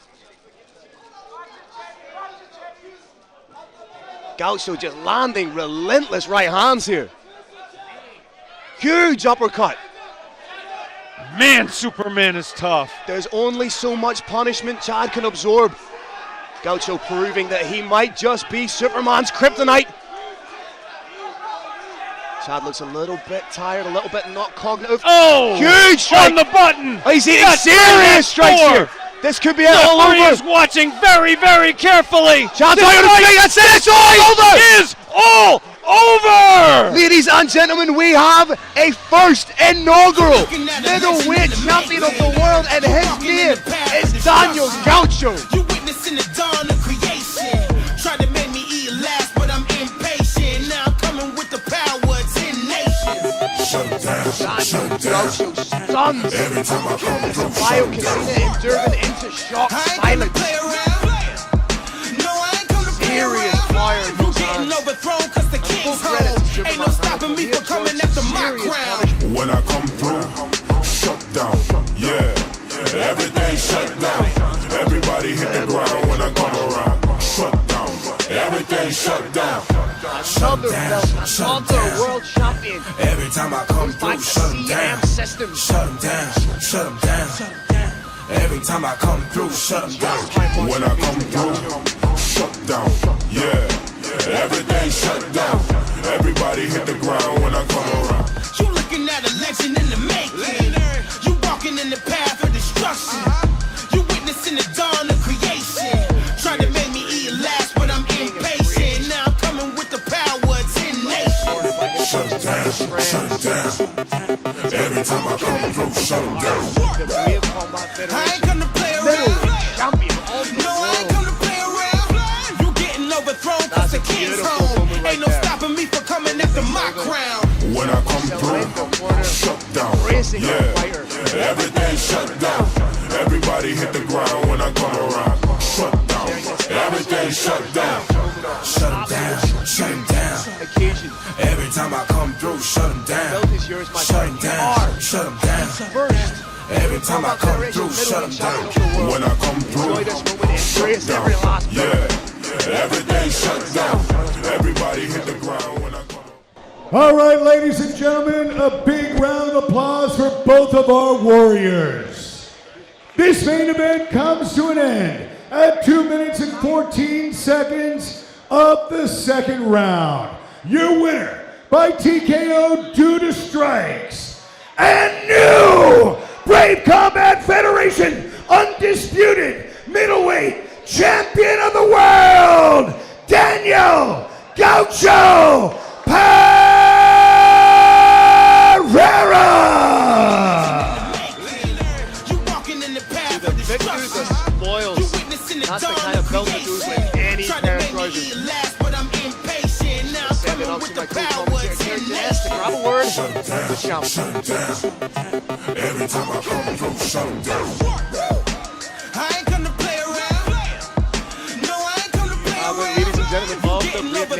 G: Gaucho just landing relentless right hands here. Huge uppercut.
J: Man, Superman is tough.
G: There's only so much punishment Chad can absorb. Gaucho proving that he might just be Superman's kryptonite. Chad looks a little bit tired, a little bit not cognitive.
J: Oh!
G: Huge strike!
J: On the button!
G: Oh, he's eating serious strikes here. This could be it all over.
J: Is watching very, very carefully.
G: Chad's out of the street. That's it. It's all over.
J: Is all over.
G: Ladies and gentlemen, we have a first inaugural middleweight champion of the world, and his name is Daniel Gaucho.
E: You witnessing the dawn of creation. Try to make me eat last, but I'm impatient. Now I'm coming with the power to nations.
G: Daniel Gaucho stuns the Bio Casino in Durban into shock silence. Serious fire in those hands.
E: Ain't no stopping me from coming after my crown.
P: When I come through, shut down. Yeah, everything shut down. Everybody hit the ground when I come around. Shut down. everything shut down.
K: Another belt, another world champion.
E: Every time I come through, shut them down.
K: System.
E: Shut them down, shut them down. Every time I come through, shut them down.
P: When I come through, shut down. Yeah, everything shut down. Everybody hit the ground when I come around.
E: You looking at a legend in the making. You walking in the path of destruction. You witnessing the dawn of creation. Trying to make me eat last, but I'm impatient. Now I'm coming with the power of 10 nations.
P: Shut them down, shut them down. Every time I come through, shut them down.
E: I ain't come to play around. No, I ain't come to play around. You getting overthrown cause the king's home. Ain't no stopping me from coming after my crown.
P: When I come through, shut down. Yeah, everything shut down. Everybody hit the ground when I come around. Shut down. Everything shut down.
E: Shut them down, shut them down. Every time I come through, shut them down. Shut them down, shut them down. Every time I come through, shut them down.
P: When I come through, shut down. Yeah, everything shut down. Everybody hit the ground when I come.
A: All right, ladies and gentlemen, a big round of applause for both of our warriors. This main event comes to an end at 2 minutes and 14 seconds of the second round. Your winner by TKO due to strikes, and new Brave Combat Federation undisputed middleweight champion of the world, Dansheel Gaucho Pereira.
K: The victors are spoils. Not the kind of belt that goes with any pair of trousers. Send it off to my co-commentator, grab a word. Good job.
P: Every time I come through, shut them down.
E: I ain't come to play around. No, I ain't come to play around.
K: Ladies and gentlemen, of the